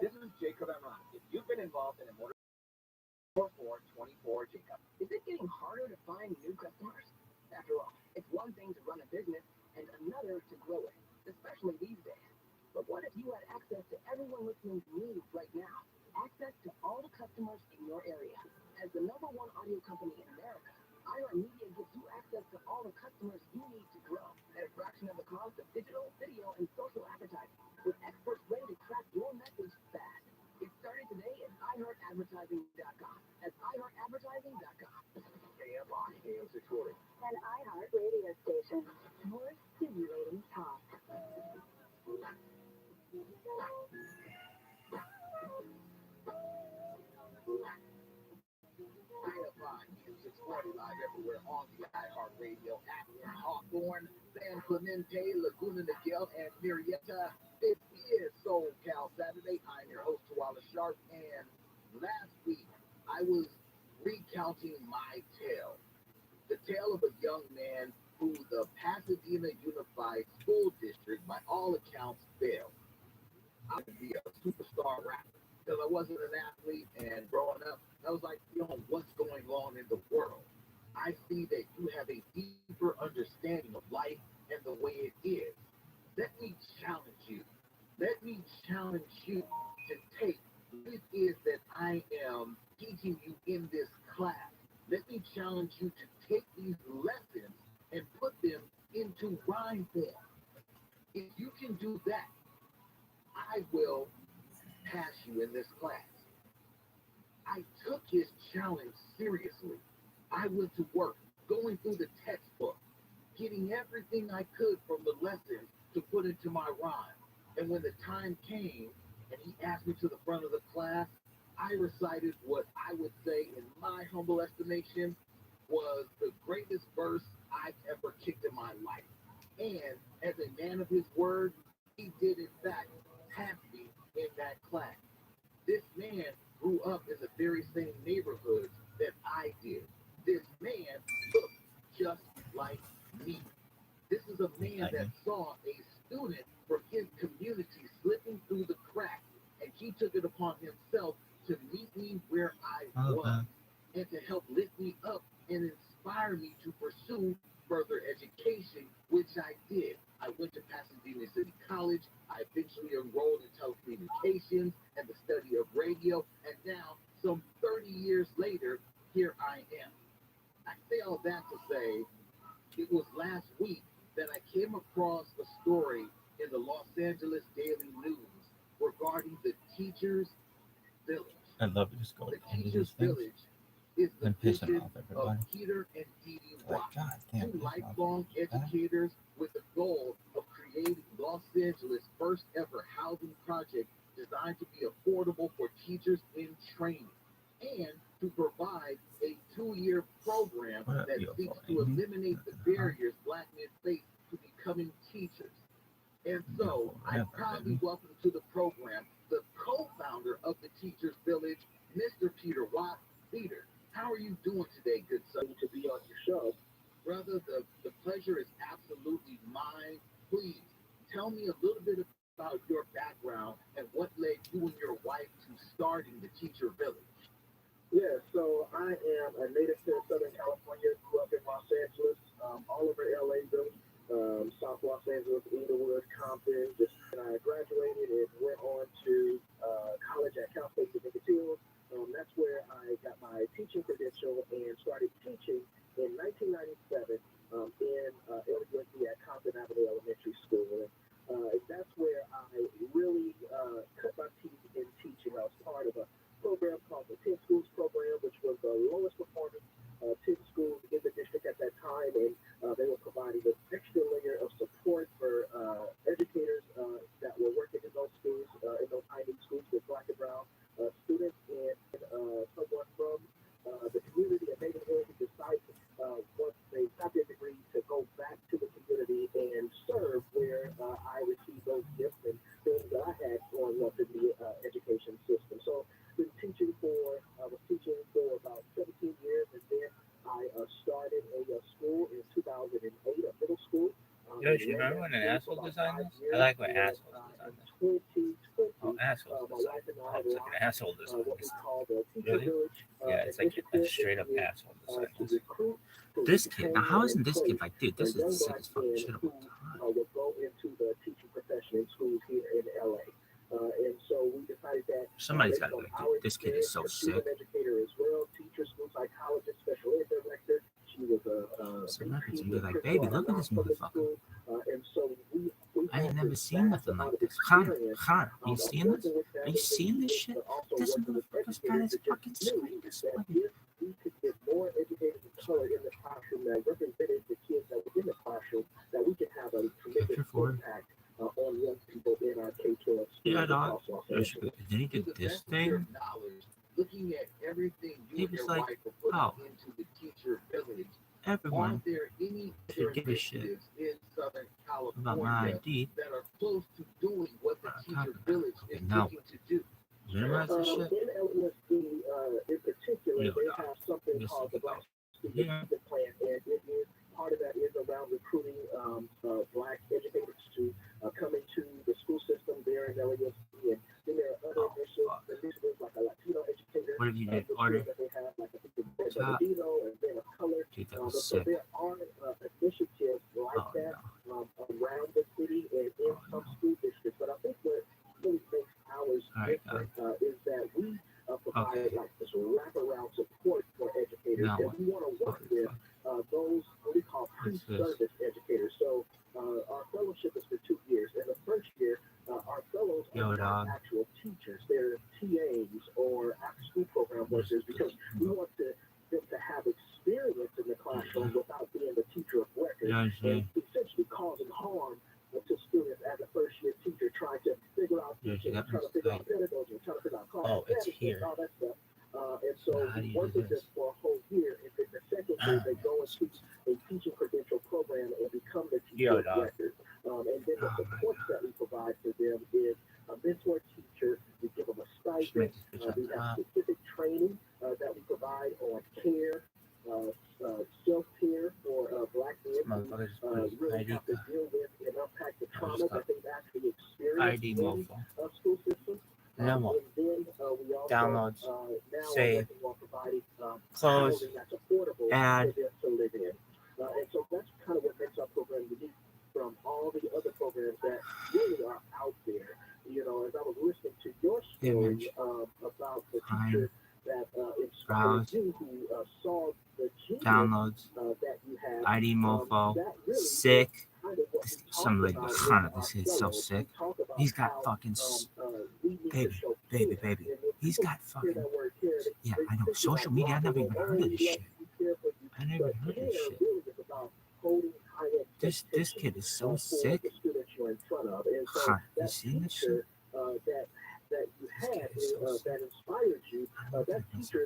This is Jacob and Ron. If you've been involved in a motor 4424 Jacob, is it getting harder to find new customers? After all, it's one thing to run a business and another to grow it, especially these days. But what if you had access to everyone listening's needs right now? Access to all the customers in your area. As the #1 audio company in America, iHeartMedia gives you access to all the customers you need to grow at a fraction of the cost of digital, video, and social advertising, with experts ready to craft your message fast. Get started today at iHeartAdvertising.com. That's iHeartAdvertising.com. KFI AM 640. An iHeart radio station. More stimulating talk. KFI AM 640 live everywhere on the iHeart Radio app in Hawthorne, San Clemente, Laguna Niguel, and Murrieta. It is SoCal Saturday. I'm your host, Tawala Sharp, and last week I was recounting my tale. The tale of a young man who the Pasadena Unified School District, by all accounts, failed. I would be a superstar rapper because I wasn't an athlete, and growing up, I was like, what's going on in the world? I see that you have a deeper understanding of life and the way it is. Let me challenge you. Let me challenge you to take what it is that I am teaching you in this class. Let me challenge you to take these lessons and put them into rhyme form. If you can do that, I will pass you in this class. I took his challenge seriously. I went to work, going through the textbook, getting everything I could from the lessons to put into my rhyme. And when the time came and he asked me to the front of the class, I recited what I would say, in my humble estimation, was the greatest verse I've ever kicked in my life. And as a man of his word, he did in fact pass me in that class. This man grew up in the very same neighborhoods that I did. This man looked just like me. This is a man that saw a student from his community slipping through the cracks, and he took it upon himself to meet me where I was and to help lift me up and inspire me to pursue further education, which I did. I went to Pasadena City College. I eventually enrolled in telecommunications and the study of radio, and now, some 30 years later, here I am. I say all that to say, it was last week that I came across a story in the Los Angeles Daily News regarding the Teachers Village. I love to just go The into Teachers these things Village is the and pissing vision off of everybody. Peter and Dee Dee Like, Rock, God damn, two pissing off lifelong everybody. educators with the goal of creating Los Angeles' first ever housing project designed to be affordable for teachers in training, and to provide a 2-year program What up, that yo, seeks boy? to eliminate the barriers Black men face to becoming teachers. And so, I Forever, proudly baby. welcome to the program the co-founder of the Teachers Village, Mr. Peter Watt. Peter, how are you doing today, good sir? To be on your show. Brother, the pleasure is absolutely mine. Please, tell me a little bit about your background and what led you and your wife to starting the Teacher Village. Yeah, so I am a native to Southern California, grew up in Los Angeles, all over LA, really, South Los Angeles, Inglewood, Compton. And I graduated and went on to college at Cal State Temecula. That's where I got my teaching credential and started teaching in 1997 in elementary at Compton Avenue Elementary School. And that's where I really cut my teeth in teaching. I was part of a program called the 10 Schools Program, which was the lowest performing 10 schools in the district at that time, and they were providing an extra layer of support for educators that were working in those schools, in those high-need schools with Black and brown students, and someone from the community and neighborhood who decided once they got their degree to go back to the community and serve where I received those gifts and things that I had growing up in the education system. So I was teaching for about 17 years, and then I started a school in 2008, a middle school. Yo, do you remember when an asshole designed this? I like when assholes design this. Oh, assholes. It's like an asshole design. Really? Yeah, it's like a straight up asshole design. This kid, now how isn't this kid like, dude, this is the sickest fucking shit of all time. Will go into the teaching profession in schools here in LA. And so we decided that somebody's got to be like, dude, this kid is so sick. Educator as well, teacher, school psychologist, special ed director. She was some records and be like, baby, look at this motherfucker. And so I ain't never seen nothing like this. Khan, are you seeing this? Are you seeing this shit? This motherfucker's got his fucking screen displayed. We could get more educators of color in the classroom that represented the kids that were in the classroom, that we could have a tremendous impact on young people in our K-12 schools. Yeah, dog. Then he did this thing. Looking at everything he was like, oh, into the teacher village. Everyone should give a shit about my ID. That are close to doing what the teacher village is looking to do. Minimize this shit. In LSD, in particular, they have something called the Black Student Plan, and it is part of that is around recruiting Black educators to come into the school system there in LASD, and then there are other initiatives like a Latino educator. What have you did? Order. That they have like a Latino and then a color. So there are initiatives like that around the city and in some school districts. But I think what really makes ours different is that we provide like this wraparound support for educators, and we want to work with those what we call pre-service educators. So our fellowship is for 2 years, and the first year our fellows are not actual teachers; they're TAs or after-school program workers, because we want them to have experience in the classroom without being the teacher of record and essentially causing harm to students as a first-year teacher trying to figure out teaching, trying to figure out pedagogy, trying to figure out class here. all that stuff. And so we work with them for a whole year, and then the second year they go and teach a teaching credential program and become the teacher of record. And then the support that we provide for them is a mentor teacher. We give them a stipend. We have specific training that we provide on care, self-care for Black men who really have to deal with and unpack the trauma that they've actually experienced in the school system. And then we also downloads, now save, providing close, that's affordable add. for them to live in. And so that's kind of what makes our program unique from all the other programs that really are out there. You know, as I was listening to your story about the teacher that inspired you, who saw the genius downloads, that you have, ID mofo, sick. Some lady, this is so sick. He's got fucking, baby. He's got fucking, yeah, I know, social media, I never even heard of this shit. This kid is so sick. You seen this shit? That you had that inspired you, that teacher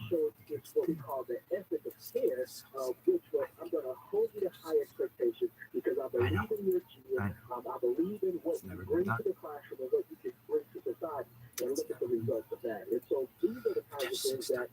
showed what we call the ethic of care, which was, I'm going to hold you to high expectations because I believe in your genius, I believe in what you bring to the classroom and what you can bring to society, and look at the results of that. And so these are the kinds of things that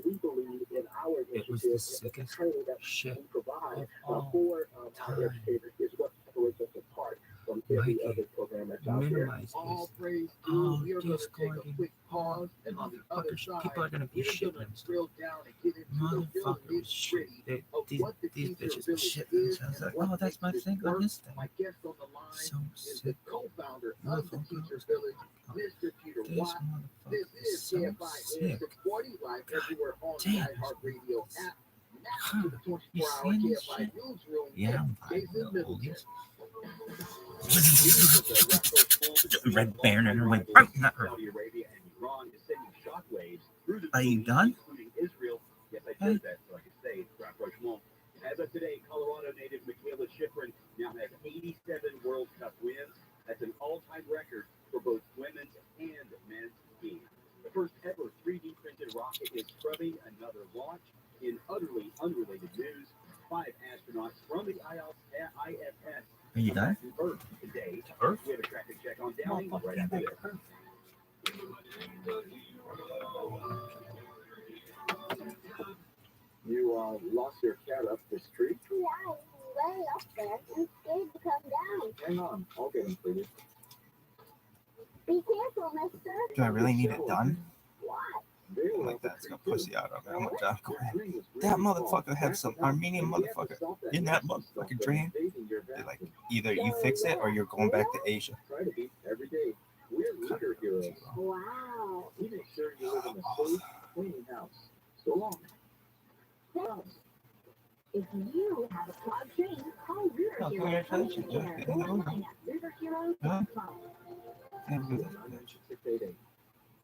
we believe in our initiative, and the training that we provide for our educators is what separates us apart from every other program that's out there. All praise to we are going to take a quick pause, and on the other side, people are going to be shitting. Drill down and get into the nitty-gritty of what the teacher village is and oh, that's my thing on this thing. My guest on the line is the co-founder of the Teacher Village, Mr. Peter Watt. This is KFI supporting life everywhere on the iHeartRadio app. Now to the 24-hour KFI newsroom. Yeah, Jason Middleton. Red Baron and Red not Saudi Arabia and Iran is sending shockwaves through the Are you done? including Israel. Yes, I said that, so I can say it's rapprochement. As of today, Colorado native Michaela Schifrin now has 87 World Cup wins. That's an all-time record for both women's and men's teams. The first ever 3D printed rocket is scrubbing another launch. In utterly unrelated news, 5 astronauts from the ISS Are you done? to Earth today. To Earth? We have a traffic check on Downing right after this. You lost your cat up the street? Yeah, I'm way up there. I'm scared to come down. Hang on, I'll get him for you. Be careful, mister. Do I really need it done? I'm like, that's gonna pussy out on me. I'm like, John, go ahead. That motherfucker had some Armenian motherfucker in that motherfucking drain. They're like, either you fix it or you're going back to Asia. Wow. We make sure you live in a safe, clean house. So long. If you have a clogged drain, call River Oh, Hero. congratulations. Or online at riverhero.com. Can't do that.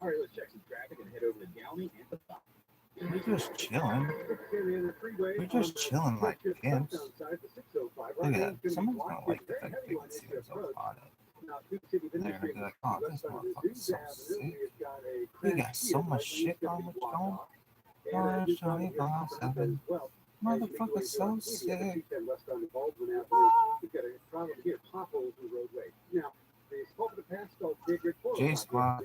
All right, let's check some traffic and head over to Downey and the top. We're just chilling. We're just chilling like pimps. Look at that. Someone's gonna like the fact that they can see themselves on it. They're gonna be like, oh, this motherfucker's so sick. We got so much shit on what's going on. 24/7. Motherfucker's so sick. J Squad.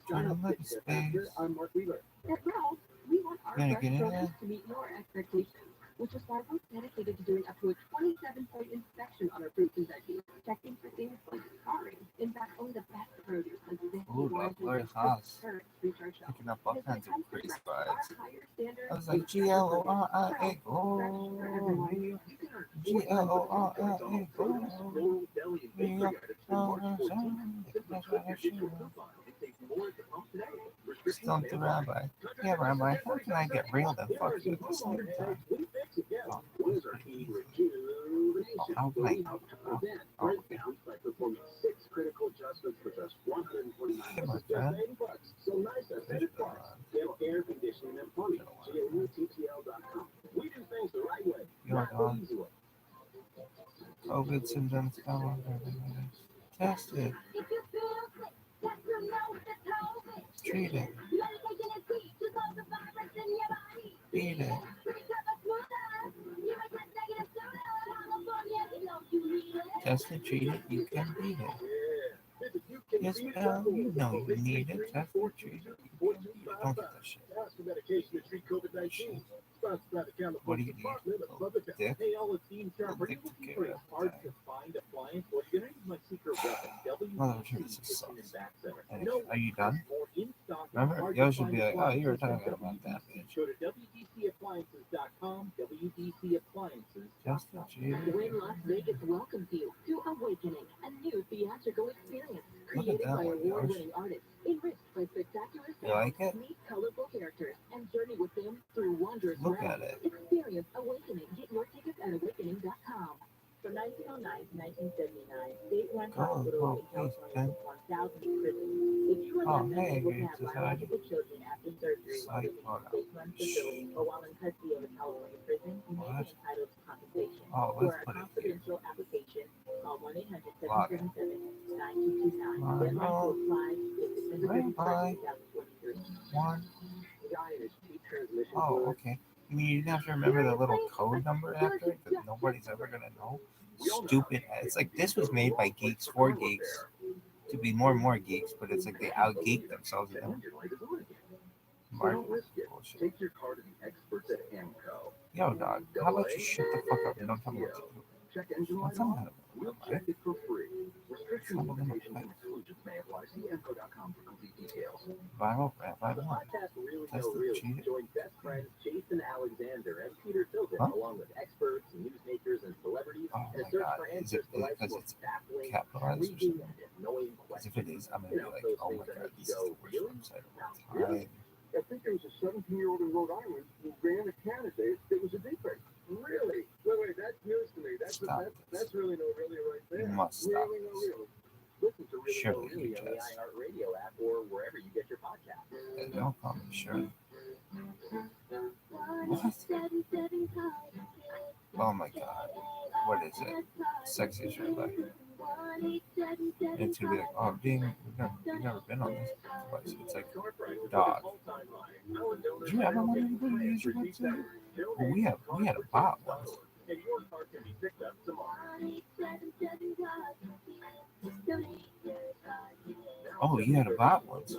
Trying to live in space. I'm Mark Wheeler. At Ralph, we want our Gonna get in restaurants there? to meet your expectations, which is why we're dedicated to doing up to a 27-point inspection on our fruits and veggies, checking for things like scarring. In fact, only the best produce like this Ooh, that blurry sauce. reach our shelves. Picking up all kinds of crazy Our vibes. higher standards I was like, GLORIA, go. GLORIA, go. Stump the rabbi. Yeah, Rabbi, how can I get real and fuck you at the same time? How can I? Hey, my friend. Air conditioning and plumbing. We do things the right way. You're on. COVID symptoms. Test it. Treat it. Beat it. Test it, treat it, you can beat it. Yes, pal, you know you need it. Test it, treat it, you can beat it. Don't get that shit. Shit. What do you need? Little dick? Hey, all the team Little are you dick to looking get for rid a of hard the to find appliance? Well, you're gonna use my secret weapon, Mother of WDC truth, this Kitchen and sucks. Bath Center. And No, are you done? more in stock. Remember? Yo should be like, oh, you were talking about that bitch. Go to WDCappliances.com, WDCappliances. Just the treat it. When Las Vegas welcomes you to Awakening, a new theatrical experience Look at created that by one, Yosh. award-winning artists, enriched by spectacular You like sound, it? meet colorful characters, and journey with them through wondrous Look realms. at it. Experience Awakening. Get your tickets at awakening.com. From 1909 to 1979, state-run Go, hospital go, in please, California Ken. 1,000 prisons. If you are Oh, left hey, unable to you have decided. biological children after surgery while Psych, living in hold a on. state-run facility or while in custody of a California prison, you may What? be entitled to compensation. Oh, For let's a put it here. confidential application, call 1-800-777-9229. Log Deadline to on. apply is December 31st, 2023. One. Giant is cheap transmission Oh, fluid. okay. You mean you didn't have to remember the little code number after it because nobody's ever gonna know? Stupid. It's like this was made by geeks for geeks to be more and more geeks, but it's like they out geek themselves. You know? Mark bullshit. Take your car to the experts at AMCO. Yo, dog. How about you shut the fuck up and don't tell me what to do? Check engine What's light up, on. man? We'll check it for free. Restrictions, Trouble in the limitations, pipe. and exclusions may apply. See AMCO.com for complete details. Viral rap, On the viral. podcast Really Test Know the Really, cheat. join best friends Jason Alexander and Peter Tilden, Huh? along with experts, newsmakers, and celebrities, Oh in a my search god. for Is answers it to life's because most it's baffling, capitalized or intriguing, something? and annoying Because if questions. it is, I'm gonna You be know, like, those oh things my that god, make you this is go, the worst really? website of Now, all really? time. I think there was a 17-year-old in Rhode Island who ran a candidate that was a deepfake. Really? Wait, that's news to me. Stop this. That's really no really right there. You must stop Really no this. really. Listen to Really Surely No Really you on the just- iHeartRadio app or wherever you get your podcasts. Don't call me Shirley. What? Oh my god. What is it? Sexy Shirley. And it's gonna be like, oh, you've never been on this place. It's like, dog. Did you ever want anybody to use your website? Well, we had a bot once. And your car can be picked up tomorrow. Oh, you had a bot once.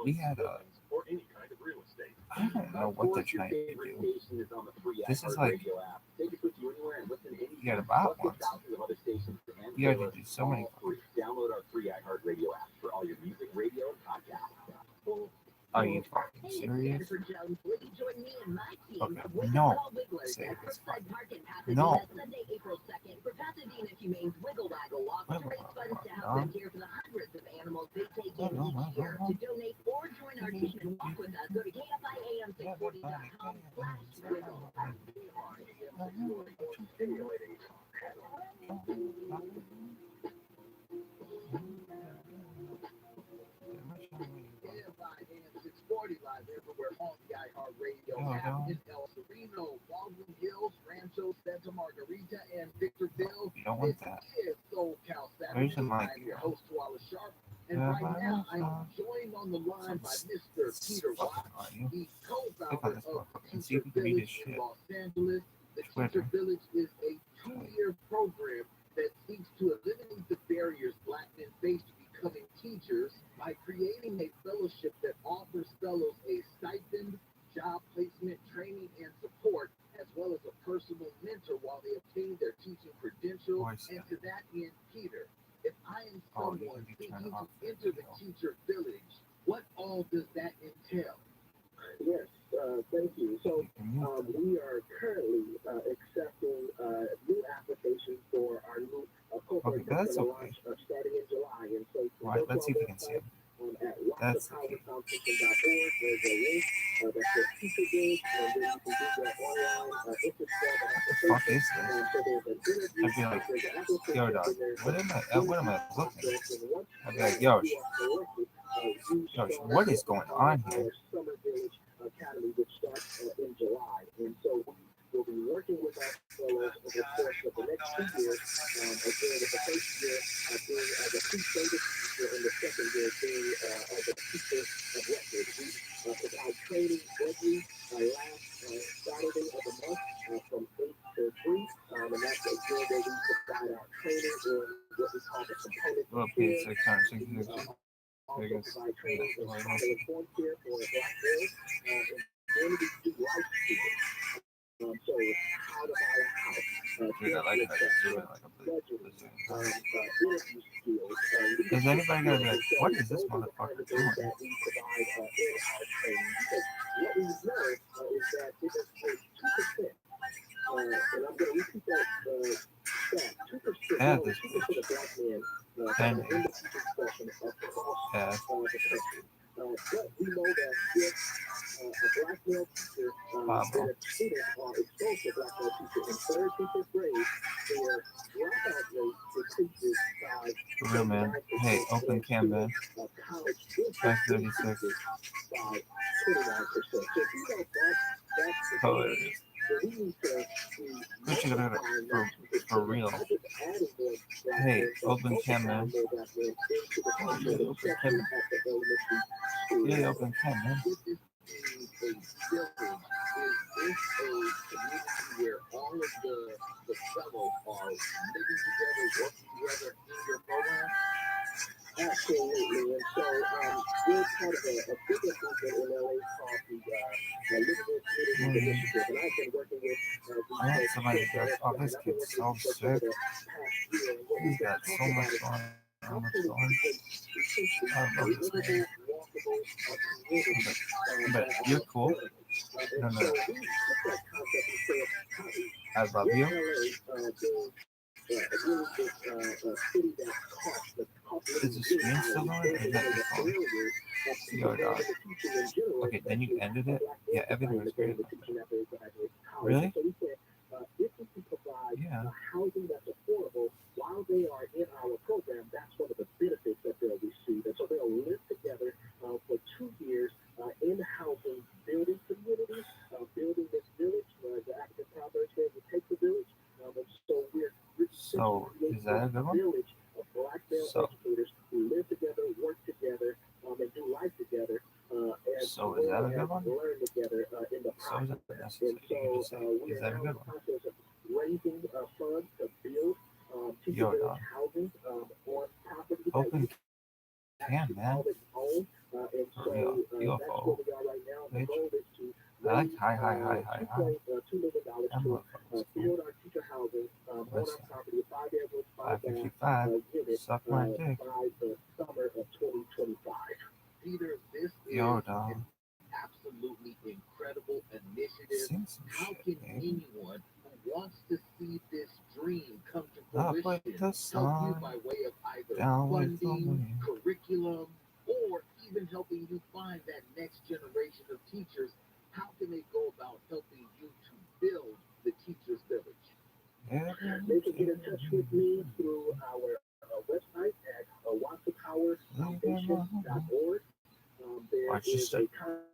We had a. Or any kind of real estate. I don't know what they're trying to do. This is like, you had a bot once. You had to do so many. Download our free iHeartRadio Are you fucking serious? Okay, no. Say this fucking. No. AM 640 live everywhere on the iHeartRadio app in El Sereno, Baldwin Hills, Rancho, Santa Margarita, and Victorville. You don't want that. This is SoCal Where's Saturday. the mic? I'm your host, Wallace Sharp, and right now I'm joined on the line by Mr. Peter Watts, the co-founder of Teacher Village in Los Angeles. The Teacher Village is a 2-year program that seeks to eliminate the barriers Black men face to becoming teachers by creating a fellowship that offers fellows a stipend, job placement, training, and support, as well as a personal mentor while they obtain their teaching credentials. And to that end, Peter, if I am someone seeking to enter the Teacher Village, what all does that entail? Yes, thank you. So we are currently accepting new applications for our new cohort that's going to launch starting in July. And so let's see if we can see it. At That's ROTHSCHILD.org, there's a link that says Teacher Village, and then you can do that online interest form. What the fuck is this? So there's an interview. I'd be like, there's an application, yo, dog, what am I looking at? I'd be like, yo, what is going on here? Summer Village Academy, which starts in July. And so we will be working with our fellows over the course of the next 2 years, again, with the first year being as a pre-service teacher and the second year being as a teacher of record. We provide training every last Saturday of the month from 8 to 3, and that's again where we provide our training in what we call the component of care. Also provide training in trauma-informed care for Black girls, and then we do life skills. So how to buy a house, interview skills. Is anybody gonna be like, what is this motherfucker doing? That we provide in our training, because what we know is that it is 2%. And I'm going to repeat that stat. 2% of Black men in the teaching profession across the country. But we know that if a Black male teacher and a student are exposed to a Black male teacher in 3rd and 5th grade, their dropout rate decreases by for real, man. Hey, open cam, man. 536. By 29%. So if you know that's hilarious. For real. Hey, open cam, man. Yeah, open cam, man. Is a community where all of the fellows are living together, working together in your program? Absolutely. And so we're part of a bigger movement in LA called the Living Community Initiative. And I've been working with I want somebody to go, oh, this kid's so sick. He's got so much on. How much on? I love this man. But you're cool. No. I love you. Is the screen still on? Or is that the phone? Yo, dog. Okay, then you ended it? Yeah, everything was great. Really? Yeah. Housing that's affordable while they are in our program, that's one of the benefits that they'll receive. And so they'll live together for 2 years in housing, building communities, building this village. The African Proverbs says it takes a village. And so we're so is that a good one? Village of Black male educators who live together, work together, and do life together. And so is that a good one? Learn together in the process. And so we are now in the process of raising funds to build teacher village housing on property. Open cam, man. And so that's where we are right now. The goal is to I like hi. $2 million to build our teacher housing on our property, 555 units Suck my dick. by the summer of 2025. Peter, this is Yoda. Absolutely incredible initiative. Seen some How shit, can baby. anyone who wants to see this dream come to Up like fruition the help you sun, by way of either down with the funding, wind. curriculum, or even helping you find that next generation of teachers? How can they go about helping you to build the teacher's village? They can get in touch with me through our website at watchthepowerfoundation.org. There Watch is just a contact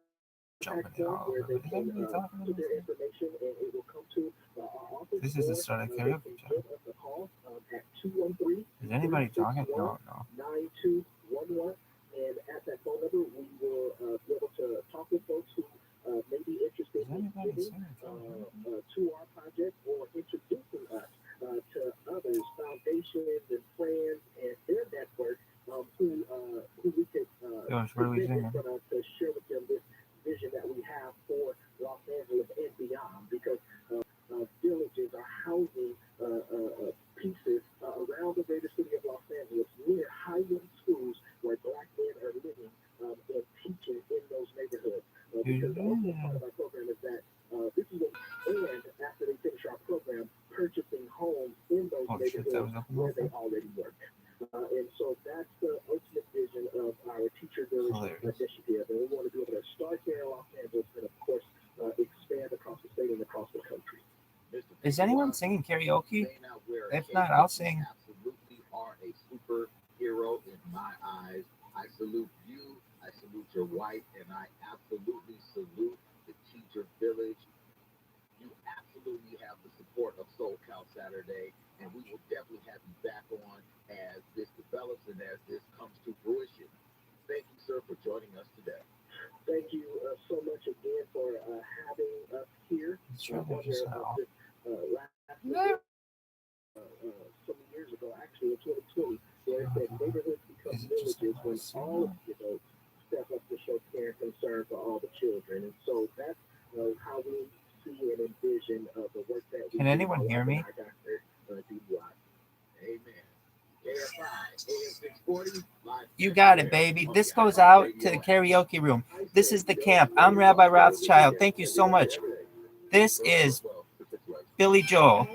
jumping in form all where over. they Is can anybody talking put to their me? information and it will come to our office. This is the Or start of they karaoke can time. give us a call at 213 Is anybody talking? No, no. 9211, and at that phone number, we will be able to talk with folks who may be interested Is in anybody giving singing? to our project or introducing us to others, foundations and friends and their network who we could Josh, what are we present in singing? front of to share with them this vision that we have for Los Angeles and beyond, because villages are housing pieces around the greater city of Los Angeles near high-end schools where Black men are living and teaching in those neighborhoods. Because also part of our program is that this is what, and after they finish our program, purchasing homes in those Oh shit, that neighborhoods was up where they already work. And so that's the ultimate vision of our Teacher Village initiative. And we want to be able to start here in Los Angeles and, of course, expand across the state and across the country. Is anyone singing karaoke? If not, I'll sing. Absolutely are a superhero in my eyes. I salute you. I salute your wife, and I absolutely salute the Teacher Village. You absolutely have the support of SoCal Saturday, and we will definitely have you back on as this develops and as this comes to fruition. Thank you, sir, for joining us today. Thank you so much again for having us here on your last visit. Some years ago, actually in 2020, where it said neighborhoods become villages when all of the adults step up to show care and concern for all the children. And so that's how we see and envision the work that we do. Can anyone hear me? Amen. KFI, You got it, baby. This goes out to the karaoke room. This is the camp. I'm Rabbi Rothschild. Thank you so much. This is Billy Joel.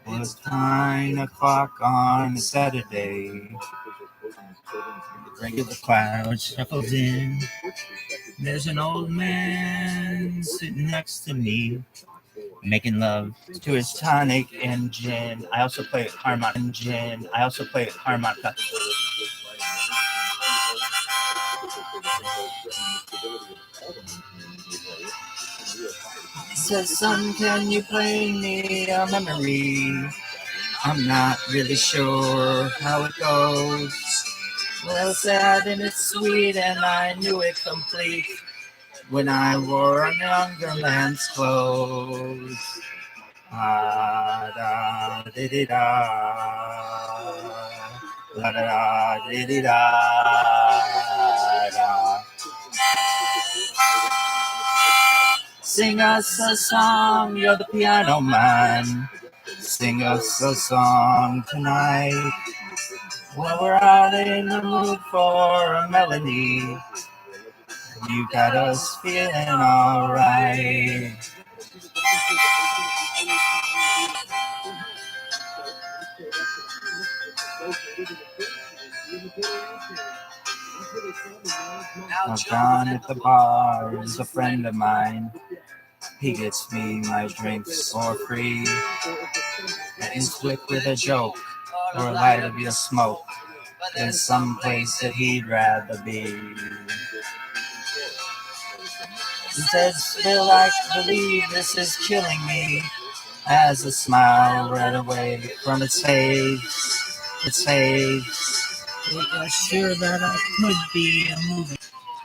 It's 9 o'clock on a Saturday. The clouds shuffles in. There's an old man sitting next to me, making love to his tonic and gin. I also play harmonica and gin. I also play harmonica. He says, son, can you play me a memory? I'm not really sure how it goes. Well, it's sad and it's sweet, and I knew it complete when I wore a younger man's clothes. Ah, da, di, di, da. La, da, da, di, di, da, da. Sing us a song, you're the piano man. Sing us a song tonight. When we're out in the mood for a melody, you got us feeling alright. Now John at the bar is a friend of mine. He gets me my drinks for free. And he's quick with a joke or a light of your smoke. There's some place that he'd rather be. He says, Bill, I believe this is killing me. Has a smile right away from its face. Its face. I'm sure that I could be a movie.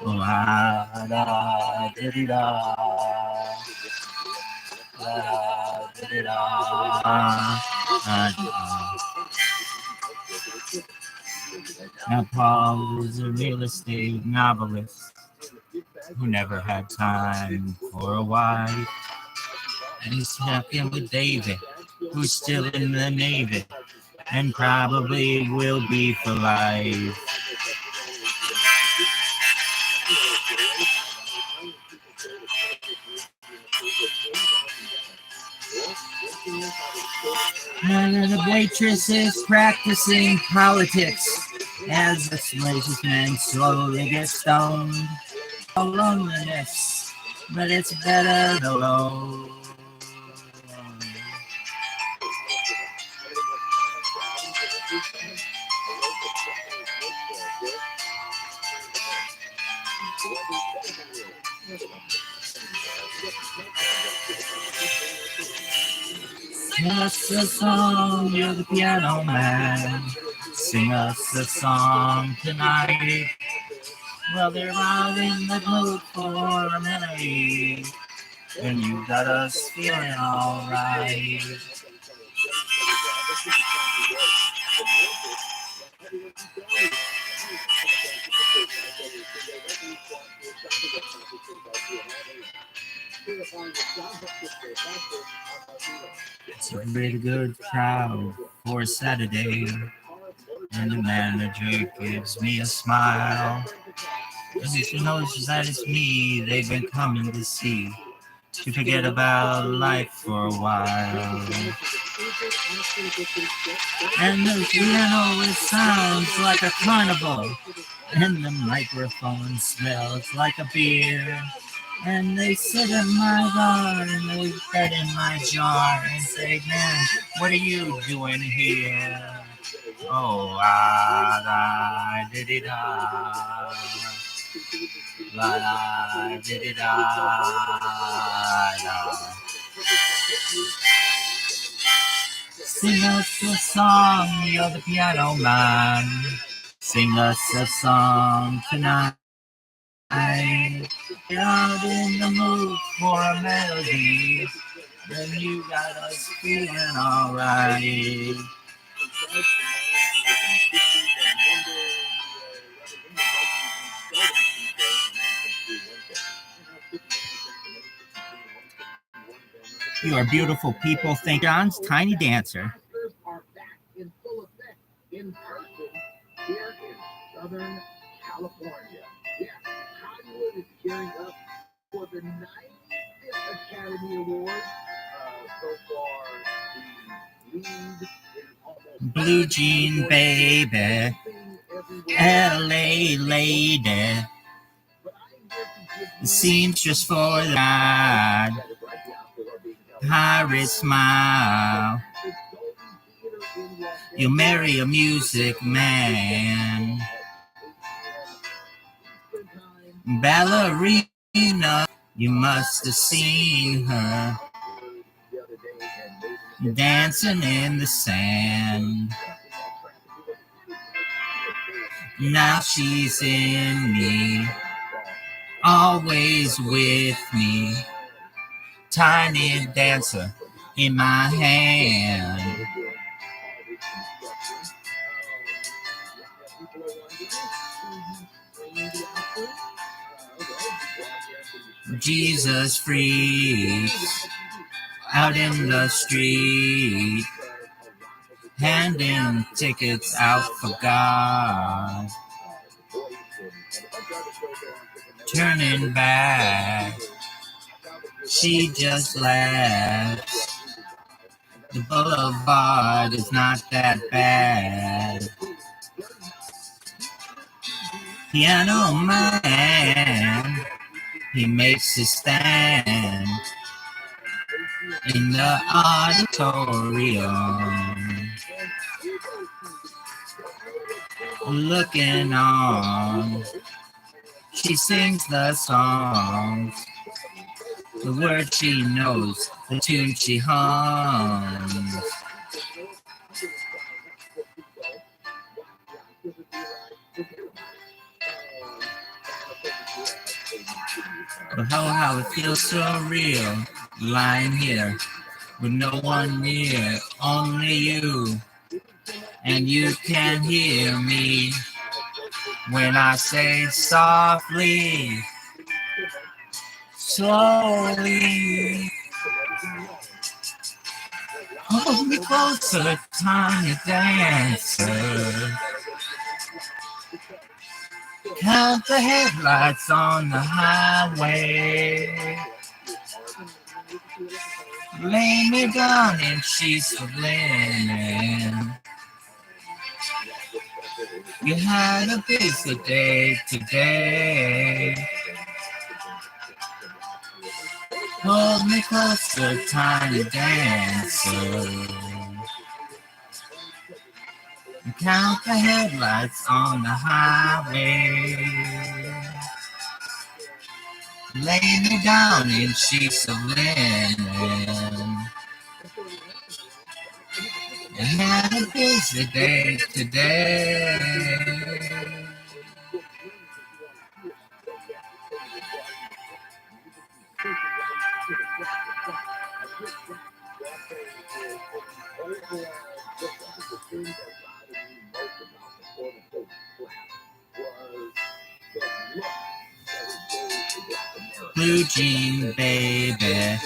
La da di da. La da di da. Now Paul is a real estate novelist who never had time for a wife. And he's stuck in with David, who's still in the Navy, and probably will be for life. And the waitress is practicing politics as the salacious men slowly get stoned. Oh, loneliness, but it's better alone. Sing us a song, you're the piano man. Sing us a song tonight. Well, they're all in the mood for a melody, and you got us feeling alright. It's a really good crowd for a Saturday, and the manager gives me a smile. And she knows that it's me they've been coming to see, to forget about life for a while. And the piano, it sounds like a carnival, and the microphone smells like a beer. And they sit in my bar and they bet in my jar and say, man, what are you doing here? Oh, la did it la did it Sing us a song, you're the piano man. Sing us a song tonight. You're out in the mood for a melody, then you got us feeling alright. You are beautiful people. Thank John's Tiny Dancer. Are back in full effect in person here in Southern California. Yeah, Hollywood is gearing up for the 95th Academy Awards. So far, the lead is almost Blue Jean Baby, LA Lady, the seamstress for that pirate smile. You marry a music man, ballerina. You must have seen her dancing in the sand. Now she's in me, always with me. Tiny dancer in my hand. Jesus freaks out in the street, handing tickets out for God. Turning back, she just laughs. The boulevard is not that bad. Piano man, he makes his stand in the auditorium, looking on. She sings the songs, the words she knows, the tune she hums. But how it feels so real, lying here with no one near, only you, and you can hear me When I say softly, slowly, hold me closer, tiny dancer. Count the headlights on the highway. Lay me down in sheets of linen. You had a busy day today. Hold me closer, tiny dancer. Count the headlights on the highway. Lay me down in sheets of linen. I had a busy day today. Blue jean baby,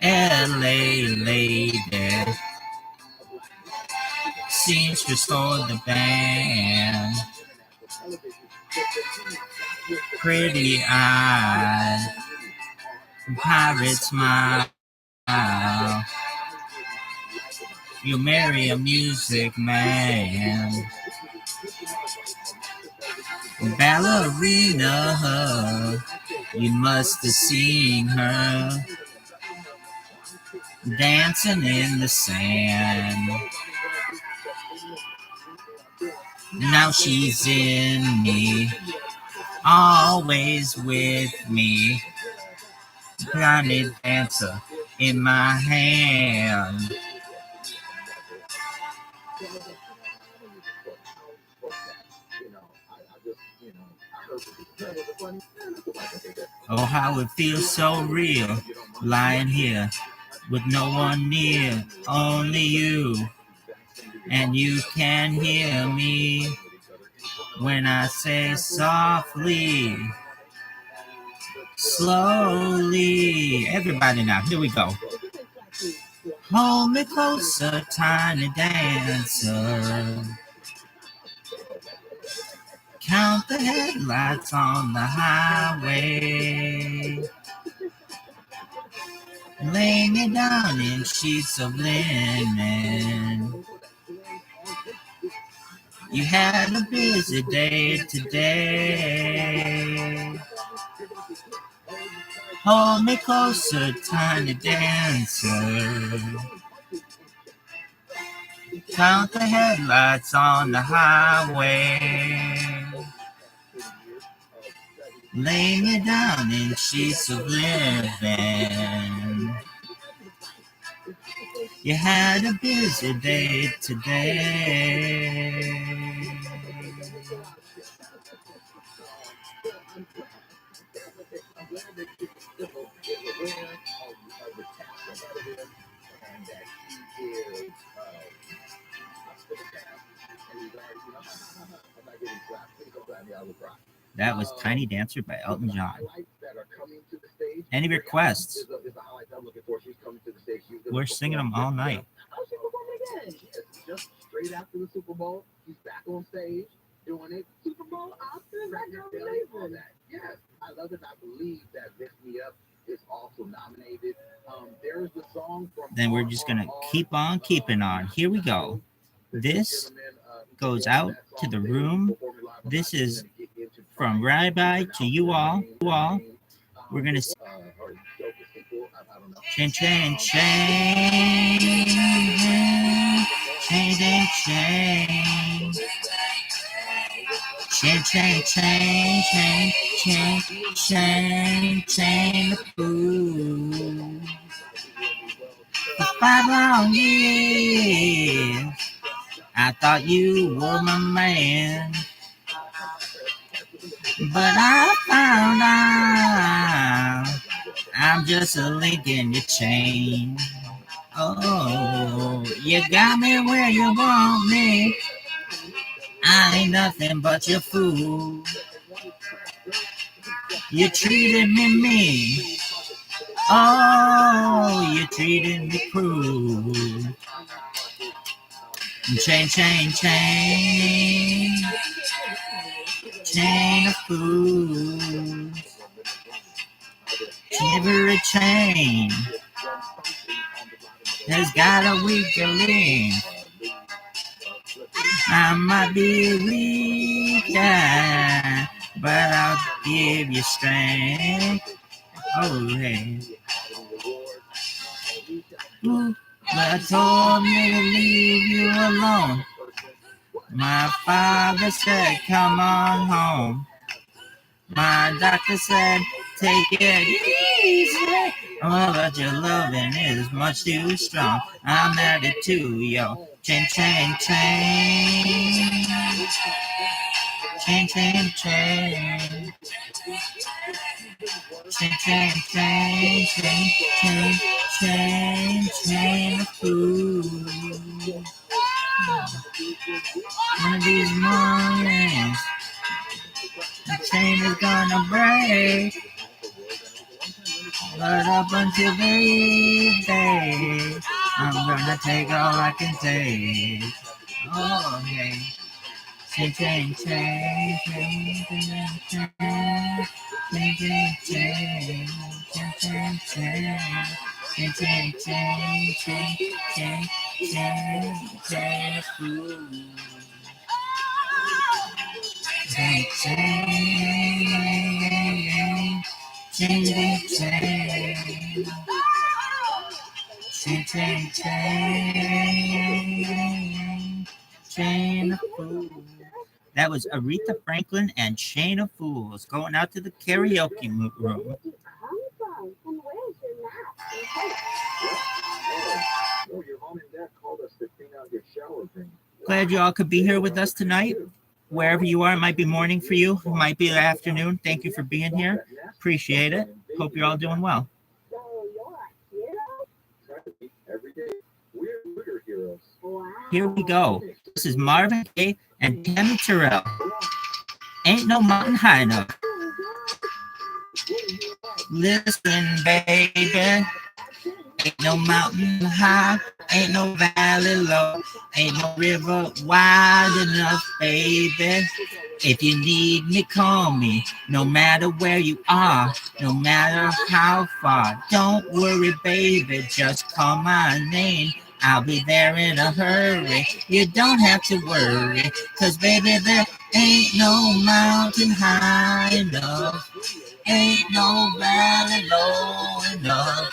LA lady, seamstress for the band, pretty eyes, pirate smile. You marry a music man, ballerina. You must have seen her dancing in the sand. Now she's in me, always with me. Tiny dancer in my hand. Oh, how it feels so real, lying here with no one near, only you. And you can hear me when I say softly, slowly. Everybody now, here we go. Hold me closer, tiny dancer. Count the headlights on the highway. Lay me down in sheets of linen. You had a busy day today. Hold me closer, tiny dancer. Count the headlights on the highway. Lay me down in sheets of linen. You had a busy day today. That was Tiny Dancer by Elton John. Any requests? We're singing them all night. Just straight after the Super Bowl, he's back on stage doing it. Super Bowl Oscars, all that. Yes, I love it. I believe that Lift Me Up is also nominated. There's the song from. Then we're just gonna keep on keeping on. Here we go. This goes out to the room. This is from Rabbi to you all. We're gonna chain, chain, chain, chain, chain, chain, chain, chain, chain, chain, chain, chain, the food. For 5 long years, I thought you were my man. But I found out I'm just a link in your chain. Oh, you got me where you want me. I ain't nothing but your fool. You treated me mean. Oh, you treated me cruel. Chain, chain, chain. Chain of fools. Every chain has got a weaker link. I might be weak, yeah, but I'll give you strength. Oh, hey. Ooh, but I told me to leave you alone. My father said, come on home. My doctor said, take it easy. Oh, but your loving is much too strong. I'm at it too, yo. Chain, chain, chain. Chain, chain, chain. Chain, chain, chain, chain, chain, chain, chain of food. One of these mornings, the chain is gonna break. But up until the day, I'm gonna take all I can take. Oh, okay. Chain, chain, chain, chain, chain, chain, chain, chain, chain, chain, chain, chain, chain, chain, chain, chain, fool. Chain, chain, chain, chain. Chain, chain, chain, chain of fools. That was Aretha Franklin and Chain of Fools going out to the karaoke room. Glad you all could be here with us tonight. Wherever you are, it might be morning for you, it might be afternoon. Thank you for being here. Appreciate it. Hope you're all doing well. Here we go. This is Marvin Gaye and Tammy Terrell. Ain't no mountain high enough. Listen, baby. Ain't no mountain high, ain't no valley low, ain't no river wide enough, baby. If you need me, call me, no matter where you are, no matter how far. Don't worry, baby, just call my name. I'll be there in a hurry. You don't have to worry, 'cause baby, there ain't no mountain high enough, ain't no valley low enough.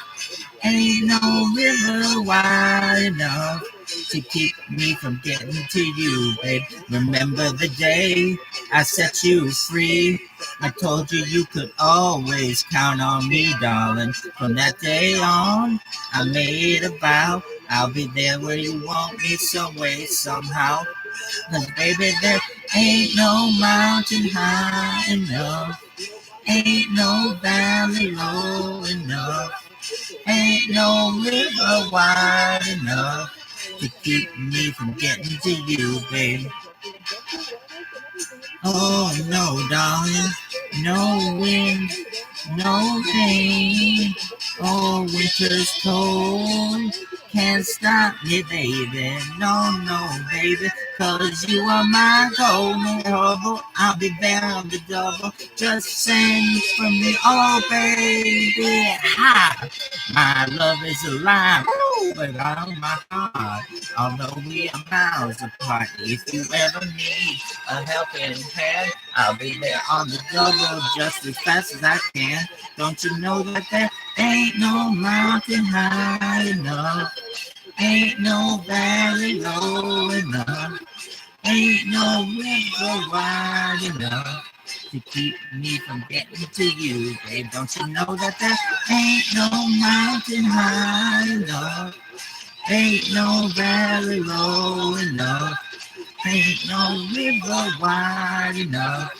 Ain't no river wide enough to keep me from getting to you, babe. Remember the day I set you free? I told you you could always count on me, darling. From that day on, I made a vow. I'll be there where you want me some way, somehow. 'Cause baby, there ain't no mountain high enough. Ain't no valley low enough. Ain't no river wide enough to keep me from getting to you, babe. Oh, no, darling. No wind, no rain. Oh, winter's cold. Can't stop me, baby. No, no, baby. 'Cause you are my golden trouble. I'll be there on the double. Just sing for me, oh, baby. Ha! My love is alive, but on my heart. Although we are miles apart, if you ever need a helping hand, I'll be there on the double just as fast as I can. Don't you know that there ain't no mountain high enough? Ain't no valley low enough. Ain't no river wide enough to keep me from getting to you, babe. Don't you know that there ain't no mountain high enough? Ain't no valley low enough. Ain't no river wide enough.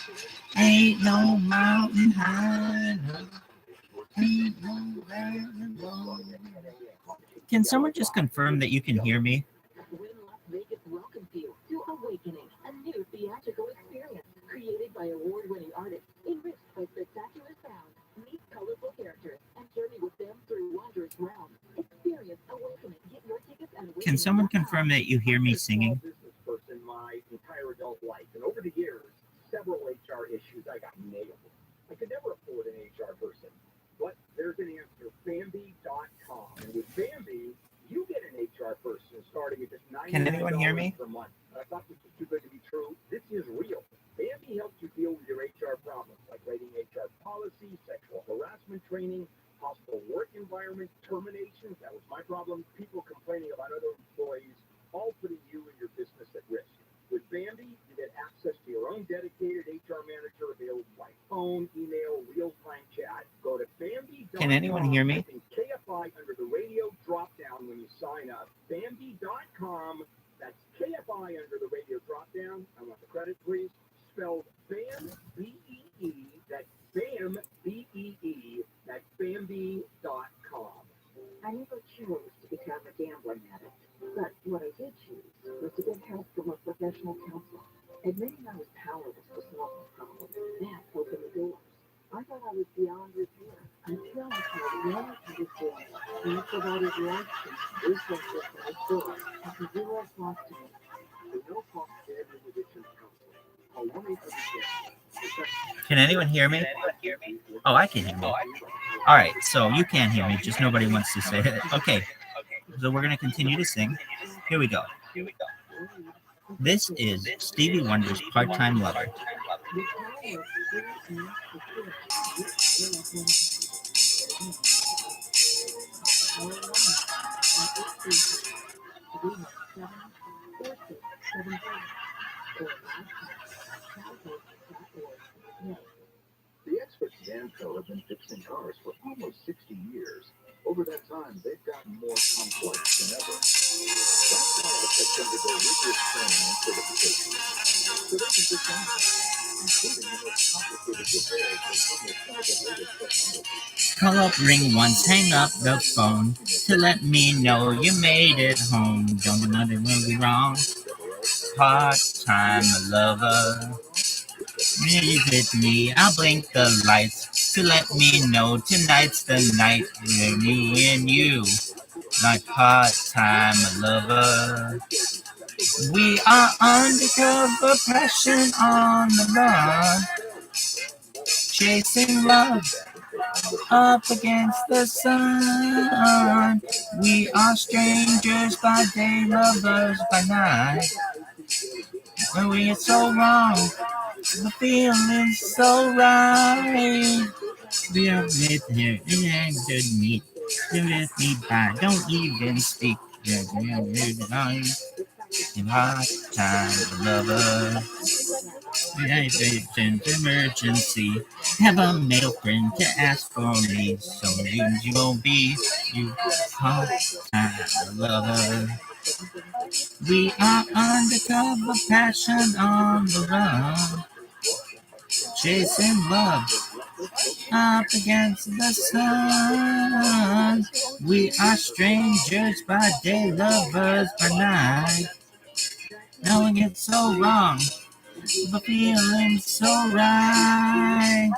Ain't no mountain high enough. Ain't no valley low enough. Can someone just confirm that you can hear me? by award-winning artists, enriched by spectacular sound. Meet colorful characters and journey with them through wondrous realms. Experience Awakening. Get your tickets at Can someone confirm that you hear me singing? Business person my entire adult life, and over the years, several HR issues I got nailed. I could never afford an HR person, but there's an answer: Bambi.com. And with Bambi, you get an HR person starting at just $99 Can anyone hear me? per month. I thought this was too good to be true. This is real. Bambi helps you deal with your HR problems, like writing HR policy, sexual harassment training, hostile work environment, terminations. That was my problem. People complaining about other employees, all putting you and your business at risk. With Bambi, you get access to your own dedicated HR manager available by phone, email, real-time chat. Go to Bambi.com. Can anyone hear me? KFI under the radio drop-down when you sign up. Bambi.com. That's KFI under the radio drop-down. I want the credit, please. Spelled BAM, B-E-E. That's BAM, B-E-E. That's Bambi.com. I never chose to become a gambling addict, but what I did choose was to get help from a professional counselor. Admitting I was powerless to solve the problem, that opened the doors. I thought I was beyond repair until I called one of the boys and he provided life-changing resources for my story at zero cost to me. For no cost to every addiction counselor. Call 1-800-GAMBLER. Can anyone hear me? Oh, I can hear me. All right, so you can hear me, just nobody wants to say it. Okay, so we're going to continue to sing. Here we go. This is Stevie Wonder's Part-Time Lover. The experts at AMCO have been fixing cars for almost 60 years. Over that time, they've gotten more complex than ever. That's why it takes them to go rigorous training and certification, so they can fix anything, including the most complicated repairs that come with some of the latest technology. Call up, ring once, hang up the phone to let me know you made it home. Don't do nothing really wrong. Part-time lover. When you hit me, I'll blink the lights to let me know tonight's the night when you and you, my part-time lover. We are undercover, passion on the run, chasing love up against the sun. We are strangers by day, lovers by night. When we get so wrong, the feeling's so right. We are with here and good meet. You with me by, don't even speak. You're in hot time, lover. Emergency. Have a male friend to ask for me, so you won't be you hot time, lover. We are undercover, passion on the run, chasing love up against the sun. We are strangers by day, lovers by night. Knowing it's so wrong, but feeling so right.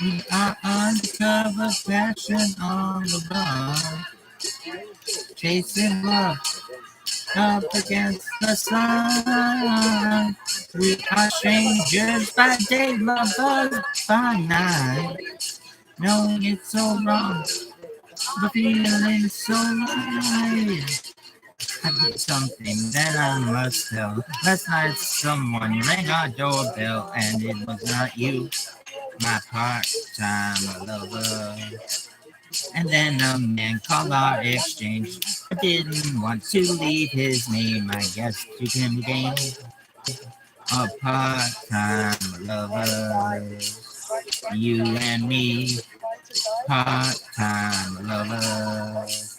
We are undercover, passion on the run, chasing love up against the sun. We are strangers by day, lovers by night. Knowing it's so wrong, but feeling so right. I did something that I must tell. Last night someone rang our doorbell and it was not you, my part-time lover. And then a man called our exchange. I didn't want to leave his name. I guess you can gain a part-time lovers. You and me, part-time lovers.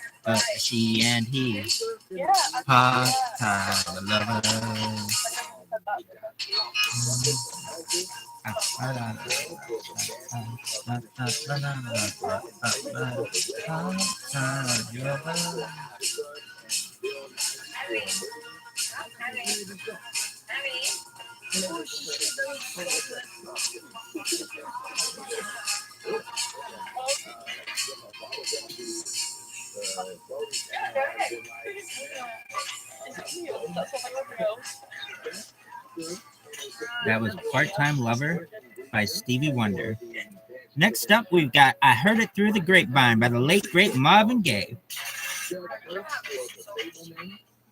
She and he, part-time lovers. That was Part-Time Lover by Stevie Wonder. Next up, we've got I Heard It Through the Grapevine by the late, great Marvin Gaye.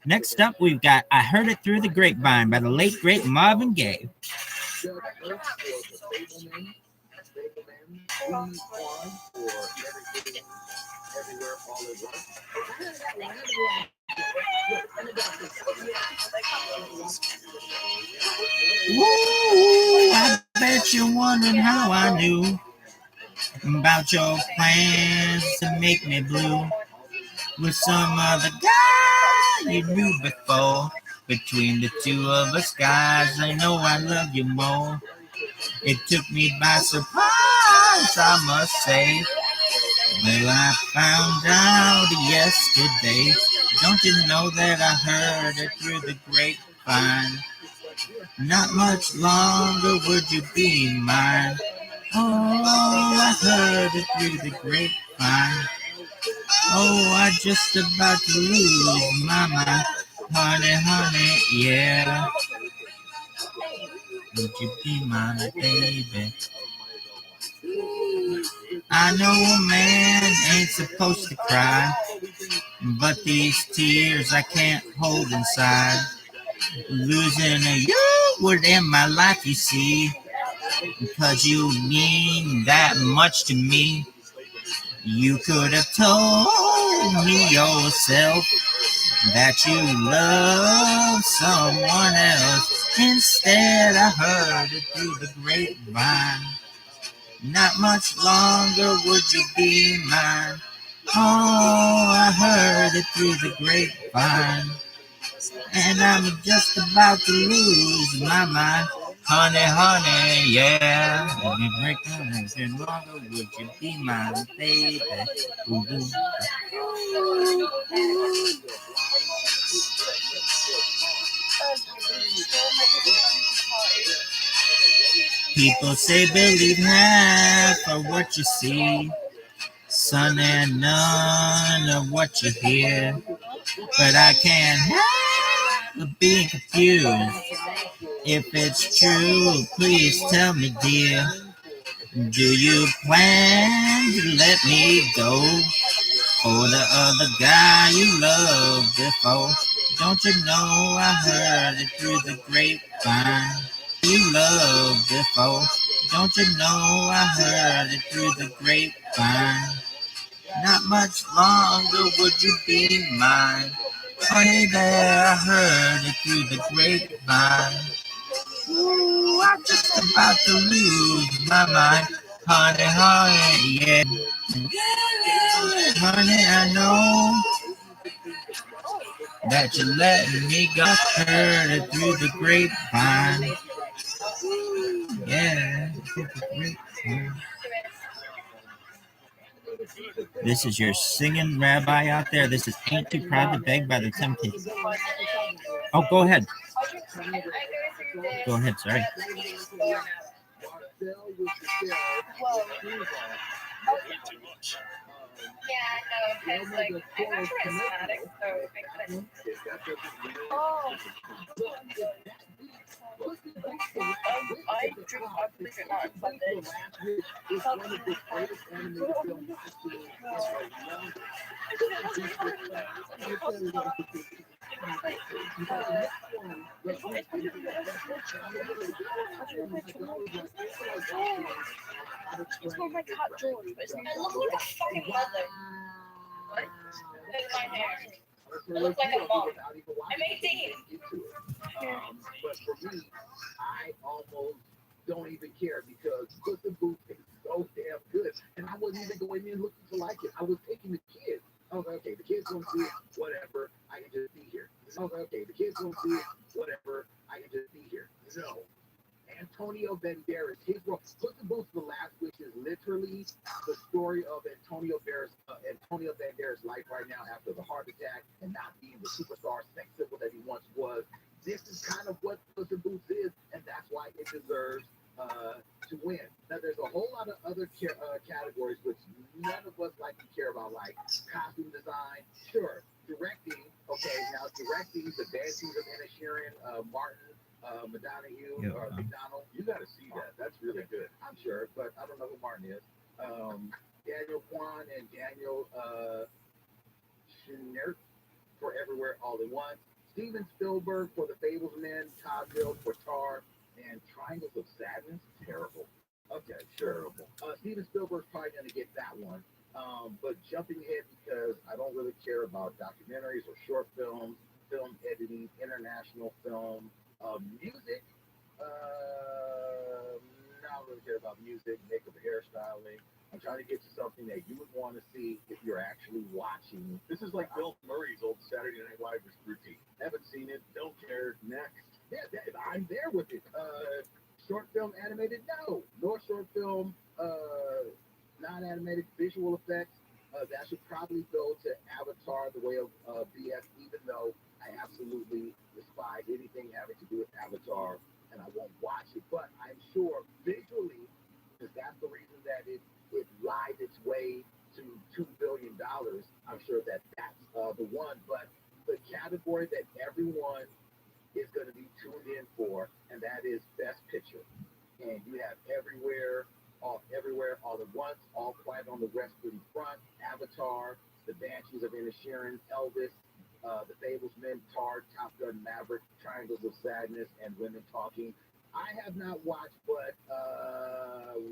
Next up, we've got I Heard It Through the Grapevine by the late, great Marvin Gaye. Ooh, I bet you're wondering how I knew about your plans to make me blue with some other guy you knew before. Between the two of us guys, I know I love you more. It took me by surprise, I must say. Well, I found out yesterday. Don't you know that I heard it through the grapevine? Not much longer would you be mine. Oh, I heard it through the grapevine. Oh, I just about to lose my mind. Honey, honey, yeah. Would you be my baby? I know a man ain't supposed to cry, but these tears I can't hold inside. Losing a you would end my life, you see, because you mean that much to me. You could have told me yourself that you love someone else. Instead, I heard it through the grapevine. Not much longer would you be mine. Oh, I heard it through the grapevine. And I'm just about to lose my mind. Honey, honey, yeah. Let me break down and say, longer would you be my baby? Ooh. People say believe half of what you see, son, and none of what you hear. But I can't help being confused. If it's true, please tell me, dear. Do you plan to let me go for the other guy you loved before? Don't you know I heard it through the grapevine? You loved before. Don't you know I heard it through the grapevine? Not much longer would you be mine. Honey, there I heard it through the grapevine. Ooh, I'm just about to lose my mind. Honey, honey, yeah. Honey, I know that you're letting me go. I heard it through the grapevine. Yeah, through the grapevine. This is your singing rabbi out there. This is Ain't Too Proud to Beg by the Temptations. Oh, go ahead. Go ahead, sorry. Yeah, I know, because like, I'm not charismatic, so I couldn't. Oh. I drink, I believe it or not, it's more like Hot George, but it's not. I look like a fucking mother. What? With my hair. I look like a mom. I'm 18. But for me, I almost don't even care because Puss in Boots is so damn good. And I wasn't even going in looking to like it. I was taking the kids. Oh, okay, the kids want to see it, whatever, I can just be here. Okay, the kids want to see it, whatever, I can just be here. No. Antonio Banderas, his role, Puss in Boots: The Last Wish is literally the story of Antonio Banderas' life right now after the heart attack and not being the superstar sex symbol that he once was. This is kind of what Puss in Boots is, and that's why it deserves to win. Now, there's a whole lot of other categories which none of us like to care about, like costume design, sure, directing. Okay, now directing, the Banshees of Inisherin, Martin McDonough or McDonald. You got to see that. That's really good. I'm sure, but I don't know who Martin is. Daniel Kwan and Daniel Schneert for Everywhere All at Once. Steven Spielberg for The Fablesman. Todd Field for Tar. And Triangles of Sadness. Terrible. Okay, sure. Steven Spielberg's probably going to get that one. But jumping ahead because I don't really care about documentaries or short films, film editing, international film. Music, not really care about music, makeup, hairstyling. I'm trying to get to something that you would want to see if you're actually watching. This is like Bill Murray's old Saturday Night Live routine. Haven't seen it, don't care, next. Yeah, I'm there with it. Short film animated, no. Nor short film, non-animated visual effects. That should probably go to Avatar: The Way of BS, even though I absolutely despise anything having to do with Avatar, and I won't watch it. But I'm sure visually, because that's the reason that it lied its way to $2 billion, I'm sure that's the one. But the category that everyone is going to be tuned in for, and that is Best Picture. And you have Everywhere, All at Once, All Quiet on the Western Front, Avatar, The Banshees of Inisherin, Elvis, The Fablesman, Tar, Top Gun, Maverick, Triangles of Sadness, and Women Talking. I have not watched but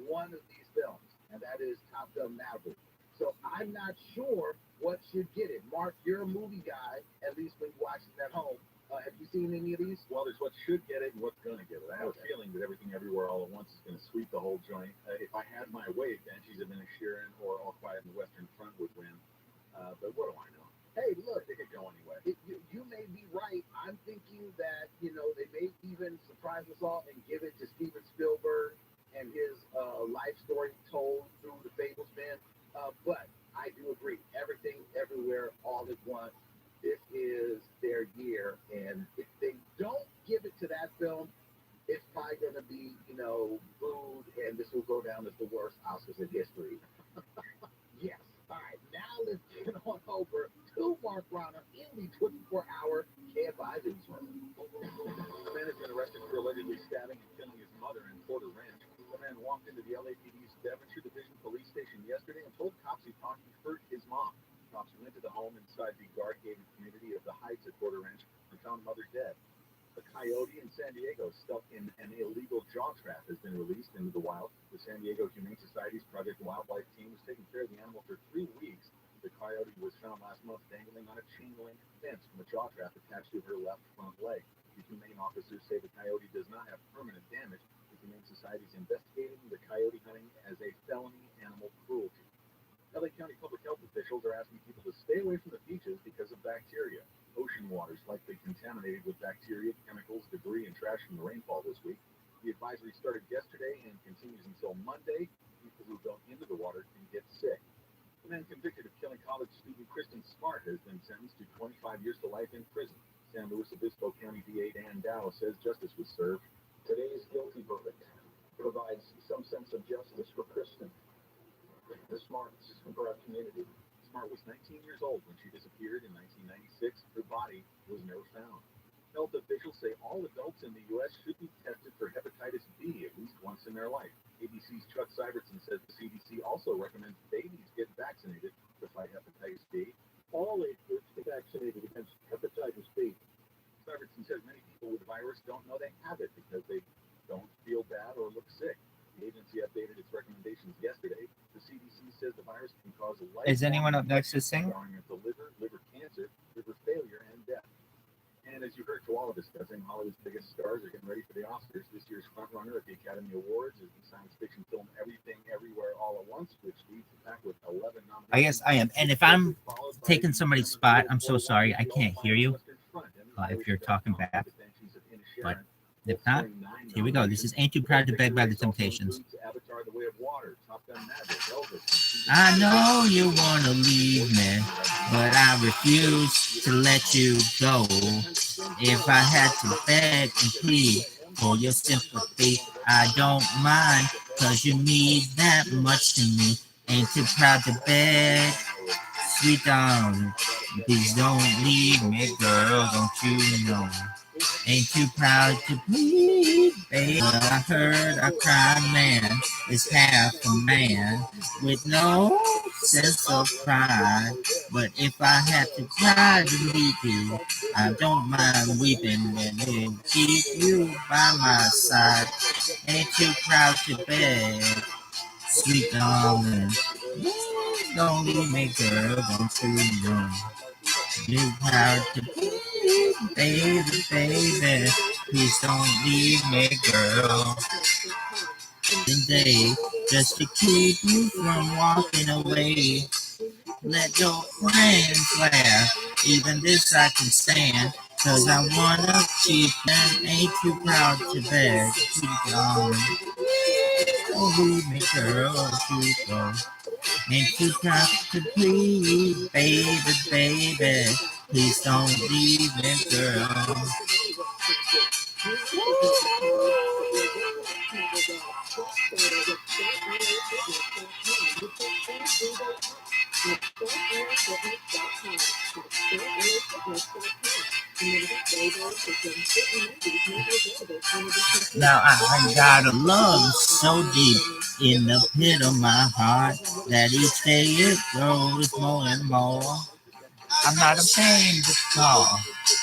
one of these films, and that is Top Gun, Maverick. So I'm not sure what should get it. Mark, you're a movie guy, at least when you watch it at home. Have you seen any of these? Well, there's what should get it and what's going to get it. I have a feeling that Everything Everywhere All at Once is going to sweep the whole joint. If I had my way, Banshees of Inisherin or All Quiet on the Western Front would win. But what do I know? Hey, look, they could go anyway. You may be right. I'm thinking that, they may even surprise us all and give it to Steven Spielberg and his life story told through The Fablesman. But I do agree. Everything, Everywhere, All at Once. This is their year. And if they don't give it to that film, it's probably going to be, booed, and this will go down as the worst Oscars in history. Yes. All right, now let's get on over to Mark Ronner in the 24-hour KFI newsroom. A man has been arrested for allegedly stabbing and killing his mother in Porter Ranch. The man walked into the LAPD's Devonshire Division Police Station yesterday and told cops he thought he hurt his mom. Cops went to the home inside the guard-gated community of the Heights at Porter Ranch and found mother dead. A coyote in San Diego stuck in an illegal jaw trap has been released into the wild. The San Diego Humane Society's Project Wildlife team was taking care of the animal for 3 weeks. The coyote was found last month dangling on a chain-link fence from a jaw trap attached to her left front leg. The humane officers say the coyote does not have permanent damage. The Humane Society is investigating the coyote hunting as a felony animal cruelty. LA County public health officials are asking people to stay away from the beaches because of bacteria. Ocean water is likely contaminated with bacteria, chemicals, debris, and trash from the rainfall this week. The advisory started yesterday and continues until Monday. People who go into the water can get sick. The man convicted of killing college student Kristen Smart has been sentenced to 25 years to life in prison. San Luis Obispo County DA Dan Dow says justice was served. Today's guilty verdict provides some sense of justice for Kristen, the Smarts, for our community. Smart was 19 years old when she disappeared in 1996. Her body was never found. Health officials say all adults in the U.S. should be tested for hepatitis B at least once in their life. ABC's Chuck Syvertson says the CDC also recommends babies get vaccinated to fight hepatitis B. All age groups get vaccinated against hepatitis B. Syvertson says many people with the virus don't know they have it because they don't feel bad or look sick. The agency updated its recommendations yesterday. The CDC says the virus can cause a life. Is anyone up next to sing? The liver cancer, liver failure, and death. And as you heard Koala discussing, Hollywood's biggest stars are getting ready for the Oscars. This year's frontrunner at the Academy Awards is the science fiction film Everything Everywhere All I guess I am. And if I'm taking somebody's spot, I'm so sorry. I can't hear you if you're talking back. But if not, here we go. This is Ain't Too Proud to Beg by the Temptations. I know you want to leave me, but I refuse to let you go. If I had to beg and plead for your sympathy, I don't mind, cause you mean that much to me. Ain't too proud to beg, sweet darling, please don't leave me, girl, don't you know? Ain't too proud to plead, baby. I heard a crying man is half a man with no sense of pride. But if I had to cry to leave you, I don't mind weeping when it'll keep you by my side. Ain't too proud to beg, sweet darling. Don't leave me, girl, don't you know? You proud to be, baby, please don't leave me, girl. Today, just to keep you from walking away. Let your friends laugh, even this I can stand. Cause I wanna cheat and ain't too proud to beg. Keep on, don't leave me, girl, keep on. Ain't too proud to please, baby. Please don't leave me, girl. Now I got a love so deep in the pit of my heart that each day it grows more and more. I'm not ashamed to call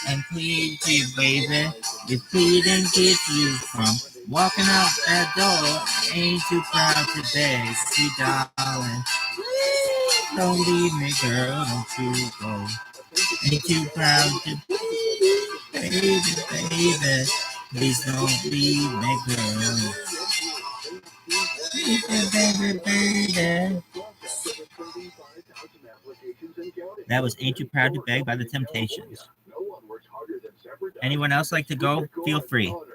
and plead to you, baby. If pleading gets you from walking out that door, ain't too proud to beg, see, darling. Don't leave me, girl, don't you go. Ain't too proud to baby. Please don't leave me, girl. Baby. That was Ain't Too Proud to Beg by the Temptations. Anyone else like to go? Feel free. Go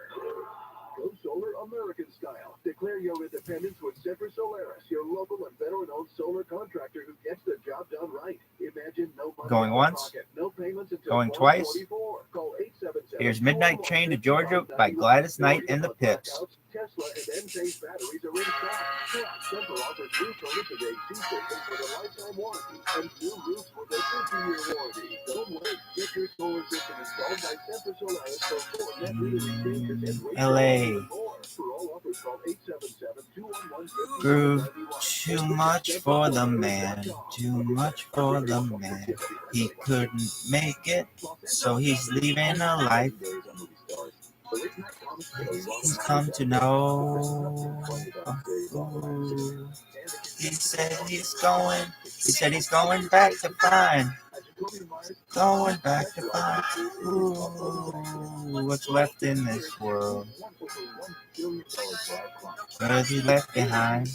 solar American style. Declare your independence with Semper Solaris, your local and veteran-owned solar contractor who gets the job done right. Imagine no money Going in once, pocket, no payments until going twice. 2044. Call 877. Here's Midnight Train to Georgia by Gladys Knight and the Pips. Tesla and Enphase batteries are in stock. Plus, Semper offers new furnace and AC systems with a lifetime warranty and new roofs with a 50-year warranty. Don't wait. Get your solar system installed by Semper Solaris for full net metering changes and LA. more. For all offers, call 877-211-5091. Groove too much for the man, too much for the man. He couldn't make it, so he's leaving a life he's come to know. He said he's going back to find. Going back to find. Ooh, what's left in this world? Cause he left behind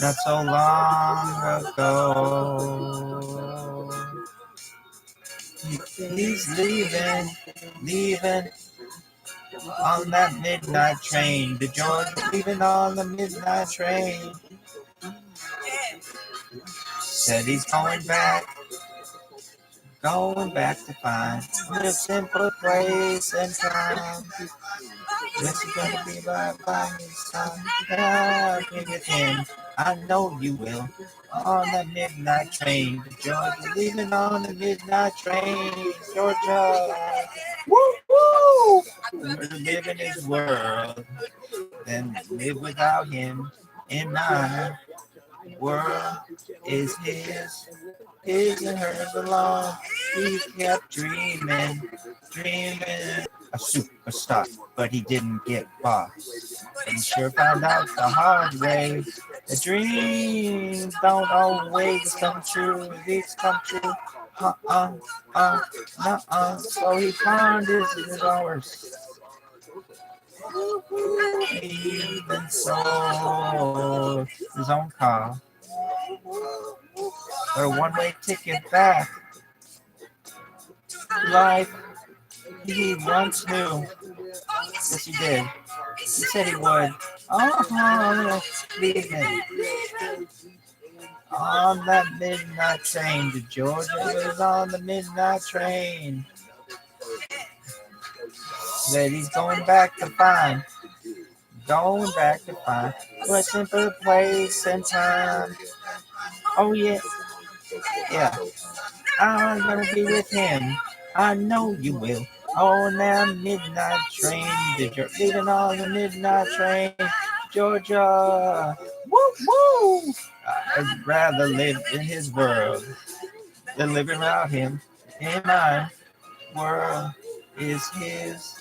not so long ago. He's leaving on that midnight train. The Georgia leaving on the midnight train. Said he's going back to find a simple place and time. This is gonna be right by his side. I'll bring it in. I know you will. On the midnight train to Georgia, leaving on the midnight train, Georgia. Woo woo! Live in his world, then live without him. In my world is his and hers alone. He kept dreaming. A superstar, but he didn't get far. But he sure found out the hard way. The dreams don't always come true. These come true. So he found his hours. Even so, his own car. Or a one-way ticket back to life he once knew. Yes, he did. He said he would. Oh, leaving on that midnight train to Georgia. It was on the midnight train that he's going back to find. Going back to find a simple place and time. Oh, yeah. Yeah. I'm gonna be with him. I know you will. On that midnight train to Georgia. Leaving on the midnight train, Georgia. Woo woo! I'd rather live in his world than live around him. In my world is his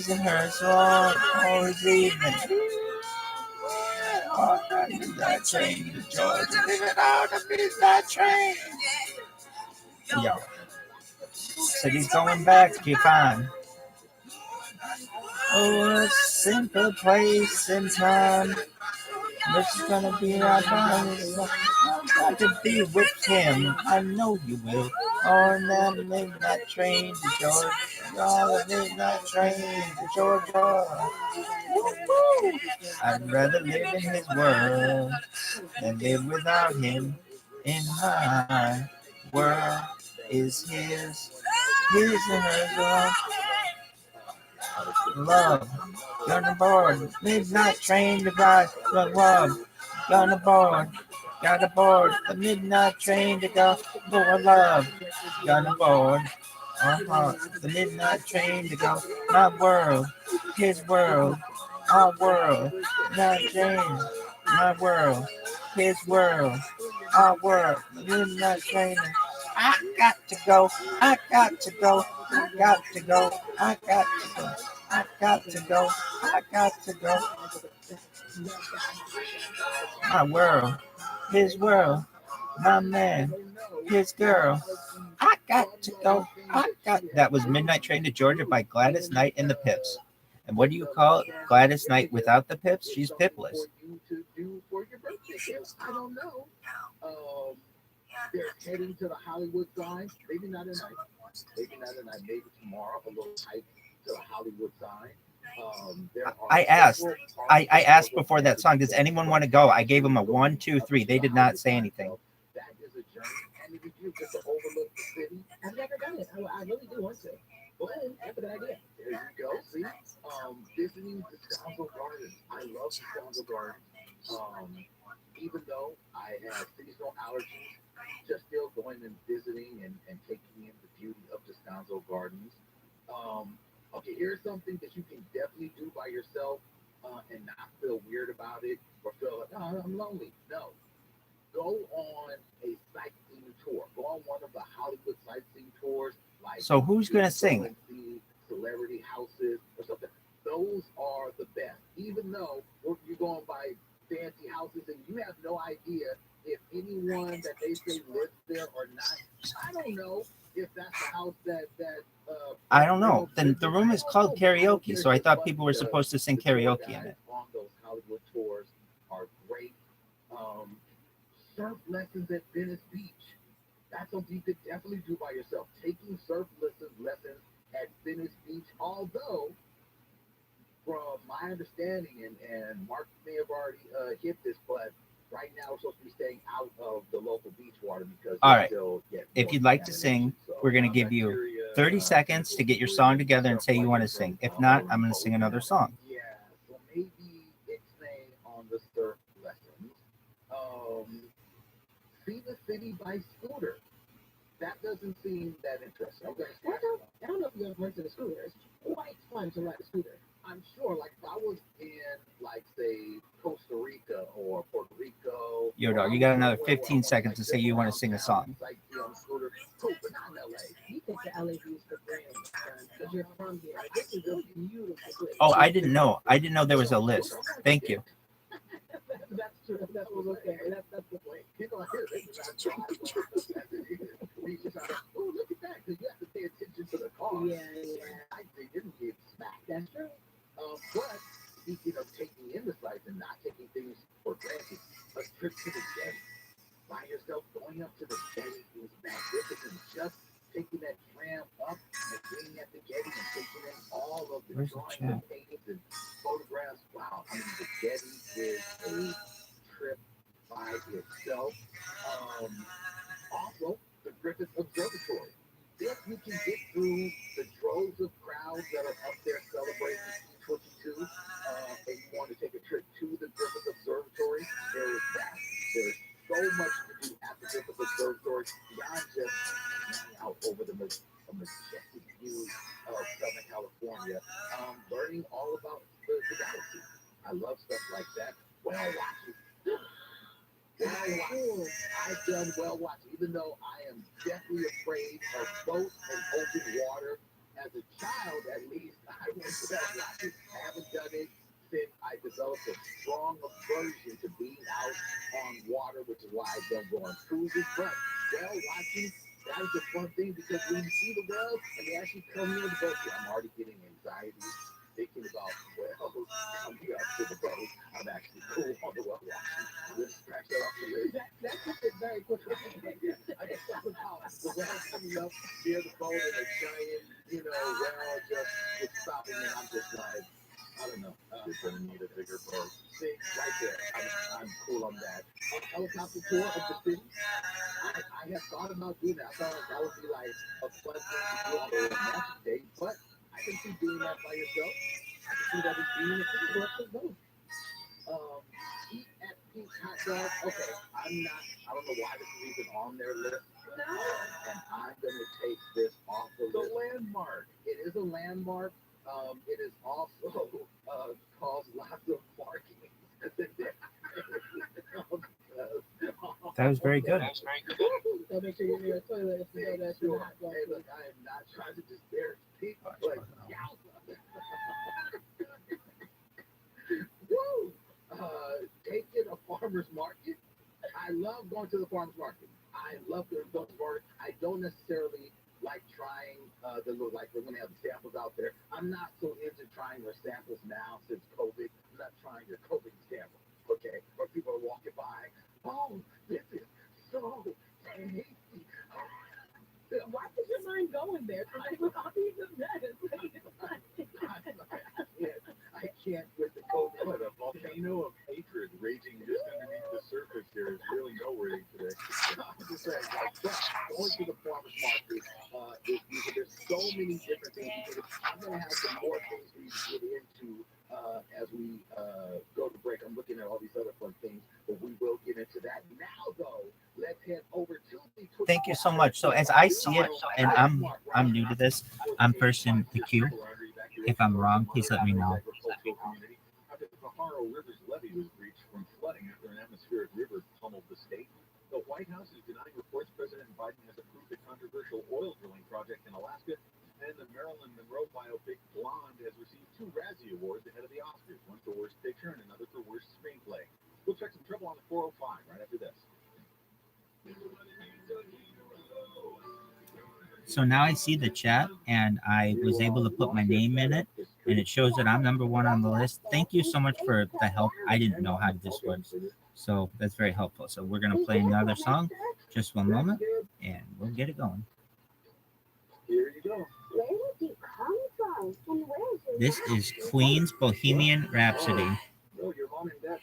and hers. So always leaving. On that midnight train to Georgia. Leaving on the midnight train. Yo. Said he's going back to find a simple place and time. It's gonna be our time. I'm going to be with him. I know you will. On that midnight train to Georgia. On the midnight train to Georgia. Woo-hoo. I'd rather live in his world than live without him. In my world is his and hers. Love, gonna board, midnight train to ride, love, gonna board, got aboard, the midnight train to go, love, gonna board, the midnight train to go, my world, his world, our world, not James, my world, his world, our world, the midnight train. I got to go, I got to go, I got to go, I got to go. I got to go. I got to go. My world, his world, my man, his girl. I got to go. That was Midnight Train to Georgia by Gladys Knight and the Pips. And what do you call it? Gladys Knight without the Pips? She's pipless. I don't know. They're heading to the Hollywood sign. Maybe not tonight. Maybe not tonight. Maybe tomorrow. A little hype to the Hollywood sign. I asked before that song, does anyone want to go? I gave them a 1, 2, 3. They did not say anything. That is a journey. And if you just to overlook the city, I've never done it. I really do want to. Boom, that's a good idea. There you go. See, visiting the Descanso Gardens. I love Descanso Gardens. Even though I have seasonal allergies, just still going and visiting and taking in the beauty of Descanso Gardens. Okay, here's something that you can definitely do by yourself and not feel weird about it or feel like, oh, I'm lonely. No. Go on a sightseeing tour. Go on one of the Hollywood sightseeing tours. Like, so who's going to sing? Celebrity houses or something. Those are the best. Even though you're going by fancy houses and you have no idea if anyone that they say lives there or not. I don't know if that's the house that I don't know. Then the room is called karaoke, so I thought people were supposed to sing karaoke in it. On those Hollywood tours are great. Surf lessons at Venice Beach. That's something you could definitely do by yourself. Taking surf lessons at Venice Beach, although from my understanding, and Mark may have already hit this, but right now we're supposed to be staying out of the local beach water because all right. If you'd like to sing, we're going to give you 30 seconds to get your song together and say you want to sing. If not, I'm going to sing another song. Yeah, so maybe it's saying on the surf lessons. See the city by scooter. That doesn't seem that interesting. Okay, I don't know if you ever went to the scooter. It's quite fun to ride a scooter. I'm sure, like, if I was in, like, say, Costa Rica or Puerto Rico. Yo, dog, you got another 15 seconds to say you want to sing a song. Like, cool, but not in LA. You think the LA views for granted because you're from here. This is a beautiful place. Oh, I didn't know. I didn't know there was a list. Thank you. That's true. That's what's okay. That's the point. People are here. Oh, look at that. Because you have to pay attention to the car. Yeah. I didn't get smacked. That's true. But speaking of taking in the sights and not taking things for granted, trip to the jetty by yourself, going up to the jetty is magnificent. Just taking that tram up and being at the jetty and taking in all of the Where's the drawings chat? and paintings and photographs. Wow, I mean, the jetty is a trip by itself. Also, the Griffith Observatory. If you can get through the droves of crowds that are up there celebrating T22, and you want to take a trip to the Griffith Observatory, there is that. There's so much to do at the Griffith Observatory beyond just hanging out over the majestic views of Southern California, learning all about the galaxy. I love stuff like that. Well watching. I've done well watching, even though I am definitely afraid of boats and open water. As a child, at least, I went well watching. I haven't done it since I developed a strong aversion to being out on water, which is why I don't go on cruises. But whale watching, that is a fun thing because when you see the whales and they actually come near the boat, I'm already getting anxiety thinking about whales coming up to the boat. I'm actually cool on the whale watching. Let's scratch that off the list. That's it very quickly. I just thought about the whales coming up near the boat and a giant, whale just was stopping me. I'm just like, I don't know. You're going to need a bigger boat. See, right there. I'm cool on that. A helicopter tour of the city. I have thought about doing that. I thought that would be like a fun thing to do on a romantic date, but I can see doing that by yourself. I can see that as being a pretty worth both. Eat at Pete's Hot Dog. Okay, I don't know why this is even on their list. And I'm going to take this off the list. Landmark. It is a landmark. It is also caused lots of barking. That was very good. So make sure you're near a toilet if you know that's your hot dog. Hey, look, I am not trying to disparage people, but woo! Taking a farmer's market. I love going to the farmer's market. I love going to the farmer's market. I don't necessarily like trying the little, like we're going to have the samples out there. I'm not so into trying their samples now since COVID. I'm not trying their COVID samples, okay? Where people are walking by. Oh, this is so tasty. Why is your mind going there? I can't with the COVID. What a volcano of hatred raging just underneath the surface here is really noteworthy today. I'm just saying, like, going to the farmer's market, there's so many different things. I'm going to have some more things for you to get into as we go to break. I'm looking at all these other fun things, but we will get into that. Now, though, let's head over to the... Thank you so much. So as I see it, and I'm new to this, I'm first in the queue. If I'm wrong, please let me know. After the Pajaro River's levee was breached from flooding after an atmospheric river pummeled the state, the White House is denying reports President Biden has approved a controversial oil drilling project in Alaska, and the Marilyn Monroe biopic Blonde has received 2 Razzie Awards ahead of the Oscars, one for Worst Picture and another for Worst Screenplay. We'll check some trouble on the 405 right after this. So now I see the chat, and I was able to put my name in it, and it shows that I'm number 1 on the list. Thank you so much for the help. I didn't know how this works, so that's very helpful. So we're going to play another song, just one moment, and we'll get it going. Here you go. This is Queen's Bohemian Rhapsody.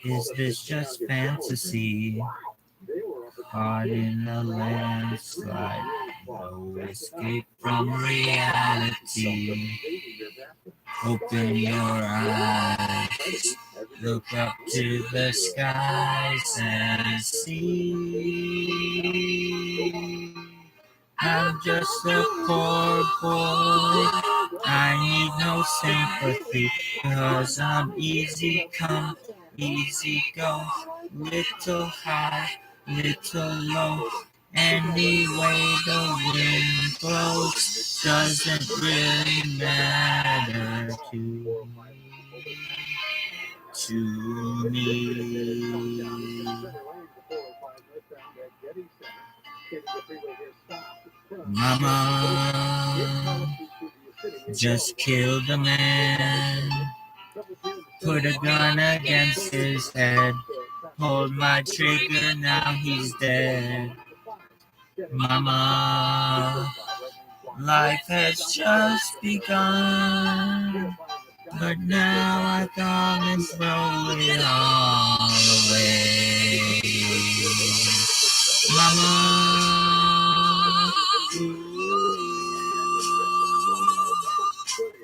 Is this just fantasy? Caught in a landslide, no escape from reality. Open your eyes, look up to the skies and see. I'm just a poor boy, I need no sympathy, 'cause I'm easy come, easy go, little high, little low. Anyway the wind blows doesn't really matter to me. Mama just killed a man, put a gun against his head. Pulled my trigger, now he's dead. Mama, life has just begun, but now I come and throw it all away. Mama,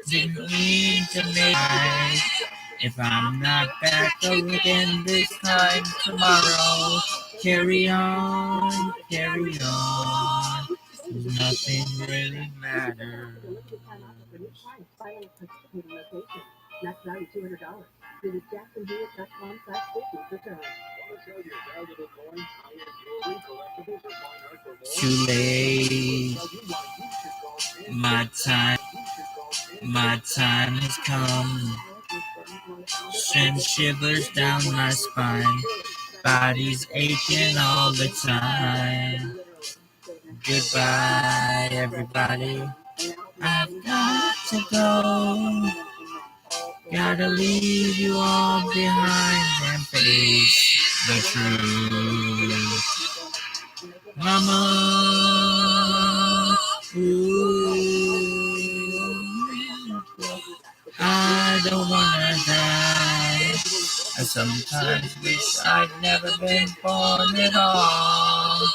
didn't mean to make it. If I'm not back again this time tomorrow, carry on, carry on. Nothing really matters. Max value $200. Visit jacksonville.com/50 for terms. Too late. My time has come. Send shivers down my spine. Body's aching all the time. Goodbye, everybody. I've got to go. Gotta leave you all behind and face the truth. Mama, ooh, I don't wanna die. I sometimes wish I'd never been born at all.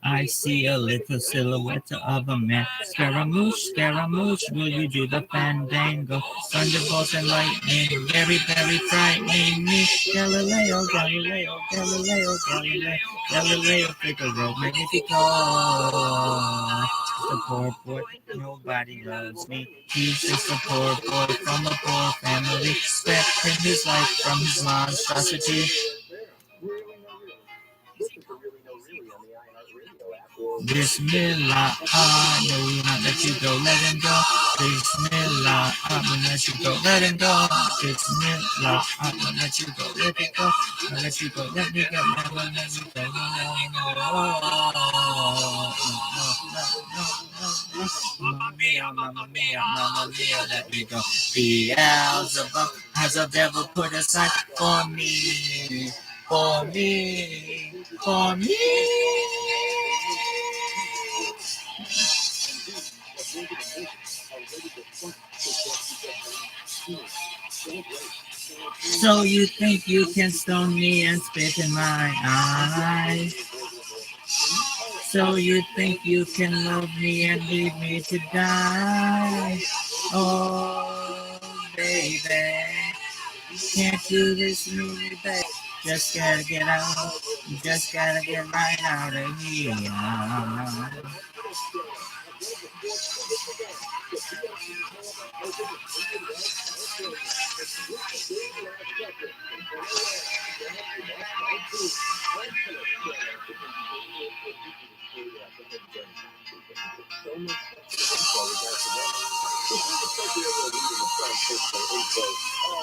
I see a little silhouette of a man. Scaramouche, will you do the fandango? Thunderbolts and lightning, very, very frightening me. Galileo, Figaro, Magnifico. The poor boy, nobody loves me. He's just a poor boy from a poor family, spending his life from his monstrosity. Bismillah, no, we will not let you go, let him go. Bismillah, will let you go, let him go. Bismillah, will let you go, let it go. I'll let you go, let me go, never let you go. Mamma mia, let me go. Beelzebub has a devil put aside for me, for me, for me. So you think you can stone me and spit in my eyes? So you think you can love me and leave me to die? Oh, baby, can't do this to me, baby. Just gotta get out, just gotta get right out of here.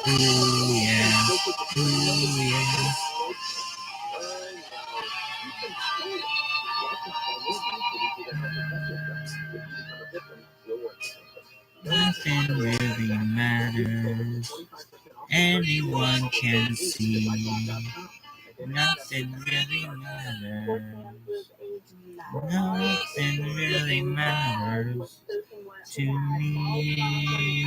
Ooh, yeah. Ooh, yeah. Nothing really matters. Anyone can see. Nothing really matters. Nothing really matters to me.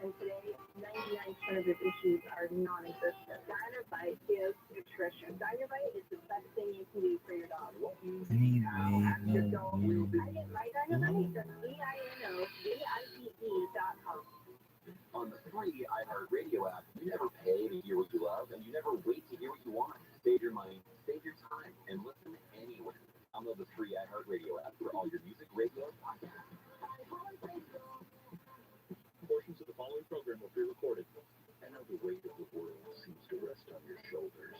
And today, 99% of his issues are non-existent. Dynamite gives nutrition. Dynamite is the best thing you can do for your dog. Your dog will be. I get my Dynamite at DINOVITE.com. On the free iHeartRadio app, you never pay to hear what you love, and you never wait to hear what you want. Save your money, save your time, and listen anywhere. Download the free iHeartRadio app for all your music, radio, podcasts. program will be recorded. I know the weight of the world seems to rest on your shoulders.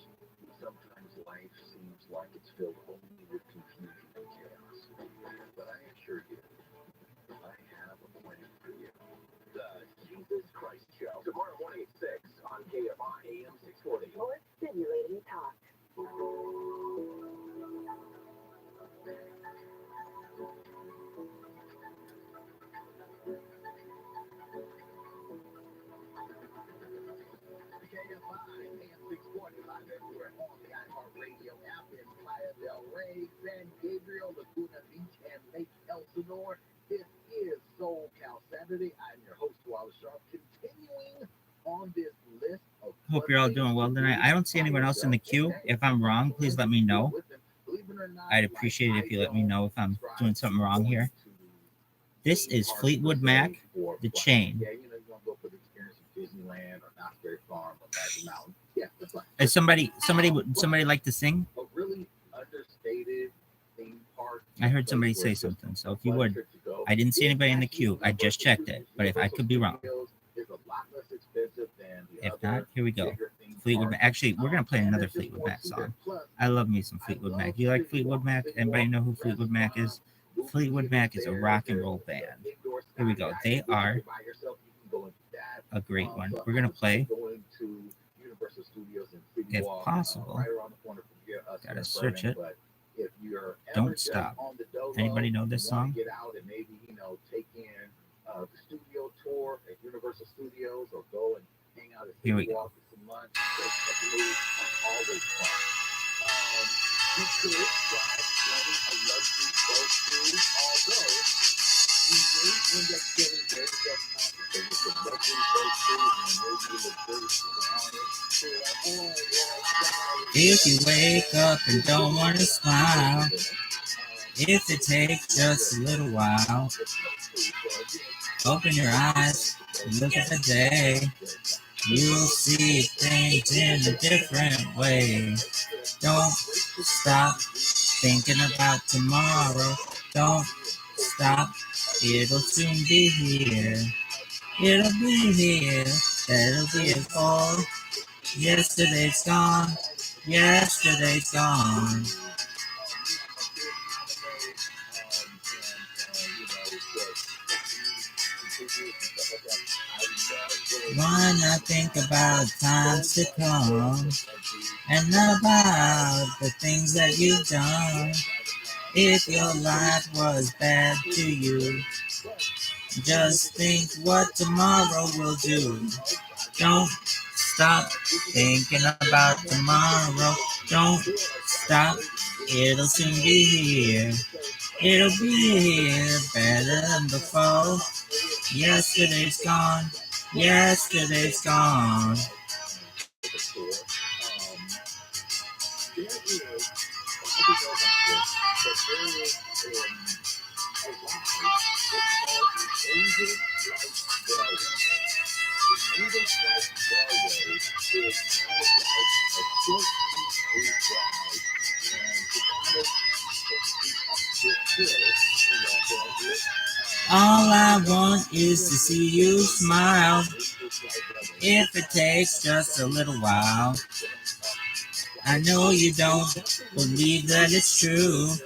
Sometimes life seems like it's filled only with confusion and chaos. But I assure you, I have a plan for you. The Jesus Christ Show. Tomorrow morning at 6 on KFI AM 640. More stimulating talk. KFI AM 640 live everywhere on the iHeartRadio app in Playa del Rey, San Gabriel, Laguna Beach, and Lake Elsinore. This is SoCal Saturday. I'm your host, Wallace Sharp, continuing on this list of. Hope you're all doing well tonight. I don't see anyone else in the queue. If I'm wrong, please let me know. I'd appreciate it if you let me know if I'm doing something wrong here. This is Fleetwood Mac, The Chain. Yeah, you know, you're gonna go for the experience of Disneyland or Knott's Berry Farm or Magic Mountain. Yeah, that's fine. Is somebody like to sing? A really understated theme park. I heard somebody say something, so if you would. I didn't see anybody in the queue. I just checked it, but if I could be wrong. If not, here we go. Fleetwood Mac. Actually, we're gonna play another Fleetwood Mac song. I love me some Fleetwood Mac. Do you like Fleetwood Mac? Anybody know who Fleetwood Mac is? Fleetwood Mac is a rock and roll band. Here we go. They are a great one. We're gonna play, if possible. Gotta search it. Don't Stop. Anybody know this song? Get out and maybe, you know, take in the studio tour at Universal Studios or go and hang out at Here we go. Walk with some lunch. Always fun. You could try running a luxury boat cruise, although you may end up feeling very self-conscious with the luxury boat cruise and maybe the British on it. If you wake up and don't want to smile, if it takes just a little while, open your eyes and look at the day. You'll see things in a different way. Don't stop thinking about tomorrow. Don't stop, it'll soon be here. It'll be here, that'll be it all. Yesterday's gone, yesterday's gone. Why not think about times to come and about the things that you've done? If your life was bad to you, just think what tomorrow will do. Don't stop thinking about tomorrow. Don't stop, it'll soon be here. It'll be here better than before. Yesterday's gone, yesterday's gone. All I want is to see you smile. If it takes just a little while. I know you don't believe that it's true.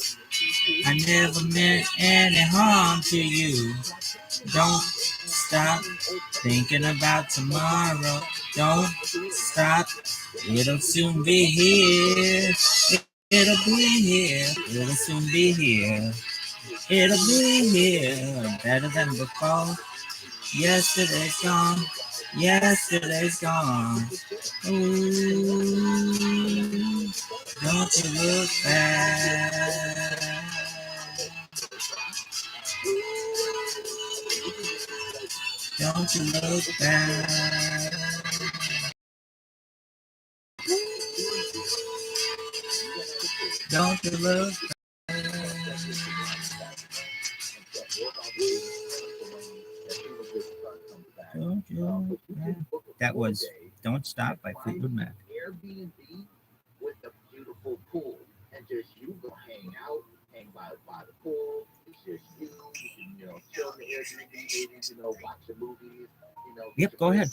I never meant any harm to you. Don't stop thinking about tomorrow. Don't stop, it'll soon be here. It'll be here, it'll soon be here. It'll be here, better than before. Yesterday's gone, yesterday's gone. Ooh, don't you look back. Don't you look back. Don't you look back. Don't you look back. That was Don't Stop by Fleetwood Mac. Airbnb with a beautiful pool, and just you go hang out, hang by the pool. It's just you can, you know, chill in the Airbnb, maybe, you know, watch the movies, you Yep, go ahead.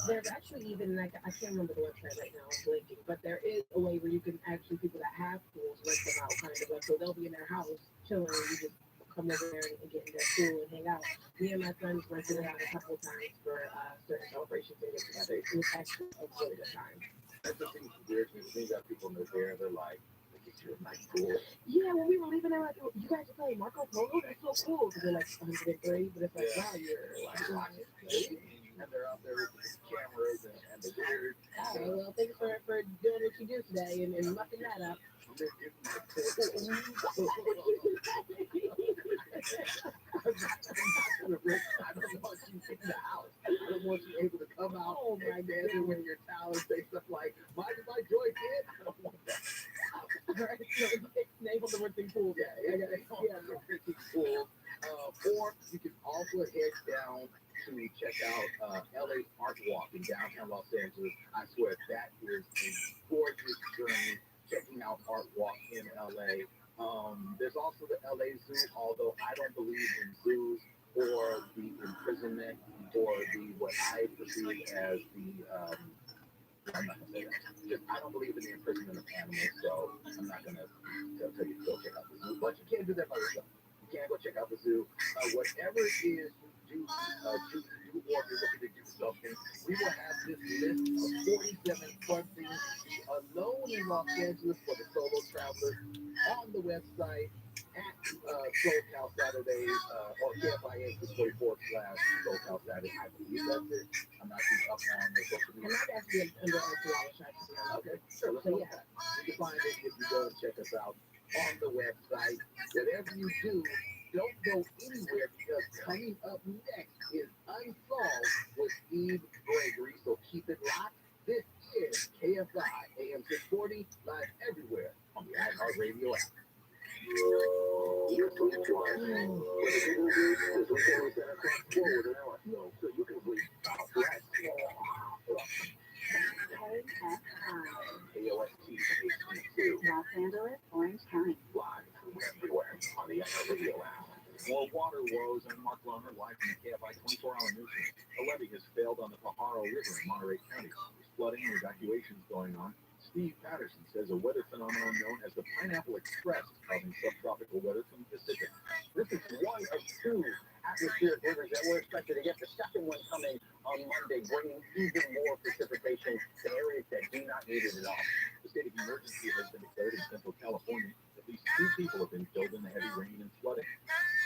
There's actually even like I can't remember the website right now. I'm blinking, but there is a way where you can actually people that have pools rent them out, kind of like so they'll be in their house chilling. You just come over there and get in their pool and hang out. Me and my friends rented it out a couple of times for certain celebrations and get together. It was actually a really good time. That's the thing that's weird. You got people in there, they're like, "It's your nice pool." Yeah, when we were leaving, they're like, oh, "You guys are playing Marco Polo? That's so cool." Because they're like 103, but it's like, wow, you're like watching. And they're out there with the cameras and the weird. Oh, well, thanks for doing what you do today and mucking that up. I don't want you in the house. I don't want you able to come out and dance with your towel and say stuff like, "Mind if I join in?" I don't want that. Right? So enable the renting pool. Yeah. Renting pool. Or you can also head down to check out LA Art Walk in downtown Los Angeles. I swear that is a gorgeous journey. Checking out Art Walk in LA. There's also the LA Zoo, although I don't believe in zoos or the imprisonment or the what I perceive as the I'm not gonna say that. Just, I don't believe in the imprisonment of animals, so I'm not gonna tell you to go check out the zoo. But you can't do that by yourself. You can't go check out the zoo. Whatever it is you choose to do, or if you're looking to do something, we will have this list of 47 fun things to do alone in Los Angeles for the solo travelers on the website at SoCal Saturdays or KFIA44/SoCal Saturdays. I believe that's it. I'm not too up on the social And media. that's actually under our $2 Okay, sure. Let's go with that. You can find it if you go and check us out on the website. Whatever you do, don't go anywhere because coming up next is Unsolved with Steve Gregory. So keep it locked. This is KFI AM 640 live everywhere on the iHeartRadio app. You sleep too much. Well, the good news is we can reset our clock forward an hour. No, so you can sleep less. KOST HD2. Los Angeles, Orange County. Live from everywhere on the iHeartRadio app. More water woes. I'm Mark Loner, live from the KFI 24-hour newsroom. A levee has failed on the Pajaro River in Monterey County. There's flooding and evacuations going on. Steve Patterson says a weather phenomenon known as the Pineapple Express is causing subtropical weather from the Pacific. This is one of two atmospheric rivers that we're expected to get. The second one coming on Monday, bringing even more precipitation to areas that do not need it at all. The state of emergency has been declared in Central California. At least 2 people have been killed in the heavy rain and flooding.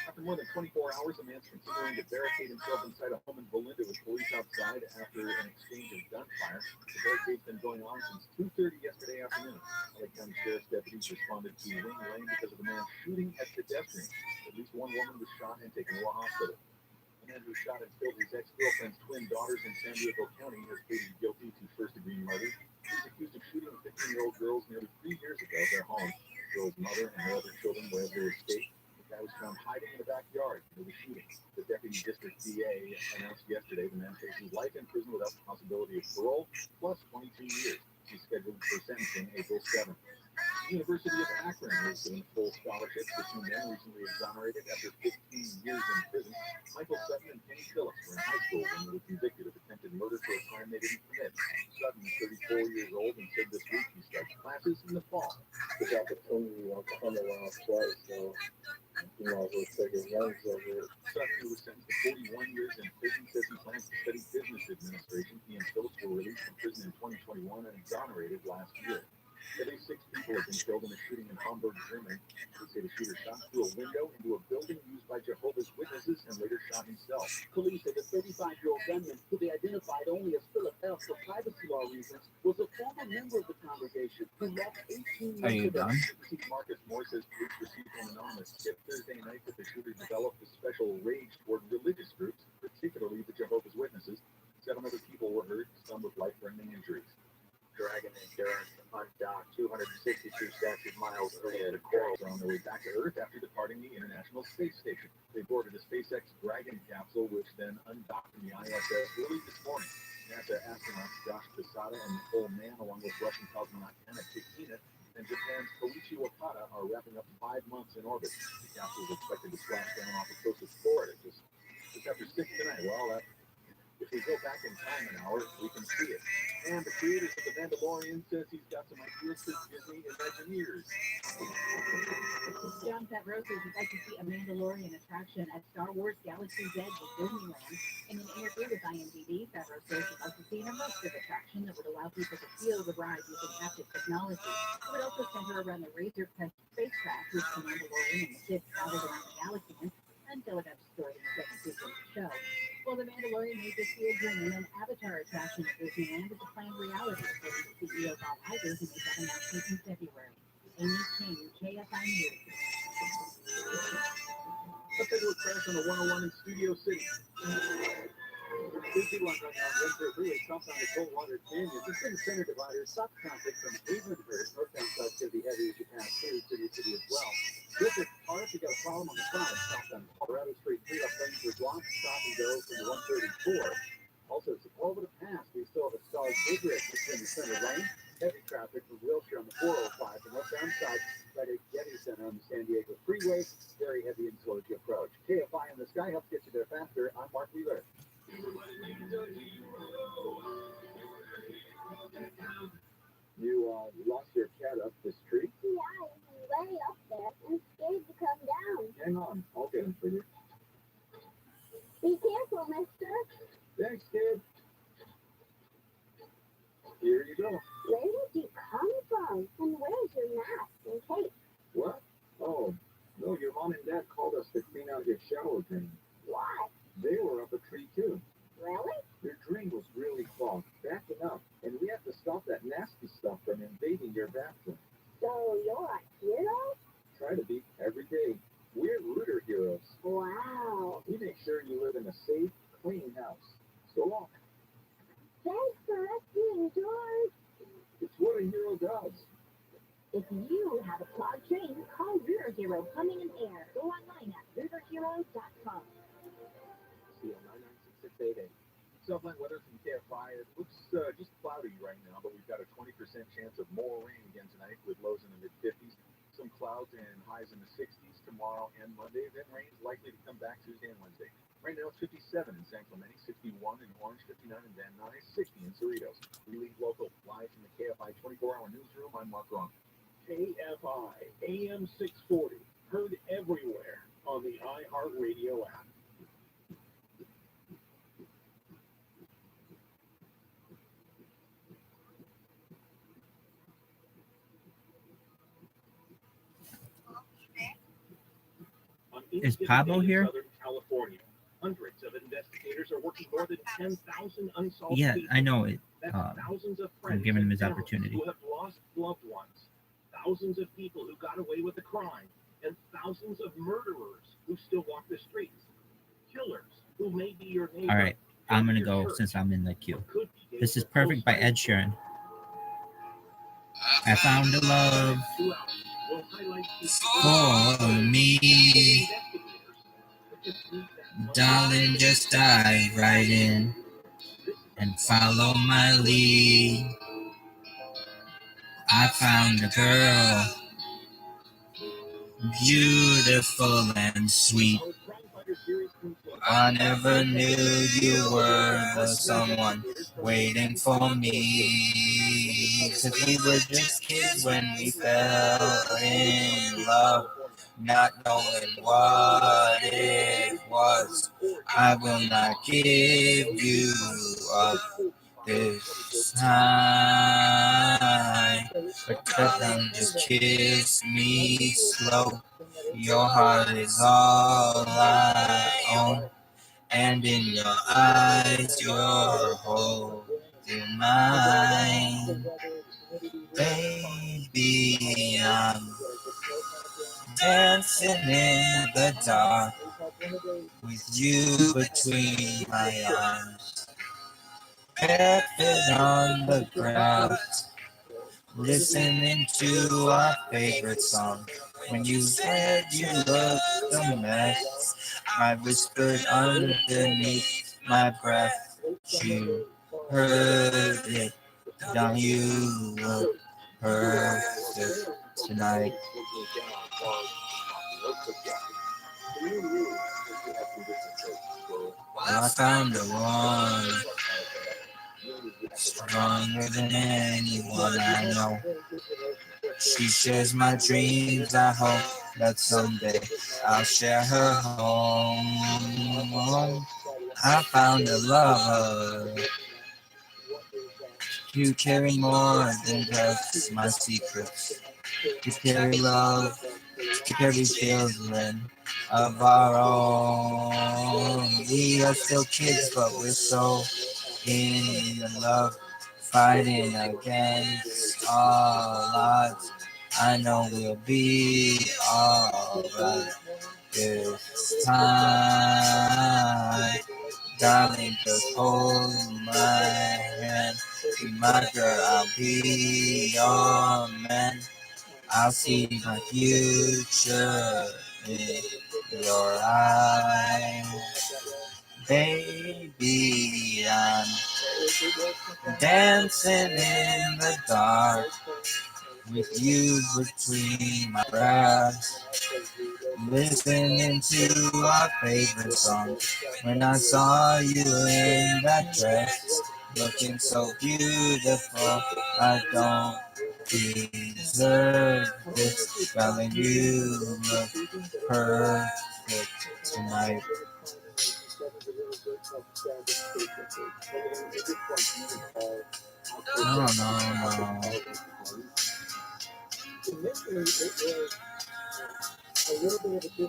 After more than 24 hours, a man's continuing to barricade himself inside a home in Belinda with police outside after an exchange of gunfire. The barricade's been going on since 2:30 yesterday afternoon. LA County Sheriff's deputies responded to Wing Lane because of the man shooting at pedestrians. At least one woman was shot and taken to a hospital. The man who shot and killed his ex-girlfriend's twin daughters in San Diego County has pleaded guilty to first-degree murder. He's accused of shooting 15-year-old girls nearly 3 years ago at their home. The girl's mother and her other children were able to escape. The guy was found hiding in the backyard near the shooting. The deputy district DA announced yesterday the man faces life in prison without the possibility of parole, plus 22 years. He's scheduled for sentencing April 7th. The University of Akron is giving full scholarships to 2 men recently exonerated after 15 years in prison. Michael Sutton and Kenny Phillips were in high school when they were convicted of attempted murder for a crime they didn't commit. Sutton is 34 years old and said this week he starts classes in the fall. This opportunity will come around twice, so you know, we'll take advantage of it. Sutton, who was sentenced to 41 years in prison, says he plans to study business administration. He and Phillips were released from prison in 2021 and exonerated last year. At least 6 people have been killed in a shooting in Hamburg, Germany. They say the shooter shot through a window into a building used by Jehovah's Witnesses and later shot himself. Police say the 35-year-old gunman, who they identified only as Philip F. for privacy law reasons, was a former member of the congregation who left 18 Are you months ago. done? Chief Marcus Moore says police received an anonymous tip Thursday night that the shooter developed a special rage toward religious groups, particularly the Jehovah's Witnesses. 7 other people were hurt, some with life-threatening injuries. Dragon Endurance undocked 262 statute miles earlier. The Corals are on their way back to Earth after departing the International Space Station. They boarded a SpaceX Dragon capsule, which then undocked from the ISS early this morning. NASA astronauts Josh Posada and Nicole Mann, along with Russian cosmonaut Anna Tikina and Japan's Koichi Wakata, are wrapping up 5 months in orbit. The capsule is expected to splash down off the coast of Florida just It's after 6 tonight. Well, if we go back in time an hour, we can see it. And the creator of The Mandalorian says he's got some ideas for Disney Imagineers. John Favreau says he'd like to see a Mandalorian attraction at Star Wars Galaxy's Edge at Disneyland. In an interview with IMDb, Favreau says he'd like to see an immersive attraction that would allow people to feel the ride using haptic technology. It would also center around the Razor Crest spacecraft, which the Mandalorian and the Sith traveled around the galaxy in until it got destroyed in the second season of the show. Well, the Mandalorian may just be a dream, an Avatar attraction at Disneyland is a planned reality, according to CEO Bob Igers, who made that announcement in February. Amy King, KFI News. Let's take a look crash on the 101 in Studio City. Busy one right now on Winter Freeway, stops on the Coldwater Canyon. Just in the center divider, stop traffic from Havenhurst, northbound side to be heavy as you pass through City as well. Look at cars, you got a problem on the side, stop on Colorado Street, 3 up lanes are blocked, stop and go from the 134. Also, it's over the pass, we still have a stalled vigorous between the center lane. Heavy traffic from Wilshire on the 405, the northbound side, right at Getty Center on the San Diego Freeway. Very heavy and slow as you approach. KFI in the sky helps get you there faster. I'm Mark Wheeler. You lost your cat up this tree? Yeah, he's way up there and scared to come down. Hang on, I'll get him for you. Be careful, mister. Thanks, kid. Here you go. Where did you come from? And where's your mask and cape? What? Oh, no, your mom and dad called us to clean out your shower drain. What? They were up a tree, too. Really? Your drain was really clogged, backing up, and we have to stop that nasty stuff from invading your bathroom. So you're a hero? Try to be every day. We're rooter heroes. Wow. We make sure you live in a safe, clean house. So long. Thanks for rescuing George. It's what a hero does. If you have a clogged drain, call River Hero Plumbing and Air. Go online at riverhero.com. See you on 996-688. Southland weather from KFI. It looks just cloudy right now, but we've got a 20% chance of more rain again tonight with lows in the mid-50s. Some clouds and highs in the 60s tomorrow and Monday. Then rain is likely to come back Tuesday and Wednesday. Right now it's 57 in San Clemente, 61 in Orange, 59 in Van Nuys, 60 in Cerritos. We lead local live from the KFI 24-hour newsroom. I'm Mark Ron. KFI AM 640, heard everywhere on the iHeartRadio app. Is Pablo here? Southern California. Hundreds of investigators are working more than 10,000 unsolved Yeah, cases. I know it. That's thousands of I'm friends giving him and his families opportunity. who have lost loved ones, thousands of people who got away with a crime, and thousands of murderers who still walk the streets. Killers who may be your neighbor. All right, I'm gonna your go church, since I'm in the queue. or could be This is dating a Perfect by close Ed Sheeran. I found a love friend. 2 hours will highlight the for me. investigators that just need that Darling, just dive right in and follow my lead. I found a girl, beautiful and sweet. I never knew you were the someone waiting for me. 'Cause we were just kids when we fell in love, not knowing what it was. I will not give you up this time. But come just kiss me slow. Your heart is all I own. And in your eyes, you're holding mine. Baby, I'm dancing in the dark with you between my arms. Barefoot on the grass, listening to our favorite song. When you said you looked a mess, I whispered underneath my breath. You heard it, darling, you look perfect tonight. I found the one stronger than anyone I know. She shares my dreams. I hope that someday I'll share her home. I found a lover. You carry more than just my secrets. You carry love. You carry children of our own. We are still kids, but we're so in love, fighting against all odds. I know we'll be alright this time. Darling, just hold my hand. Be my girl, I'll be your man. I'll see my future in your eyes. Baby, I'm dancing in the dark with you between my breasts. Listening to our favorite song. When I saw you in that dress, looking so beautiful, I don't deserve this. Darling, you look perfect tonight. No, no, no.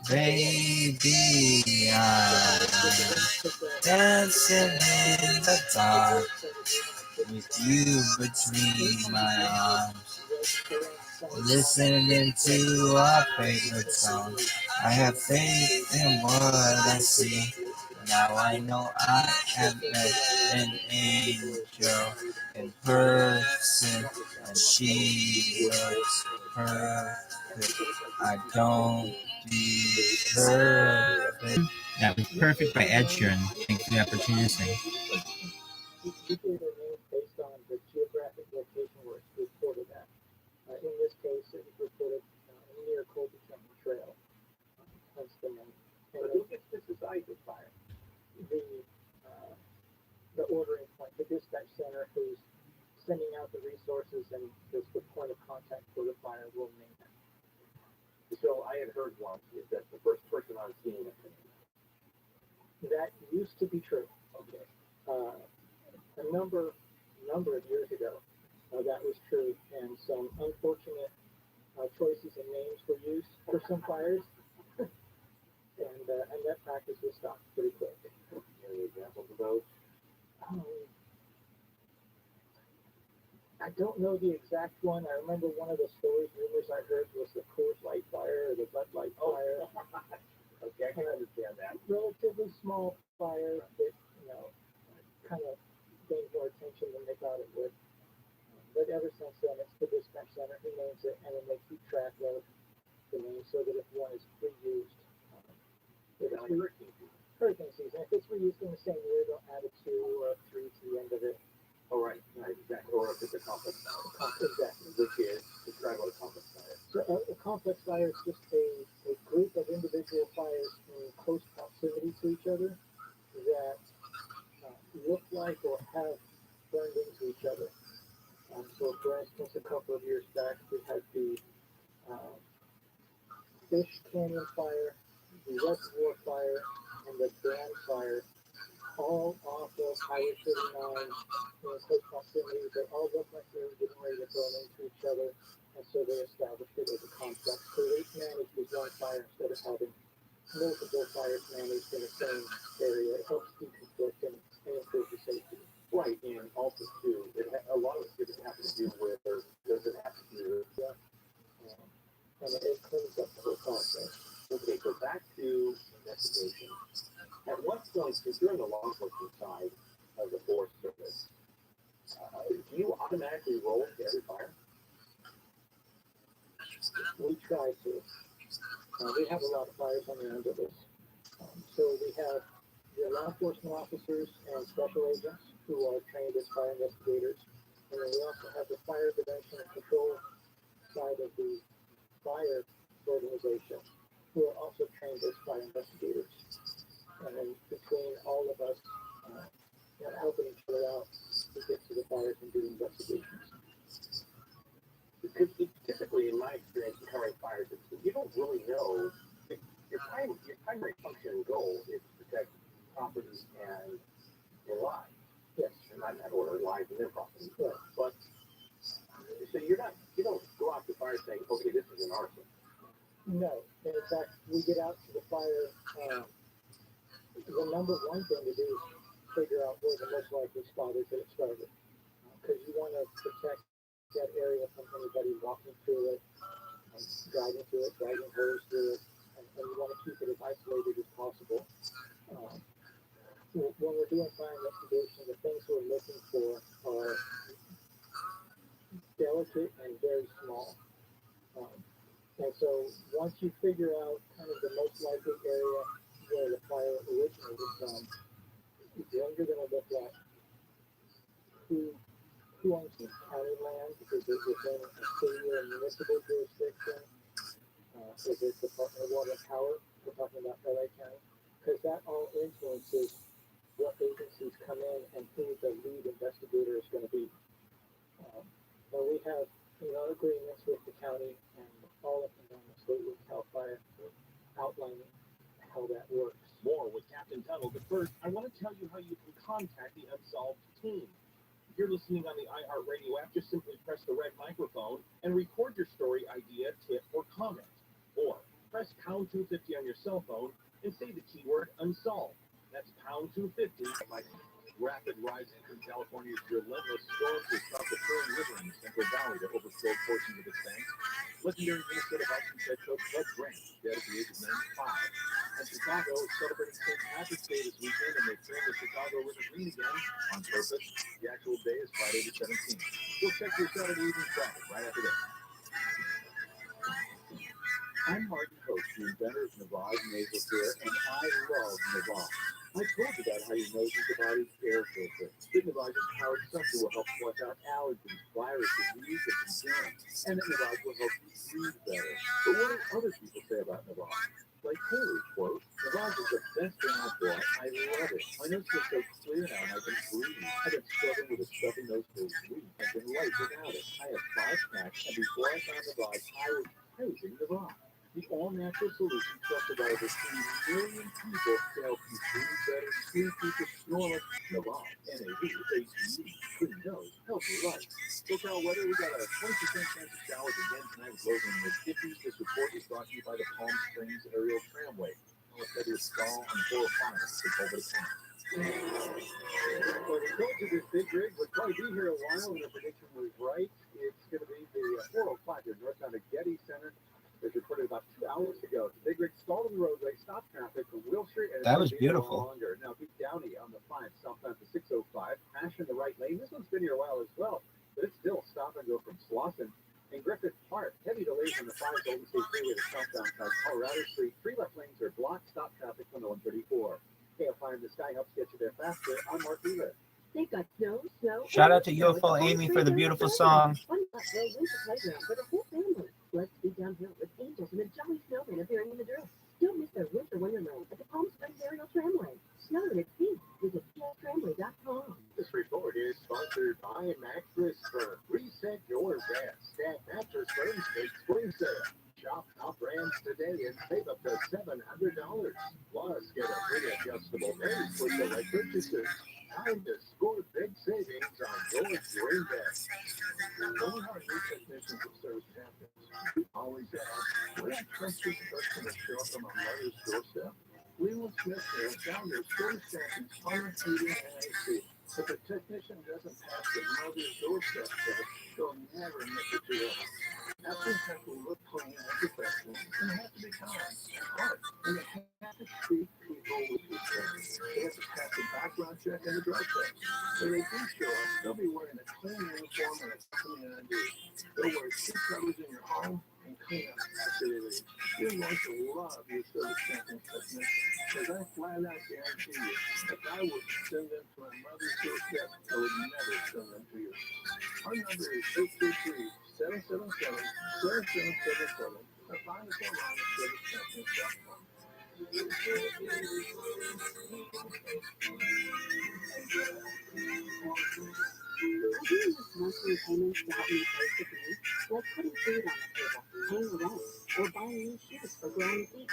Baby, I'm dancing in the dark with you between my arms, listening to our favorite song. I have faith in what I see. Now I know I have met an angel in person, and she looks perfect. I don't deserve it. That was Perfect by Ed Sheeran. Thanks for the opportunity to sing. We gave their names based on the geographic location where it's reported at. In this case, it was reported near Colby Trenton Trail. Hence the name. And who gets to decide the fire? The ordering point, the dispatch center who's sending out the resources and is the point of contact for the fire will name it. So I had heard once that the first person on scene. That used to be true. Okay. A number of years ago, that was true, and some unfortunate choices and names were used for some fires, and that practice was stopped pretty quick. Any examples of those? I don't know the exact one. I remember one of the rumors I heard was the Coors Light fire or the Bud Light fire. Okay, I can understand that. Relatively small fire that, kind of gained more attention than they thought it would. But ever since then, it's the dispatch center who names it, and then they keep track of the name so that if one is reused, hurricane season, if it's reused in the same year, they'll add a 2 or a 3 to the end of it. Oh, right, exactly. Or if it's a complex fire. Exactly. Which is, describe what a complex fire is. So a complex fire is just a group of individual fires in close proximity to each other that look like or have burned into each other. So, for instance, a couple of years back, we had the Fish Canyon fire, the Reservoir fire, and the Dam fire, all off of Highway 39 in close proximity. They all look like they were getting ready to burn into each other, and so they established it as a complex. So they managed with one fire instead of having multiple fires managed in the same area. It helps deconflict and improve the safety. Right, and also too, a lot of it doesn't have to do with, or does it have to do with, and it cleans up the whole process. Okay, so back to investigation. At what point, because you're on the law enforcement side of the Forest Service, do you automatically roll to every fire? We try to. We have a lot of fires on the end of us. So we have the law enforcement officers and special agents who are trained as fire investigators. And then we also have the fire prevention and control side of the fire organization who are also trained as fire investigators. and between all of us, helping each other out to get to the fires and do investigations. Because typically, in my experience in covering fires, you don't really know. Your primary function and goal is to protect property and lives. Yes. In that order, lives and their property. Right. But so you don't go out to fire saying, okay, this is an arson. No. In fact, we get out to the fire. The number one thing to do is figure out where the most likely spot is that it started. Because you want to protect that area from anybody walking through it, driving through it, driving hose through it, and you want to keep it as isolated as possible. When we're doing fire investigation, the things we're looking for are delicate and very small. And so once you figure out kind of the most likely area where the fire originated from, then you're going to look at who owns the county land, is it within a city or municipal jurisdiction, is it Department of Water and Power, we're talking about LA County, because that all influences what agencies come in and who the lead investigator is going to be. So we have agreements with the county and all of them on the state with CAL FIRE outlining how that works. More with Captain Tuttle, but first, I want to tell you how you can contact the Unsolved team. If you're listening on the iHeartRadio app, just simply press the red microphone and record your story, idea, tip, or comment. Or press pound 250 on your cell phone and say the keyword unsolved. That's pound 250. Rapid rising from California's relentless storms has stopped the Kern River in the Central Valley to overflow portions of its banks. Legendary Minnesota Vikings head coach Bud Grant, dead at the age of 95. And Chicago is celebrating St. Patrick's Day this weekend, and they turned the Chicago River green again on purpose. The actual day is Friday the 17th. We'll check your Saturday evening traffic right after this. I'm Martin Coach, the inventor of Navage nasal care, and I love Navage. I told you about how your nose is the body's air filter. The Navage's powered sensor will help flush out allergens, viruses, mucus, and germs, and that Navage will help you breathe better. But what do other people say about Navage? Like Haley, quote, Navage is the best thing I've bought. I love it. My nose feels so clear now, and I can breathe. I've been struggling with a stuffy nose for weeks. I've been light without it. I have 5 packs, and before I found Navage, I was praising Navage. The all-natural solution trusted by over 3 million people to help you breathe better, sleep deeper, snore like Navage. N-A-V-A-G-E. Clean nose, healthy life. SoCal weather, we got a 20% chance of showers again tonight with lows in the mid-50s. This report is brought to you by the Palm Springs Aerial Tramway. I'll let you stall on 405. Take over the town. Well, we told you this big rig would probably be here a while, and the prediction was right. It's going to be the 405 at northbound at Getty Center. As reported about 2 hours ago, the big rig stalled on the roadway, stopped traffic from Wilshire, and that was beautiful. Longer. Now, Big Downey on the 5 southbound to 605, Ash in the right lane. This one's been here a while as well, but it's still stop and go from Slauson and Griffith Park. Heavy delays on the 5 Golden State Freeway to southbound South Colorado Street. 3 left lanes are blocked. Stop traffic from the 134. KFI in the Sky helps get you there faster. I'm Mark Wheeler. They've got snow. Shout out to UFO Amy for the beautiful song. One winter playground for the whole family. Let's be downhill with angels and a jolly snowman appearing in the drill. Don't miss their winter wonderland at the Palm Springs Aerial Tramway. Snow at its peak. Visit tramway.com. This report is sponsored by Mattress Firm. Reset your rest at Mattress Firm's big spring sale. Shop top brands today and save up to $700. Plus, get a free adjustable base with select purchases. Time to score big savings on your dream bed. One of our new technicians of service champions. We always ask, when our trusted customers show up on my mother's doorstep, we will Smith and found their service champions summer heating and AC. If the technician doesn't pass the mother's doorstep test, they'll never make it to your house. Applicants have to look clean and professional, and they have to be kind and hard, and they have to treat people with respect. They have to pass the background check and the drug test. When they do show up, they'll be wearing a clean uniform and a clean ID. They'll wear seat covers in your home and clean up after they leave. You're going to love your service champion technician, because I flat out guarantee you, if I would send them to my mother's doorstep, I would never send them to yours. Our number is 823-777-7777, or find us online at servicechampions.com. use monthly payments to help me pay for things, like putting food on the table, paying the rent, or buying new shoes for growing feet.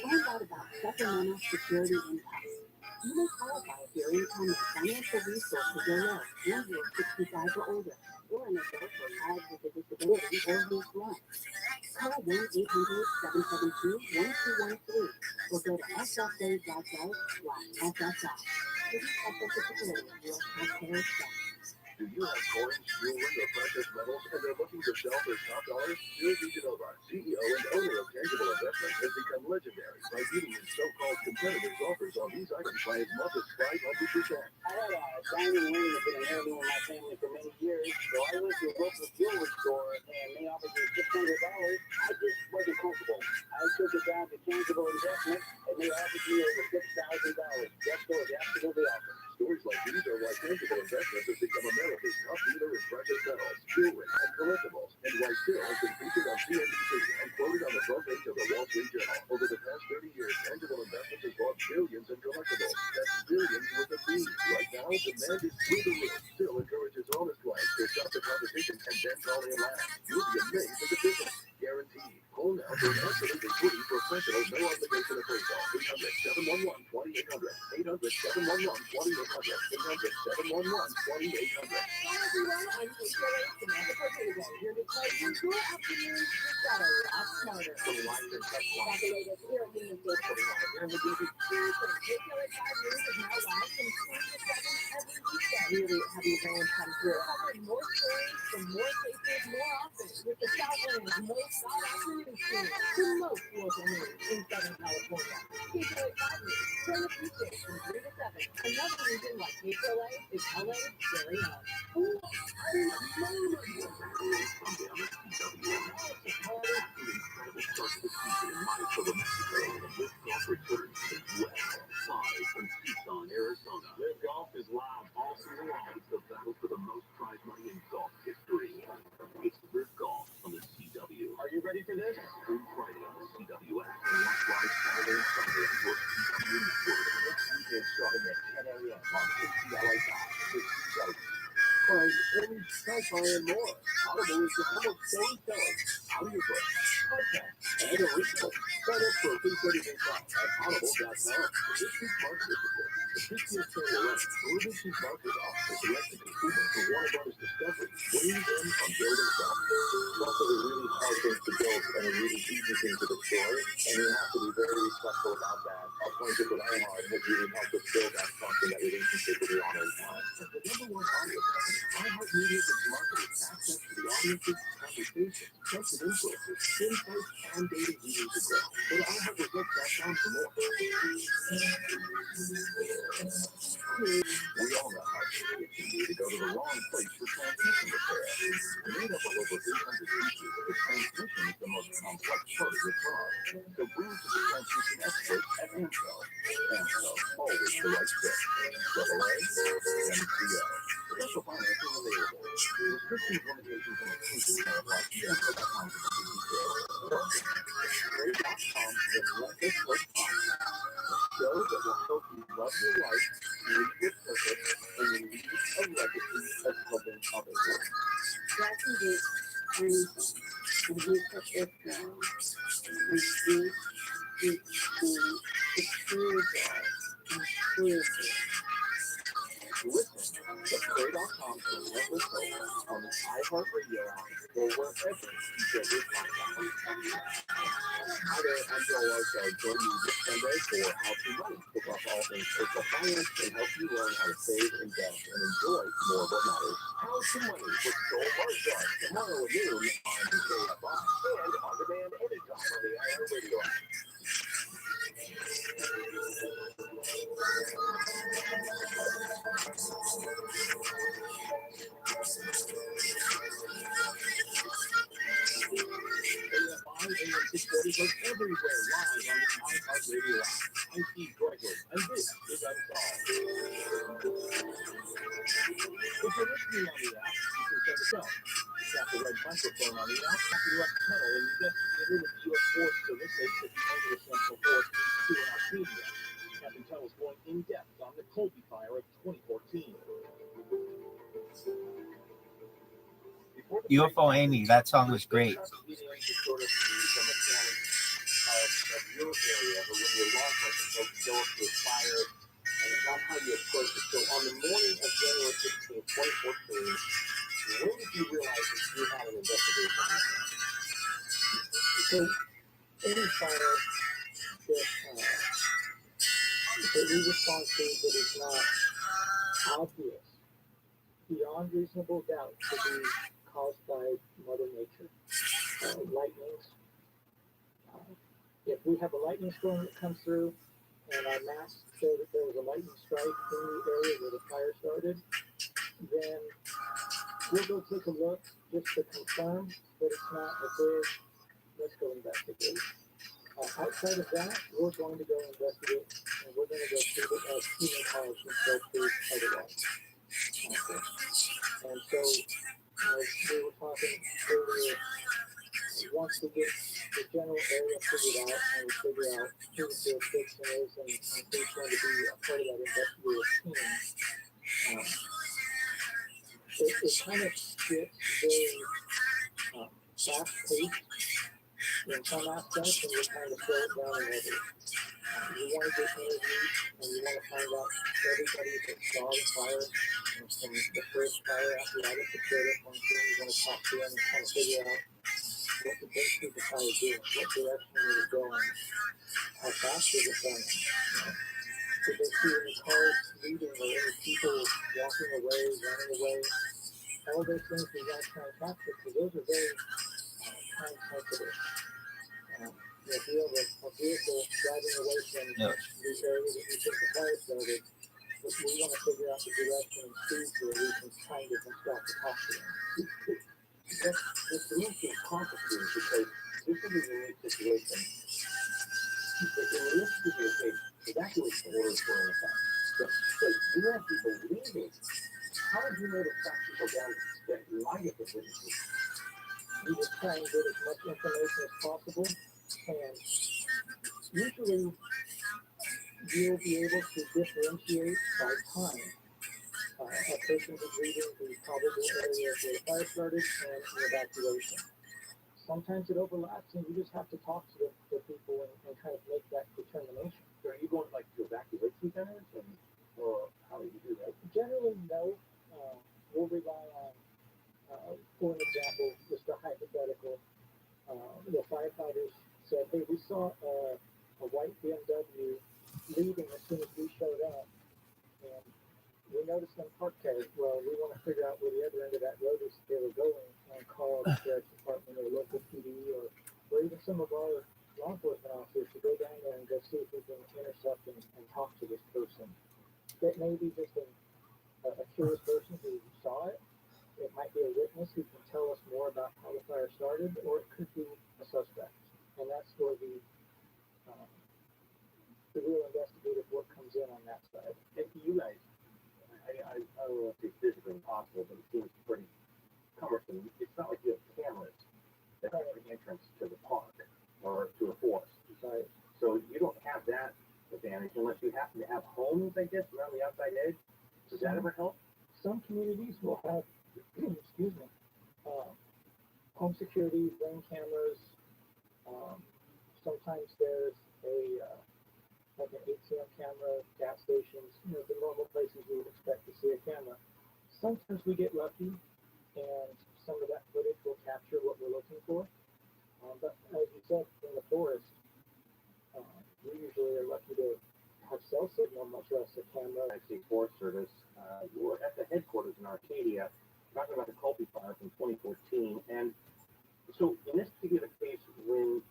Find out about supplemental security income. You may qualify if your income and financial resources are low and you're 65 or older, or an adult or child with a disability or who's blind. Call 1-800-772-1213 or go to ssa.gov/SSI. Please also participate in U.S. taxpayers' funds. Do you have coins, jewelry, or precious metals, and they're looking to sell for top dollars? Bill DeGenova, CEO and owner of Tangible Investments, has become legendary by beating his so-called competitors' offers on these items by as much as 500%. I had a diamond ring that's been an heirloom in my family for many years, so I went to a local jewelry store and they offered me $600. I just wasn't comfortable. I took it down to Tangible Investments and they offered me over $6,000. Just so it's absolutely awesome. Stories like these are why Tangible Investments has become America's top dealer in precious metals, jewelry, and collectibles, and why Still has been featured on CNBC and quoted on the front page of the Wall Street Journal. Over the past 30 years, Tangible Investments has bought billions in collectibles. That's billions with a B. Right now, demand is through the roof. Still encourages honest clients to shop the competition and then call in line. You'll be amazed at the difference. Guaranteed. Call now for an absolutely free professional, no obligation appraisal. 800-711-2800. 800-711-2800. 800-711-2800. Hi everyone, I'm Rachel Samantha Portego, here to tell you your afternoon just got a lot smarter. Got the latest Hero News data. Here's some Retail 5 News is now live from 3 to 7 every weekday. Really having fans come through. Covering more stories from more cases more often with the Southland's most sought-after news team. The most local news in Southern California. Retail 5 News, turn up weekdays from 3 to 7. Another reason why KPLA is LA's very own. Live Golf is live all season long. It's the battle for the most prize money in golf history. It's Live Golf on the CW. Are you ready for this? Stream Friday on the CWS and watch live Saturday and Sunday on your CW network. Next weekend starting at 10 a.m. on KPLA.com. The CW. Find any sci-fi and more. Audible is the home of storytelling, audiobooks, podcasts, and originals. Sign up for a free 30-day trial at audible.com. This week's market report. The 50th Taylor Ruby Chief Market Office directed consumer for Warner Brothers Discovery, weighing in on building wealth. Most of the really hard things to build and a really easy thing to destroy, and you have to be very respectful about that. Our friendship with iHeart has really helped us build that function, that relationship with the honor time. As the number one audio company, iHeartMedia gives marketers access to the audience's conversations, trusted influencers, insights, and data needed to grow. Go to iHeartResults.com for more. We all know how it can be to go to the wrong place for transmission repair. Made up of over 800 features, the transmission is the most complex part of your car. So bring it to the transmission experts at AMCO. AMCO, always the right fit. AAA-MCO. Special financing available. Restrictions, limitations, and exclusions may apply. AMCO.com for complete details. Ray.com Relentless Work Podcast. A show that will help you love your life, live with purpose, and leave a legacy of helping others. Black and deep, and we put this down, and deep, deep, the true joy, and true joy. Listen to Ray.com's Relentless Hope on the iHeartRadio app or wherever you get your podcasts. Hi there, I'm Joel Arso. Join me this Sunday for How to Money. We'll talk all things personal finance and help you learn how to save, invest, and enjoy more of what matters. How to Money with Joel Arso. Tomorrow at noon on KFI and on demand anytime on the iHeartRadio app. KFI AM 640 goes everywhere live on the iHeartRadio app. I'm Steve Gregory, and this is Unsolved. If you're listening on the app, you can check us out. Tap the red microphone on the app, tap the left pedal, and investigate in with the U.S. Forest Service, 850 Central Force. to Arcadia. Captain Tunnel's going in depth on the Colby fire of 2014. UFO Amy, that song was great. Of your area, but when your law enforcement folks go up to a fire, and that's how you approach it. So on the morning of January 16, 2014, when did you realize that you had an investigation on that? So any fire that we respond to that is not obvious, beyond reasonable doubt, to be caused by Mother Nature, lightnings. If we have a lightning storm that comes through and our maps show that there was a lightning strike in the area where the fire started, then we'll go take a look just to confirm that it's not a big, let's go investigate. Outside of that, we're going to go investigate, and we're going to go through it as human cause and self-proof otherwise. Okay. And so, we were talking earlier, once we get the general area figured out and we figure out who the jurisdiction is and who's going to be a part of that investigative team, it kind of gets very fast-paced in some aspects, and we're trying to slow it down in others. You want to get interviews, and you want to find out everybody that saw the fire, from the first fire apparatus that showed up on scene. You want to talk to them and kind of figure out what the base of the fire did, what direction it was going, how fast was it going. Did they see any cars leaving or any people walking away, running away? All those things we want to try and capture, because those are very time sensitive. If you have a vehicle driving away from the area that you think the fire started, we want to figure out the direction and speed so that we can kind of stop to talk to them. The solution is complicated because this is a unique situation. In this particular case, evacuation orders were in effect. So you have people leaving. How did you know to track people down that might have been witnesses? We just try and get as much information as possible, and usually you'll be able to differentiate by time a person who's leaving the probable area where the fire started and an evacuation. Sometimes it overlaps, and you just have to talk to the people and kind of make that determination. So are you going like to evacuation centers, or how do you do that? Generally, no. We'll rely on, for an example, just a hypothetical. The firefighters said, hey, we saw a white BMW leaving as soon as we showed up, and we noticed them parked there. Well, we want to figure out where the other end of that road is they were going, and call the sheriff's department or local PD or even some of our law enforcement officers to go down there and go see if we can intercept and talk to this person. That may be just a curious person who saw it. It might be a witness who can tell us more about how the fire started, or it could be a suspect. And that's where the real investigative work comes in on that side. And you guys, I don't know if it's physically impossible, but it seems pretty cumbersome. It's not like you have cameras that have an entrance to the park or to a forest. Right. So you don't have that advantage unless you happen to have homes, I guess, around the outside edge. Does that ever help? Some communities will have, excuse me, home security, ring cameras. Sometimes there's like an ATM camera, gas stations, the normal places you would expect to see a camera. Sometimes we get lucky, and some of that footage will capture what we're looking for. But as you said, in the forest, we usually are lucky to have cell signal, much less a camera. I see Forest Service. We're at the headquarters in Arcadia, talking about the Colby fire from 2014. And so in this particular case, when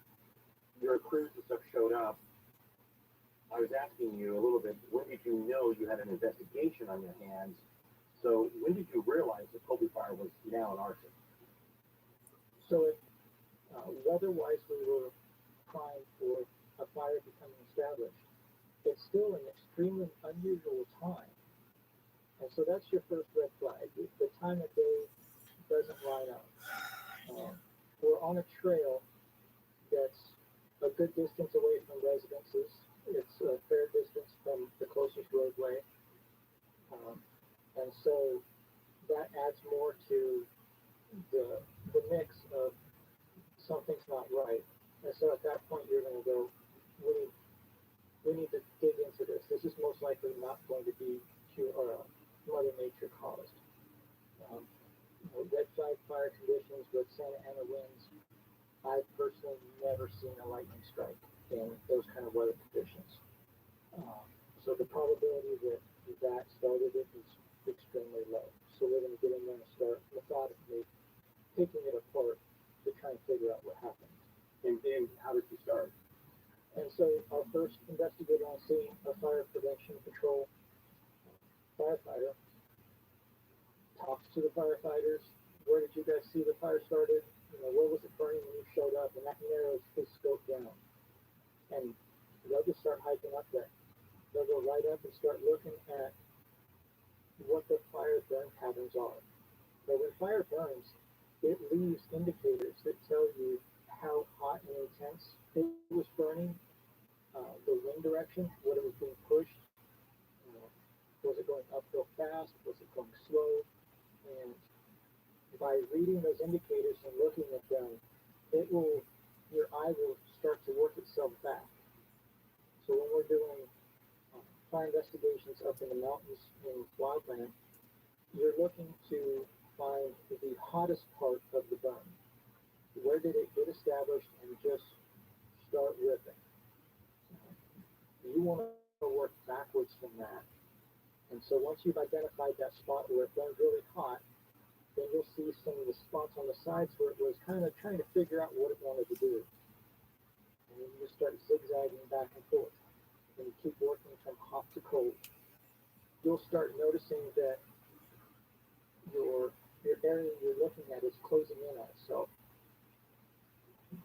your crews and stuff showed up, I was asking you a little bit, when did you know you had an investigation on your hands? So when did you realize the Colby fire was now an arson? So if weather-wise we were primed for a fire becoming established, it's still an extremely unusual time. And so that's your first red flag. The time of day doesn't line up. We're on a trail that's a good distance away from residences. it's a fair distance from the closest roadway. And so that adds more to the mix of something's not right. And so at that point, you're going to go, we need to dig into this. This is most likely not going to be Mother Nature caused. Red flag fire conditions with Santa Ana winds, I've personally never seen a lightning strike in those kind of weather conditions. So the probability that started it is extremely low. So we're going to get in there and start methodically picking it apart to try and figure out what happened. And how did you start? And so our first investigator on scene, a fire prevention patrol firefighter, talks to the firefighters. Where did you guys see the fire started? Where was it burning when you showed up? And that narrows his scope down. And they'll just start hiking up there. They'll go right up and start looking at what the fire burn patterns are. But when fire burns, it leaves indicators that tell you how hot and intense it was burning, the wind direction, what it was being pushed. Was it going uphill fast? Was it going slow? And by reading those indicators and looking at them, your eye will start to work itself back. So when we're doing fire investigations up in the mountains in wildland, you're looking to find the hottest part of the burn. Where did it get established and just start ripping? You want to work backwards from that. And so once you've identified that spot where it burned really hot, then you'll see some of the spots on the sides where it was kind of trying to figure out what it wanted to do. And then you just start zigzagging back and forth. And you keep working from hot to cold. You'll start noticing that your area you're looking at is closing in on itself.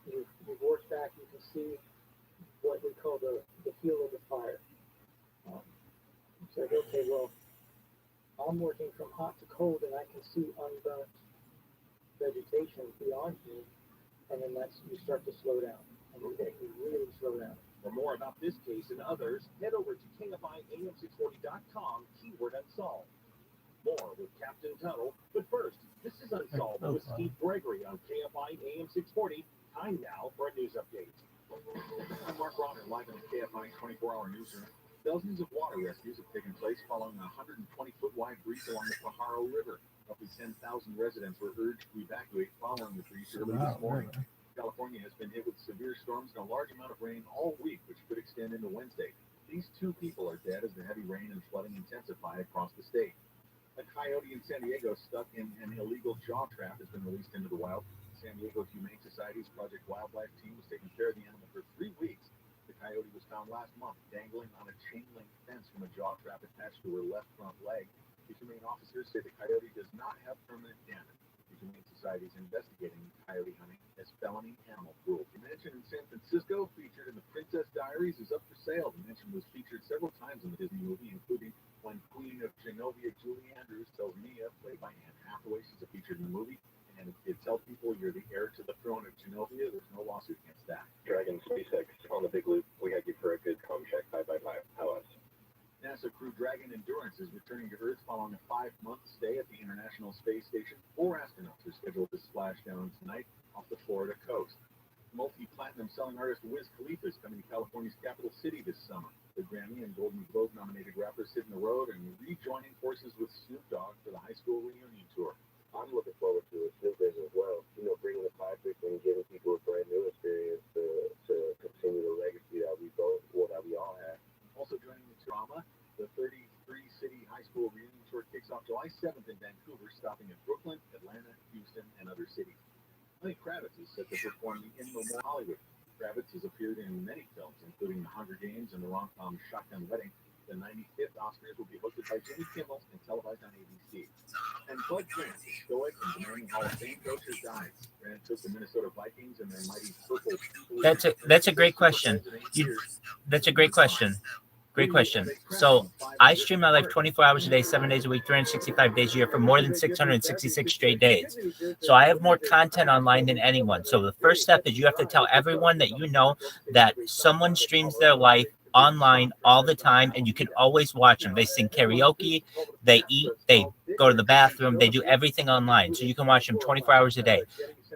You've worked back, you can see what we call the heel of the fire. It's like, okay, well, I'm working from hot to cold and I can see unburnt vegetation beyond me, and then you start to slow down. And you really slow down. For more about this case and others, head over to KFIAM640.com, keyword unsolved. More with Captain Tuttle, but first, this is Unsolved with Steve Gregory on KFI AM 640. Time now for a news update. I'm Mark Ronner, live in the KFI 24-hour newsroom. Dozens of water rescues have taken place following a 120-foot wide breach along the Pajaro River. Roughly 10,000 residents were urged to evacuate following the breach early this morning. California has been hit with severe storms and a large amount of rain all week, which could extend into Wednesday. These 2 people are dead as the heavy rain and flooding intensify across the state. A coyote in San Diego stuck in an illegal jaw trap has been released into the wild. San Diego Humane Society's Project Wildlife team was taking care of the animal for 3 weeks. The coyote was found last month dangling on a chain-link fence from a jaw trap attached to her left front leg. The humane officers say the coyote does not have permanent damage. The Humane Society is investigating coyote hunting as felony animal cruelty. The mansion in San Francisco, featured in the Princess Diaries, is up for sale. The mansion was featured several times in the Disney movie, including when Queen of Genovia Julie Andrews tells Mia, played by Anne Hathaway, she's featured in the movie. And if you tell people you're the heir to the throne of Genovia, there's no lawsuit against that. Dragon SpaceX on the big loop. We had you for a good com check. 5x5. How else? NASA crew Dragon Endurance is returning to Earth following a 5-month stay at the International Space Station. 4 astronauts are scheduled to splash down tonight off the Florida coast. Multi-platinum selling artist Wiz Khalifa is coming to California's capital city this summer. The Grammy and Golden Globe nominated rapper is hitting the road and rejoining forces with Snoop Dogg for the high school reunion tour. I'm looking forward to it. Snoop is as well. Bringing the classic and giving people a brand new experience to continue the legacy that we all have. Also joining the drama, the 33-city high school reunion tour kicks off July 7th in Vancouver, stopping at Brooklyn, Atlanta, Houston, and other cities. Lenny Kravitz is set to perform the In Memoriam Hollywood. Kravitz has appeared in many films, including The Hunger Games and the rom-com Shotgun Wedding. The 95th Oscars will be hosted by Jimmy Kimmel and televised on ABC. And Bud Grant, the stoic and demanding Hall of Fame coach, has died. Grant took the Minnesota Vikings and their mighty purple. That's a great question. That's a great question. Great question. So I stream my life 24 hours a day, 7 days a week, 365 days a year for more than 666 straight days. So I have more content online than anyone. So the first step is you have to tell everyone that you know that someone streams their life online all the time, and you can always watch them. They sing karaoke, they eat, they go to the bathroom, they do everything online. So you can watch them 24 hours a day.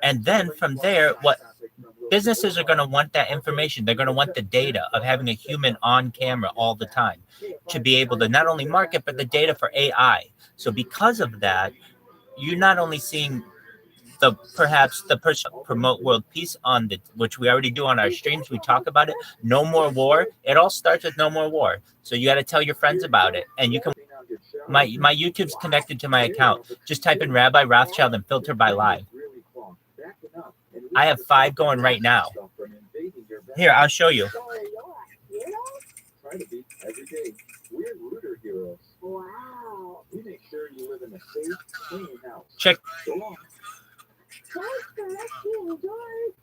And then from there, what businesses are going to want that information. They're going to want the data of having a human on camera all the time to be able to not only market, but the data for AI. So because of that, you're not only seeing perhaps the person promote world peace on which we already do on our streams. We talk about it. No more war. It all starts with no more war. So you got to tell your friends about it. And you can, my YouTube's connected to my account. Just type in Rabbi Rothschild and filter by live. I have 5 going right now. Here, I'll show you. Wow. We make sure you live in a safe, clean house. Check.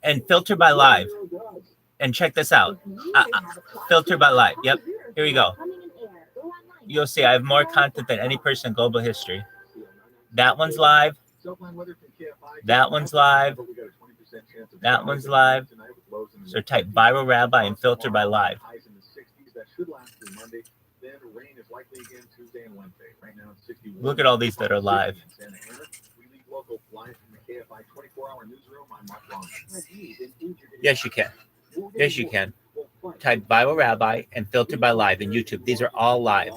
And filter by live. And check this out. Filter by live. Yep. Here we go. You'll see I have more content than any person in global history. That one's live. That one's live. That one's live. So type ViralRabbi and filter by live. Look at all these that are live. Yes, you can. Yes, you can. Type ViralRabbi and filter by live in YouTube. These are all live.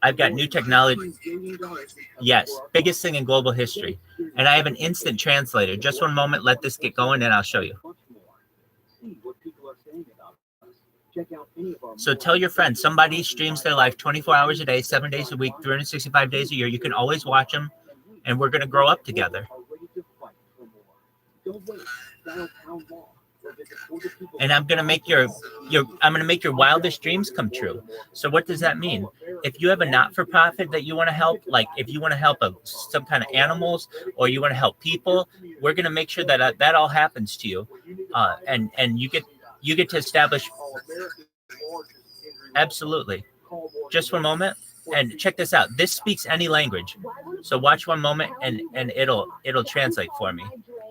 I've got new technology. Yes, biggest thing in global history. And I have an instant translator. Just one moment, let this get going and I'll show you. So tell your friends, somebody streams their life 24 hours a day, 7 days a week, 365 days a year. You can always watch them, and we're going to grow up together. And I'm going to make your wildest dreams come true. So what does that mean? If you have a not-for-profit that you want to help, like if you want to help some kind of animals or you want to help people, we're going to make sure that that all happens to you, and you get to establish. Absolutely. Just one moment, and check this out. This speaks any language. So watch one moment, and it'll translate for me.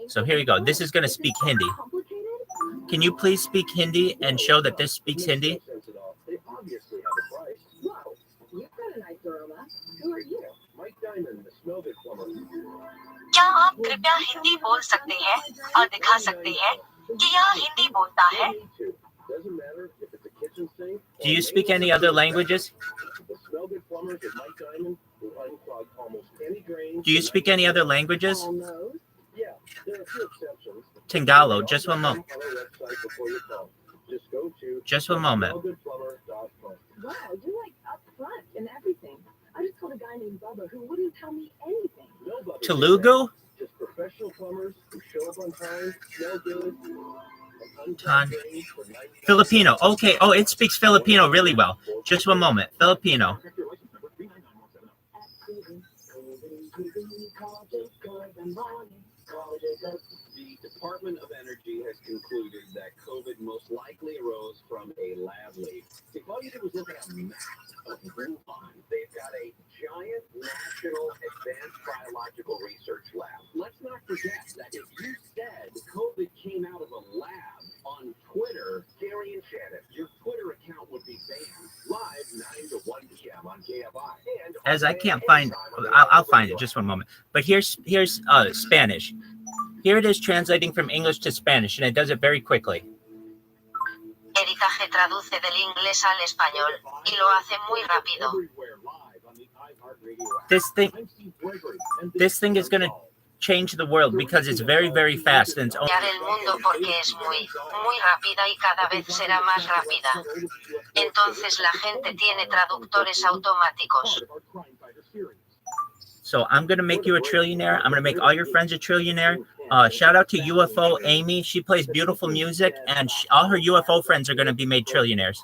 So here we go. This is going to speak Hindi. Can you please speak Hindi and show that this speaks Hindi? क्या आप कृपया हिंदी बोल सकते हैं और दिखा सकते हैं कि यह हिंदी बोलता है? Do you speak any other languages? Do you speak any other languages? Tagalog, just one moment. Just one moment. Wow, you're like up front and everything. I just told a guy named Bubba who wouldn't tell me anything. Telugu? Just professional plumbers who show up on time, smell good. Filipino. Okay. Oh, it speaks Filipino really well. Just one moment. Filipino. The Department of Energy has concluded that COVID most likely arose from a lab leak. If all you did was look at a map of Wuhan, they've got a giant national advanced biological research lab. Let's not forget that if you said COVID came out of a lab on Twitter, Gary and Shannon, your Twitter account would be banned live 9 to 1 p.m. on KFI. And As I can't find, I'll find it. Just one moment. But here's Spanish. Here it is translating from English to Spanish, and it does it very quickly. Editaje traduce del inglés al español y lo hace muy rápido. This thing is going to change the world because it's very, very fast. And it's El mundo porque es muy rápida y cada vez será más rápida. Entonces la gente tiene traductores automáticos. So I'm going to make you a trillionaire. I'm going to make all your friends a trillionaire. Shout out to UFO Amy. She plays beautiful music, and all her UFO friends are going to be made trillionaires.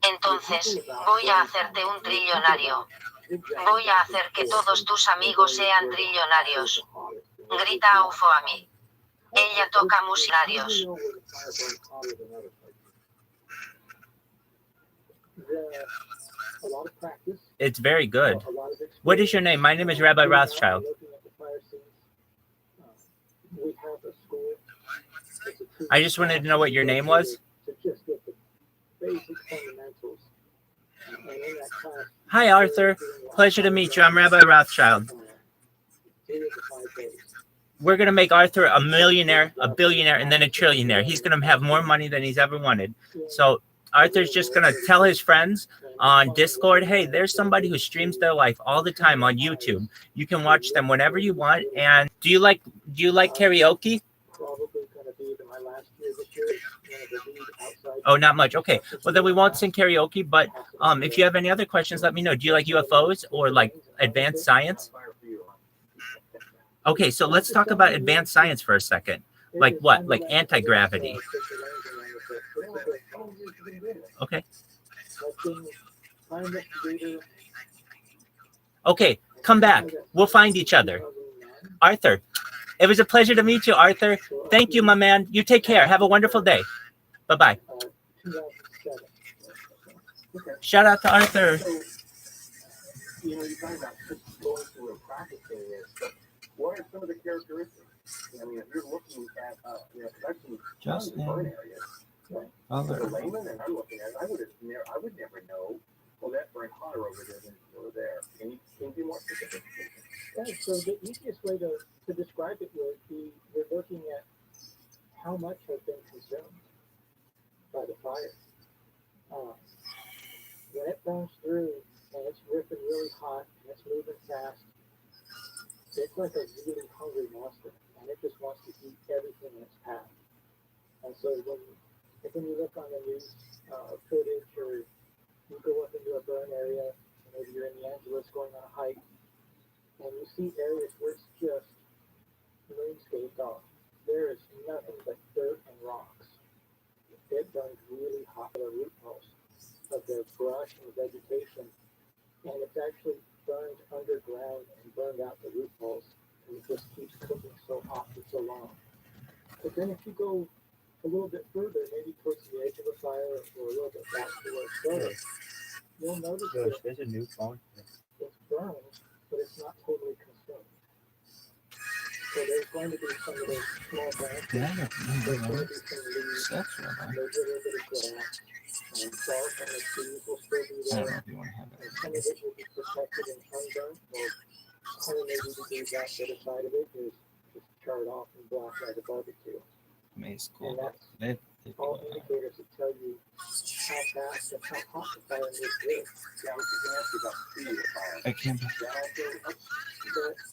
Entonces, voy a hacerte un trillonario. Voy a hacer que todos tus amigos sean trillonarios. Grita UFO a mí. Ella toca musicarios. It's very good. What is your name? My name is Rabbi Rothschild. We have a school I just wanted to know what your name was. To just get the basic fundamentals. And in that class, Hi, Arthur. Pleasure to meet you. I'm Rabbi Rothschild. 3 to 5 days. We're going to make Arthur a millionaire, a billionaire, and then a trillionaire. He's going to have more money than he's ever wanted. So Arthur's just going to tell his friends on Discord, hey, there's somebody who streams their life all the time on YouTube. You can watch them whenever you want. And do you like karaoke? Probably going to be my last year this year. Oh, not much. Okay. Well, then we won't sing karaoke. But if you have any other questions, let me know. Do you like UFOs or like advanced science? Okay, so let's talk about advanced science for a second. Like what? Like anti-gravity. Okay. Okay, come back. We'll find each other. Arthur, it was a pleasure to meet you, Arthur. Thank you, my man. You take care. Have a wonderful day. Bye-bye. Shout out to Arthur. You know, you talk about going through and practicing this, but what are some of the characteristics? I mean, if you're looking at, I've seen burn areas, right? As a layman, and I'm looking at it, I would never know, well, that burned hotter over there than over there. Can you be more specific? Yeah, so the easiest way to describe it would be you're looking at how much has been consumed by the fire. When it burns through and it's ripping really hot and it's moving fast, it's like a really hungry monster, and it just wants to eat everything in its path. And so when you look on the news footage, or you go up into a burn area, maybe you're in the Angeles going on a hike, and you see areas where it's just moonscaped off. There is nothing but dirt and rocks. It burns really hot at the root post of the brush and vegetation, and it's actually burned underground and burned out the root balls, and it just keeps cooking so hot for so long. But then if you go a little bit further, maybe towards the edge of the fire or a little bit back to where it started, you'll notice that There's a new phone. it's burned, but it's not totally consumed. So there's going to be some of those small branches, there's going to be some leaves, maybe a little bit of grass, and salt and the trees will still be there. And some of it will be protected and undone, or 180 degrees that other side of it is just charred off and black like a barbecue. And that's all indicators that tell you how fast and how hot the fire is. Yeah, I was just going to ask you about the speed of the fire. I can't.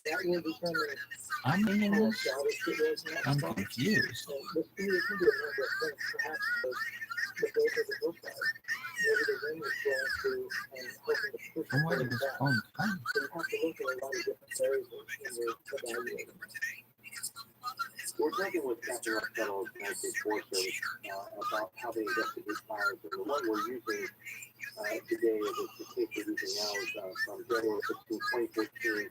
That will determine I'm in how this. established it is. I'm confused. And the speed can be a number of things. Perhaps the build of the bushfire. Maybe the wind is blowing through and helping to push From where it did this back. phone come? So you have to look at a lot of different variables when you're evaluating. We're talking with Captain Rothschild of the United States Forest Service about how they investigate fires, and the one we're using today is the case we're using now is from January 15, 2014,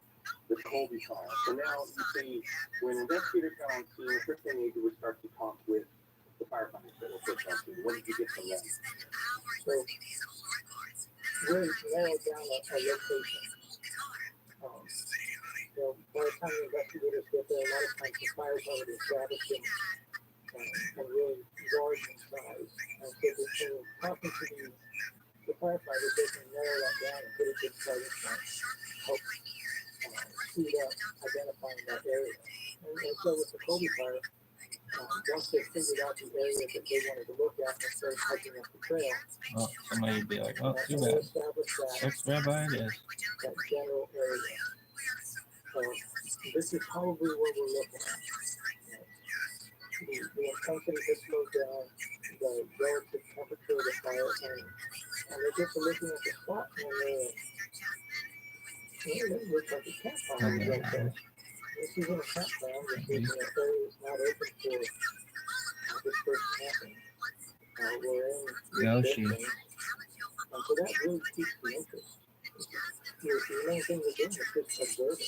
the Colby fire. So now you see, when investigators got on scene, the first thing they do was start to talk with the firefighters that were first on scene. What did you get from them? So we narrowed down a location. By the time the investigators get there, a lot of times the fire's already established and really large in size. And so between talking to the firefighters, they can narrow that down and get a good starting point, help speed up identifying that area. And so with the Colby fire, once they figured out the area that they wanted to look at and started hiking up the trail, Oh, somebody would be like, oh, too they bad. established Next rabbi it is. that general area. So this is probably what we're looking at. The intensity has slowed down, the relative temperature of the fire, and they're just looking at the spot and it looks like a campfire right there. This isn't a campground, this is an area that's not open for this first camping. We're in Yoshi. restrictions, and so that really piques the interest. The main thing we're doing is just observing.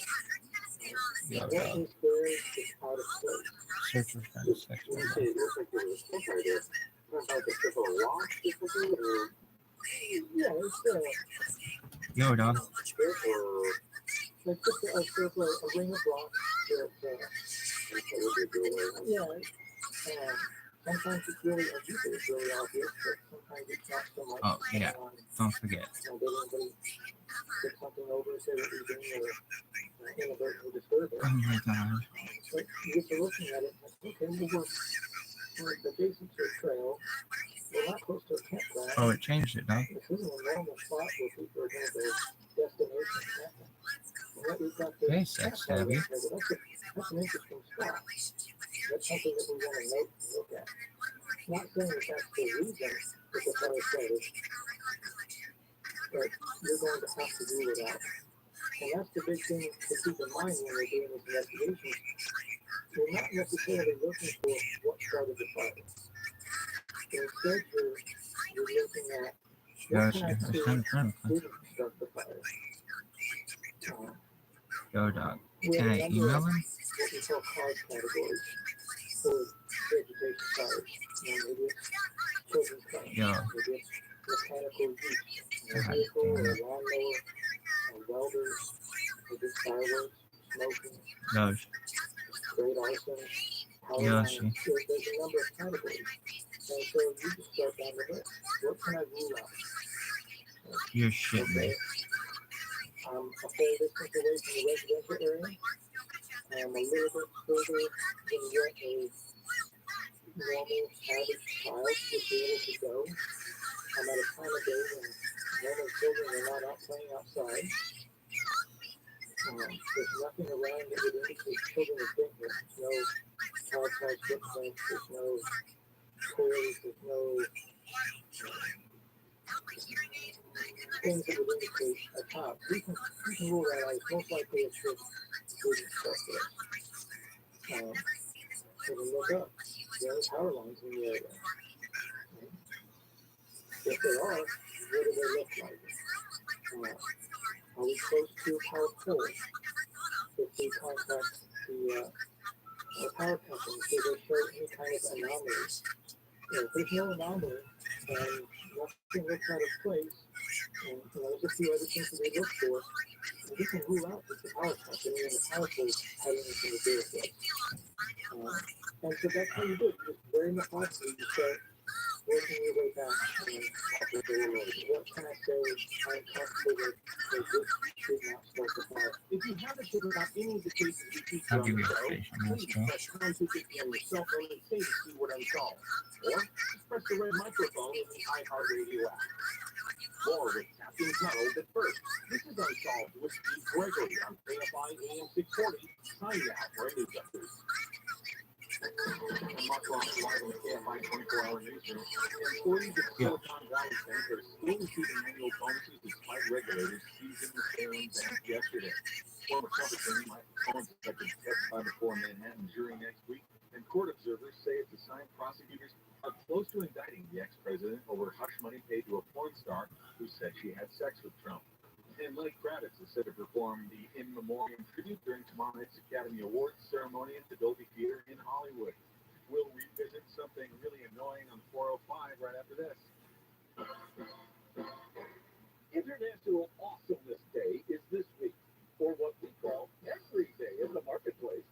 Yeah, What is there is out of place. search for friends section. You say it looks like there was a campfire there. Was that like a strip of rock or something? Or Yeah, it's Yo, dog. strip or it's just a ring of rocks that, yeah, Sometimes it's really unusual, it's really obvious, but sometimes it's not so much. Oh, yeah. Don't forget. Did anybody get something over, say what you're doing, or inadvertently disturb it? Oh my god. But you get to looking at it, like, okay, we're adjacent to a trail. We're not close to a campground. Oh, it changed it, huh? This isn't a normal spot where people are going to their destination camping. And yet we've got this Okay, sex savvy. campsite right there, but that's an interesting spot. That's something that we want to note and look at. Not saying that that's the reason that the fire started, but you're going to have to rule it out. And that's the big thing to keep in mind when we're doing this investigation. You're not necessarily looking for what started the fire. Instead, you're looking at what kind of didn't start the fire. Go, dog. Can I email him? What we call cause categories for vegetation fires. Maybe it's children's playing. Yo. Maybe it's mechanical use. A vehicle, or a lawnmower, welders, maybe it's fireworks, smoking, Yoshi. great arson, power Yoshi. lines. There's a number of categories. And so you just start down the list. What can I rule out? You're shitting me. I'm a fair distance away from the residential area. I'm a little bit further than what a normal average child would be able to go. I'm at a time of day when normal children are not out playing outside. There's nothing around that would indicate children have been here. There's no child-sized footprints. There's no toys. There's no things that would indicate a child. You can rule that out. It's most likely a kid didn't start this. So we look up. There are power lines in the area. If there are, what do they look like? Are we close to a power pole? If we contact the power company, do they show any kind of anomaly? If there's no anomaly and nothing looks out of place, and there's a few other things that we look for, we can rule out that the power company and the power pole had anything to do with it. And so that's how you do it. Just very methodically, you start working your way back and what can I say I'm comfortable with that this should not start the fire. If you haven't figured out any of the cases you keep I'll on give the you a show, station, please that's true. press pound 250 on your cell phone and say to see what unsolved. Or just press the red microphone in the iHeartRadio app. More with Captain Tunnel, but first, this is Unsolved with Steve Gregory on KFI AM 640. Signing out for a news update. Mark Ross live on the KFI 24-hour newsroom. Employees at Silicon Valley Bank are still receiving annual bonuses despite regulators seizing the Salem Bank yesterday. Former Trump attorney Michael Cohen expected to testify before a Manhattan jury next week, and court observers say it's a sign prosecutors are close to indicting the ex-president over hush money paid to a porn star who said she had sex with Trump. And Lenny Kravitz is set to perform the In Memoriam tribute during tomorrow night's Academy Awards ceremony at the Dolby Theater in Hollywood. We'll revisit something really annoying on 405 right after this. International Awesomeness Day is this week, or what we call Every Day in the Marketplace.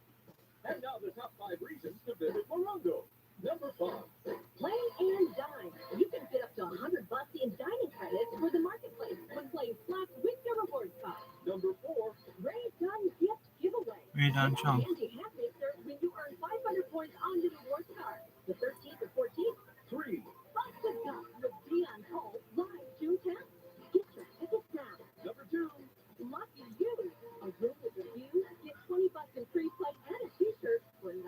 And now the top 5 reasons to visit Morongo. Number 5. Play and dine. You can get up to $100 in dining credits for the marketplace when playing slots with your rewards card. Number 4. Ray Dunn gift giveaway. Ray Dunn Chong. Andy Hatmaker when you earn 500 points on your rewards card. The 13th and 14th. 3. Buster Cup with Dion Cole live June 10th. Get your tickets now. Number 2. Lucky you. A room with reviews. Get $20 in free play and a t-shirt for $99.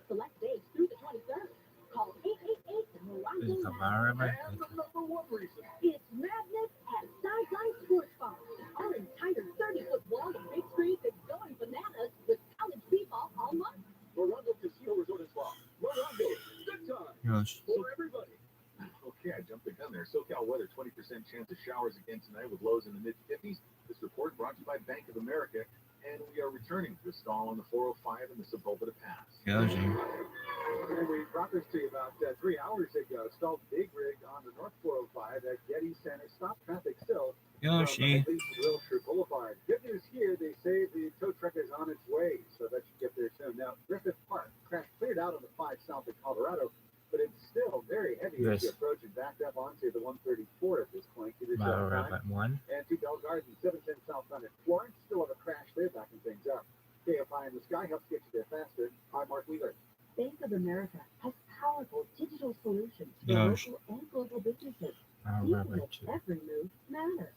Select days through the 23rd. Call 888 This is the ViralRabbi. And the number 1 reason. It's madness at Sideline Sports Bar. Our entire 30-foot wall of big screens is going bananas with college b-ball all month. Morongo Casino Resort and Spa. Morongo, good time Yoshi. for everybody. Okay, I jumped the gun there. SoCal weather, 20% chance of showers again tonight with lows in the mid-50s. This report brought to you by Bank of America. And we are returning to a stall on the 405 in the Sepulveda Pass. Yoshi. And we brought this to you about 3 hours ago. Stalled big rig on the North 405 at Getty Center. Stop traffic still. Yoshi. Wilshire Boulevard. Good news here, they say the tow truck is on its way, so that should get there soon. Now, Griffith Park crashed cleared out on the 5 south of Colorado, but it's still very heavy as you approach and backed up onto the 134 at this point. ViralRabbi 1. And to Bell Gardens, 710 southbound at Florence, still have a crash there, backing things up. KFI in the sky helps get you there faster. I'm Mark Wheeler. Bank of America has powerful digital solutions for Yes. local and global businesses. ViralRabbi Even 2. if every move matters.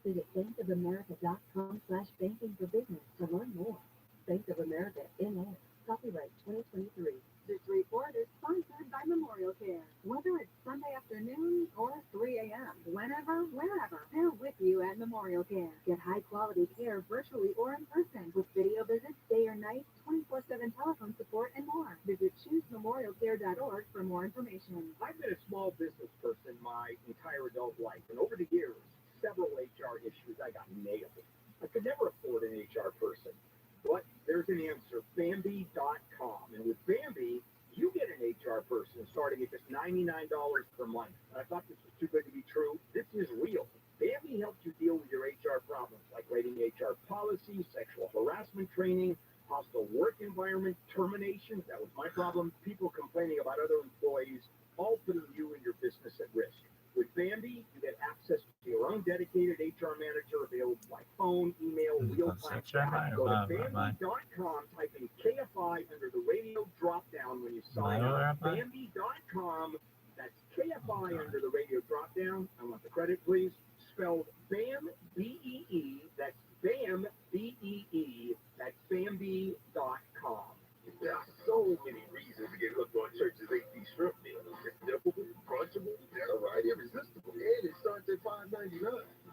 Visit bankofamerica.com/banking for business to learn more. Bank of America NA. Copyright 2023. This report is sponsored by Memorial Care. Whether it's Sunday afternoon or 3 a.m., whenever, wherever, they're with you at Memorial Care. Get high-quality care virtually or in person with video visits, day or night, 24/7 telephone support, and more. Visit choosememorialcare.org for more information. I've been a small business person my entire adult life, and over the years, several HR issues I got nailed. I could never afford an HR person. But there's an answer, Bambi.com. And with Bambi, you get an HR person starting at just $99 per month. And I thought this was too good to be true. This is real. Bambi helps you deal with your HR problems, like writing HR policies, sexual harassment training, hostile work environment, terminations. That was my problem. People complaining about other employees, all putting you and your business at risk. With Bambi, you get access to your own dedicated HR manager available by phone, email, real-time chat. Go to Bambi.com, type in KFI under the radio drop-down when you sign up. Bambi.com, that's KFI under the radio drop-down. I want the credit, please. Spelled BAM, B-E-E, that's BAM, B-E-E, that's Bambi.com. There are so many reasons to get hooked on Church's 8-piece shrimp meal. It's dippable, crunchable, downright irresistible, and it starts at $5.99. The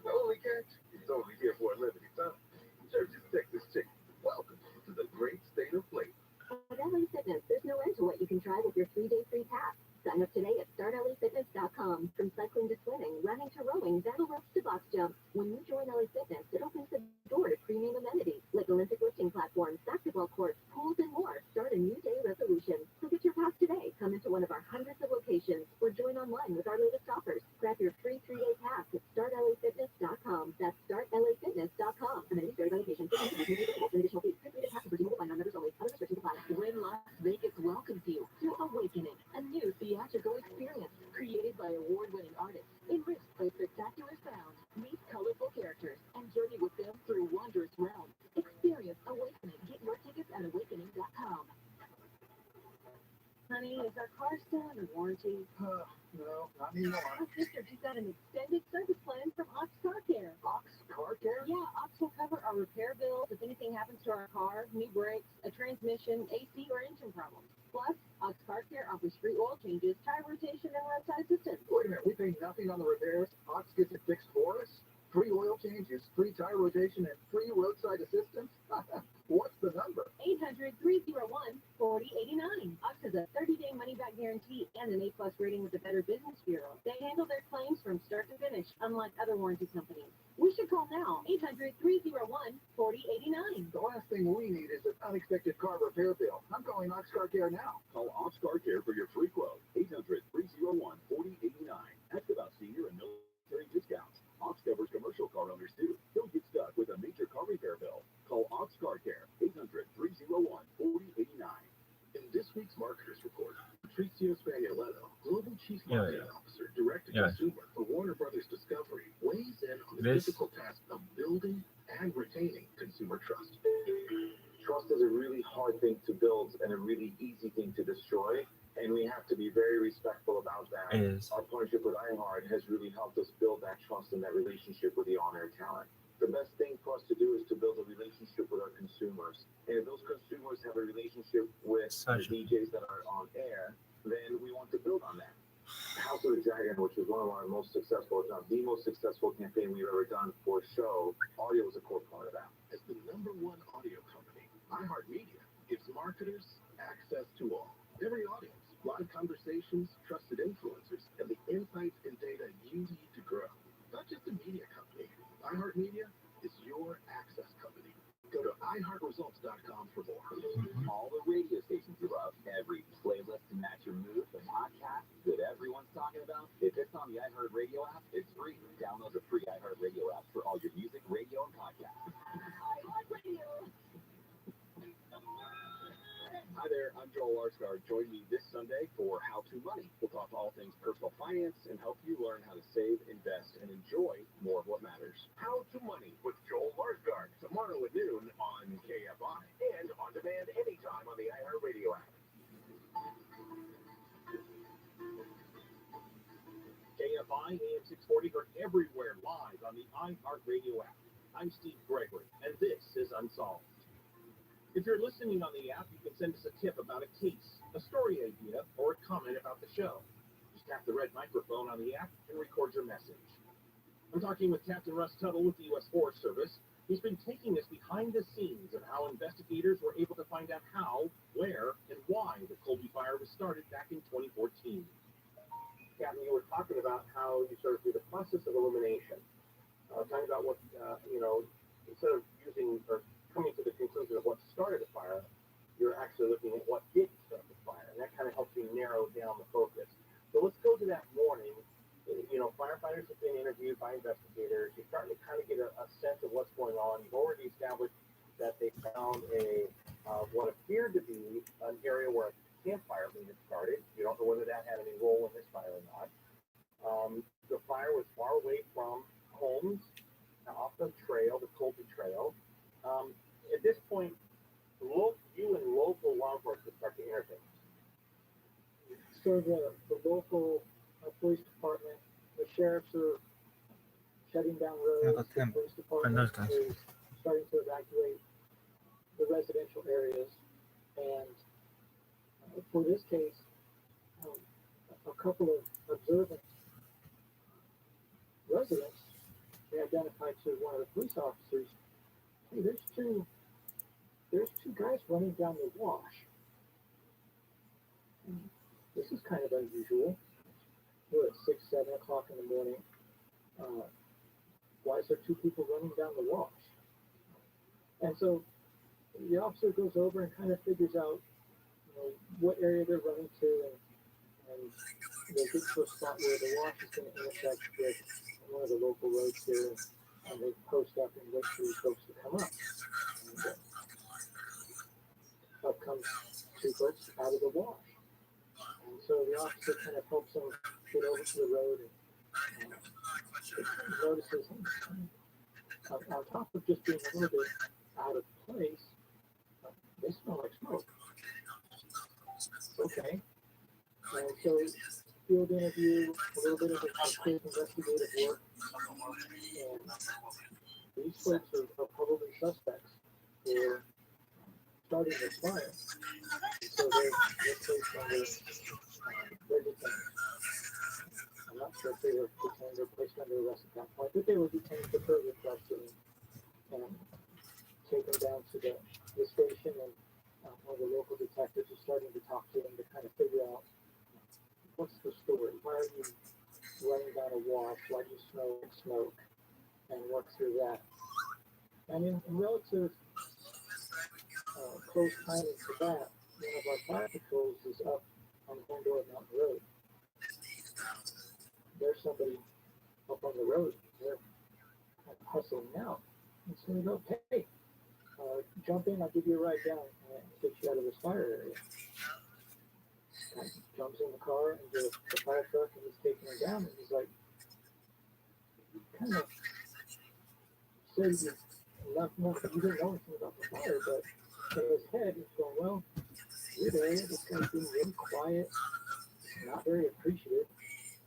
only catch, it's only here for a limited time. Church's Texas Chicken. Welcome to the great state of flavor. At LA Fitness, there's no end to what you can try with your 3-day free pass. Sign up today at startlafitness.com. From cycling to swimming, running to rowing, battle ropes to box jump. When you join LA Fitness, it opens the door to premium amenities like Olympic lifting platforms, basketball courts, pools, and more. Start a new day resolution. So get your pass today. Come into one of our hundreds of locations or join online with our latest offers. Grab your free 3-day pass at startlafitness.com. That's startlafitness.com. Amenities vary by location. Additional fees. Free passes redeemable by non-members only. Other restrictions apply. When Las Vegas welcomes you to Awakening, a new theatrical experience created by award-winning artists, enriched by spectacular sound. Meet colorful characters and journey with them through wondrous realms. Experience Awakening. Get your tickets at awakening.com. Honey, is our car still under warranty? No, not anymore. My sister just got an extended service plan from Ox Car Care. Ox Car Care? Yeah, Ox will cover our repair bills if anything happens to our car, new brakes, a transmission, AC, or engine problems. Plus, Ox Car Care offers free oil changes, tire rotation, and roadside assistance. Wait a minute, we pay nothing on the repairs. Ox gets it fixed for us? Free oil changes, free tire rotation, and free roadside assistance? What's the number? 800-301-4089. Ox has a 30-day money-back guarantee and an A+ rating with the Better Business Bureau. They handle their claims from start to finish, unlike other warranty companies. We should call now. 800-301-4089. The last thing we need is an unexpected car repair bill. I'm calling Ox Car Care now. Call Ox Car Care for your free quote. 800-301-4089. Ask about senior and military discounts. Ox covers commercial car owners too. Don't get stuck with a major car repair bill. Call Ox Car Care, 800-301-4089. In this week's Marketers Report, Patricio Spagnoletto, Global Chief Marketing Officer, Direct-to-Consumer for Warner Brothers Discovery, weighs in on the difficult task of building and retaining consumer trust. Trust is a really hard thing to build and a really easy thing to destroy. And we have to be very respectful about that. Our partnership with iHeart has really helped us build that trust and that relationship with the on-air talent. The best thing for us to do is to build a relationship with our consumers. And if those consumers have a relationship with the DJs that are on air, then we want to build on that. House of the Dragon, which was one of our most successful, if not the most successful campaign we've ever done for a show, audio was a core part of that. As the #1 audio company, iHeartMedia gives marketers access to all. Every audience, live conversations, trusted influencers, and the insights and data you need to grow. Not just a media company. iHeartMedia is your access company. Go to iHeartResults.com for more. All the radio stations you love, every playlist to match your mood, the podcast that everyone's talking about. If it's on the iHeartRadio app, it's free. Download the free iHeartRadio app for all your music, radio, and podcasts. Hi there, I'm Joel Joel Larsgaard. Join me this Sunday for How to Money. We'll talk all things personal finance and help you learn how to save, invest, and enjoy more of what matters. How to Money with Joel Larsgaard, tomorrow at noon on KFI and on demand anytime on the iHeartRadio app. KFI AM 640 heard everywhere live on the iHeartRadio app. I'm Steve Gregory, and this is Unsolved. If you're listening on the app, you can send us a tip about a case, a story idea, or a comment about the show. Just tap the red microphone on the app and record your message. I'm talking with Captain Russ Tuttle with the U.S. Forest Service. He's been taking us behind the scenes of how investigators were able to find out how, where, and why the Colby Fire was started back in 2014. Captain, you were talking about how you sort of do the process of elimination. Talking about what, instead of using or coming to the conclusion of what started a fire, you're actually looking at what did start the fire. And that kind of helps you narrow down the focus. So let's go to that morning. Firefighters have been interviewed by investigators. You're starting to kind of get a sense of what's going on. You've already established that they found what appeared to be an area where a campfire being started. You don't know whether that had any role in this fire or not. The fire was far away from homes, off the trail, the Colby Trail. At this point, you and local law enforcement start to intervene. So the local police department, the sheriffs are shutting down roads. The police department is starting to evacuate the residential areas. And for this case, a couple of observant residents, they identified to one of the police officers, hey, there's two guys running down the wash. This is kind of unusual. We're at 6, 7 o'clock in the morning. Why is there two people running down the wash? And so the officer goes over and kind of figures out, what area they're running to, and they get to a spot where the wash is going to intersect with one of the local roads here, and they post up and wait for these folks to come up. And, up comes two folks out of the wash. And so the officer kind of helps them get over to the road and notices, on top of just being a little bit out of place, they smell like smoke. Okay. And so field interview, a little bit of a quick investigative work, and these folks are probably suspects for starting this fire. So they're placed under their detained. I'm not sure if they were detained or placed under arrest at that point, but they were detained for further questioning and taken down to the station, and one of the local detectives is starting to talk to them to kind of figure out what's the story. Why are you running down a wash? Why do you smell like smoke? And work through that. And in relative close timing to that, one of our fire patrols is up on Pandora Mountain Road. There's somebody up on the road. They're hustling out. And so we go, hey, jump in, I'll give you a ride down and get you out of this fire area. Guy jumps in the car and the fire truck, and he's taking him down, and he's like, kind of says enough, you didn't know anything about the fire, but in his head, he's going, well, you're there, this guy's being really quiet, not very appreciative.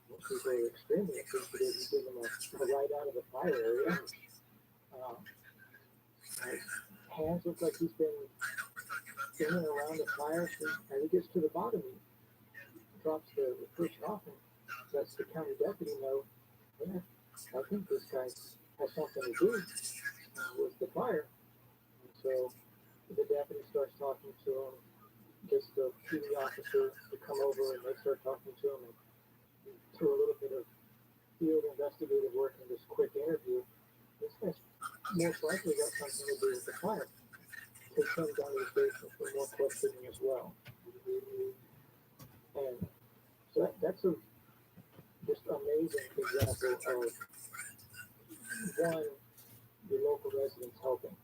Most people are extremely appreciative. You give him a ride out of the fire area. His hands look like he's been spinning around the fire, and he gets to the bottom, he drops the person off, and lets the county deputy know, yeah, I think this guy has something to do with the fire. And so the deputy starts talking to him, gets the PD officer to come over, and they start talking to him, and through a little bit of field investigative work in this quick interview, this guy's most likely got something to do with the fire. Takes him down to the station for more questioning as well. And so that's a just amazing example of one, the local residents helping.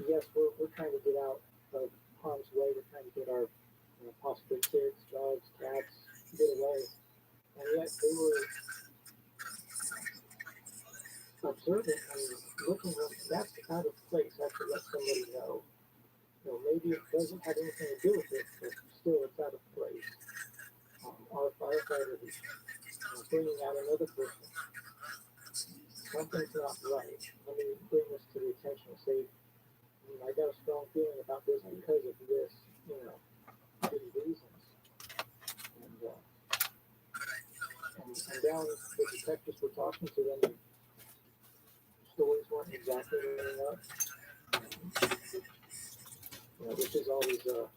Yes, we're trying to get out of harm's way. We're trying to get our possibly kids, dogs, cats, get away. And yet they were observant and looking at that's out of place. I have to let somebody know. Maybe it doesn't have anything to do with it, but still it's out of place. Our firefighter is bringing out another person. Something's not right. Let me bring this to the attention and say, I got a strong feeling about this because of this, these reasons. And down the detectives were talking to them, and stories weren't exactly lining up. Which is always an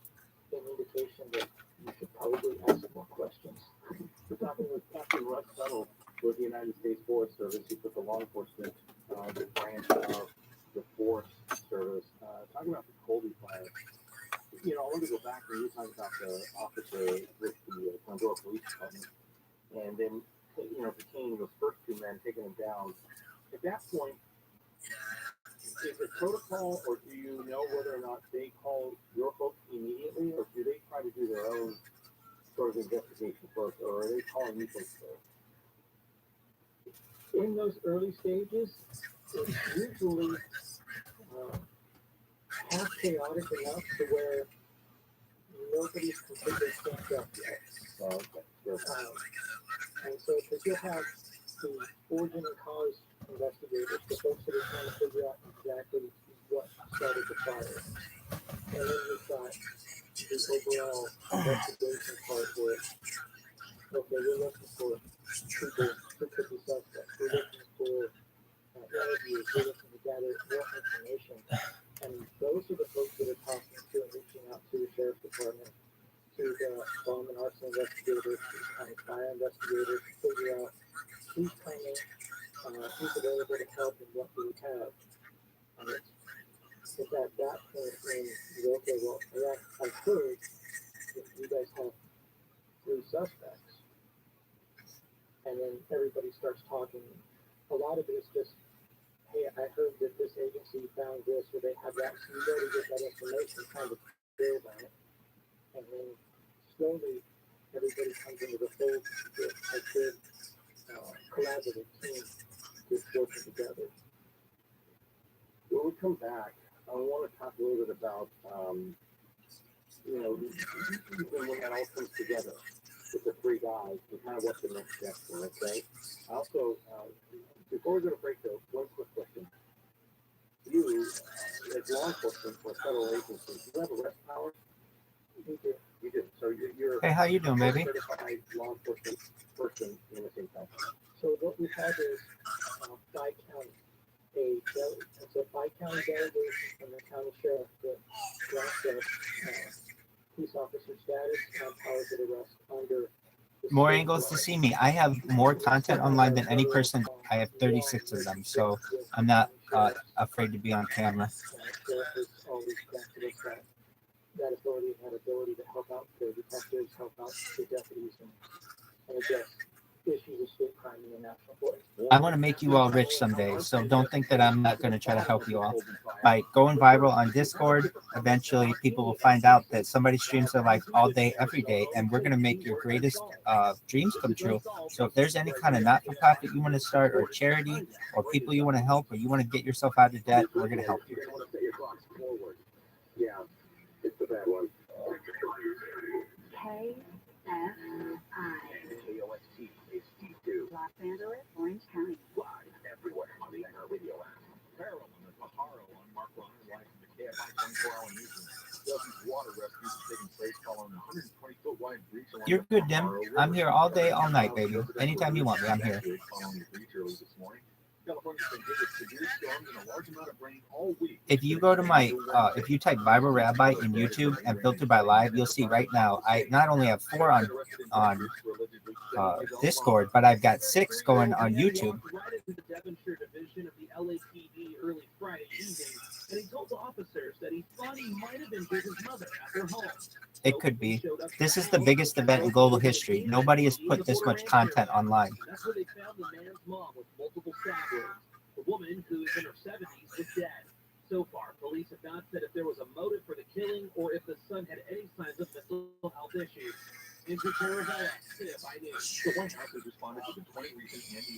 indication that you should probably ask more questions. We're talking with Captain ROTHSCHILD with the United States Forest Service. He put the law enforcement branch of the Forest Service. Talking about the Colby fire. I want to go back where you talking about the officer with the Glendora Police Department. And then, detaining those first two men, taking them down. At that point, is it protocol, or do you know whether or not they call your folks immediately, or do they try to do their own sort of investigation first, or are they calling you folks first? In those early stages, it's usually half chaotic enough to where nobody's completely synced up yet. And so, because you'll have the origin and cause investigators, the folks that are trying to figure out exactly what started the fire. And then you've got the overall investigation part where, okay, we're looking for people who could be suspects. We're looking for interviews. We're looking to gather more information. And those are the folks that are talking to and reaching out to the sheriff's department, to the bomb and arson investigators, to the county fire investigators, to figure out who's coming, who's available to help, and what do we have. And it's at that point when you go, okay, well, I heard that you guys have 3 suspects. And then everybody starts talking. A lot of it is just, hey, I heard that this agency found this, or they have that, so you go to get that information, kind of build on it. And then slowly, everybody comes into the fold with a good collaborative team that's working together. When we come back, I want to talk a little bit about, when that all comes together with the 3 guys, and kind of what the next steps were, okay? Also, before we go to break, though, one quick question. You, as law enforcement for a federal agency, do you have arrest powers? You do. You do. So you're Hey, how you doing, baby? a certified law enforcement person in the same time. So what we have is by county, it's a by-county delegation from the county sheriff that grants us police officer status and powers of arrest under the More state angles law. to see me. I have more content online than any person. I have 36 of them, so I'm not afraid to be on camera. Sheriff has always granted us that authority and that ability to help out the detectives, help out the deputies, and address issues of state crime in the national forest. I want to make you all rich someday, so don't think that I'm not going to try to help you all. By going viral on Discord, eventually people will find out that somebody streams their life all day, every day, and we're going to make your greatest dreams come true. So if there's any kind of not-for-profit you want to start, or charity, or people you want to help, or you want to get yourself out of debt, we're going to help you. Yeah, it's a bad one. KFI. KOST is D2. Los Angeles, Orange County. Live everywhere on the iHeartRadio app. Maryland and Pajaro on Mark Ronner live from the KFI 24-hour newsroom. Dozens of water rescues are taking place following a 120-foot wide breach along You're good, Dim. I'm here all day, all night, baby. Anytime you want me, I'm here. Following the breach early this morning. California's been hit with severe storms and a large amount of rain all week. If you go to my, if you type ViralRabbi in YouTube and filter by live, you'll see right now, I not only have 4 on Discord, but I've got 6 going on YouTube. The Devonshire division of the LAPD early Friday evening, and he told officers that he thought he might have injured his mother at their home. It could be. This is the biggest event in global history. Nobody has put this much content online. That's where they found the man's mom with multiple stab wounds. The woman, who is in her 70s, was dead. So far, police have not said if there was a motive for the killing or if the son had any signs of mental health issues. In Victoria, CFI News. The White House has responded to the 20 recent anti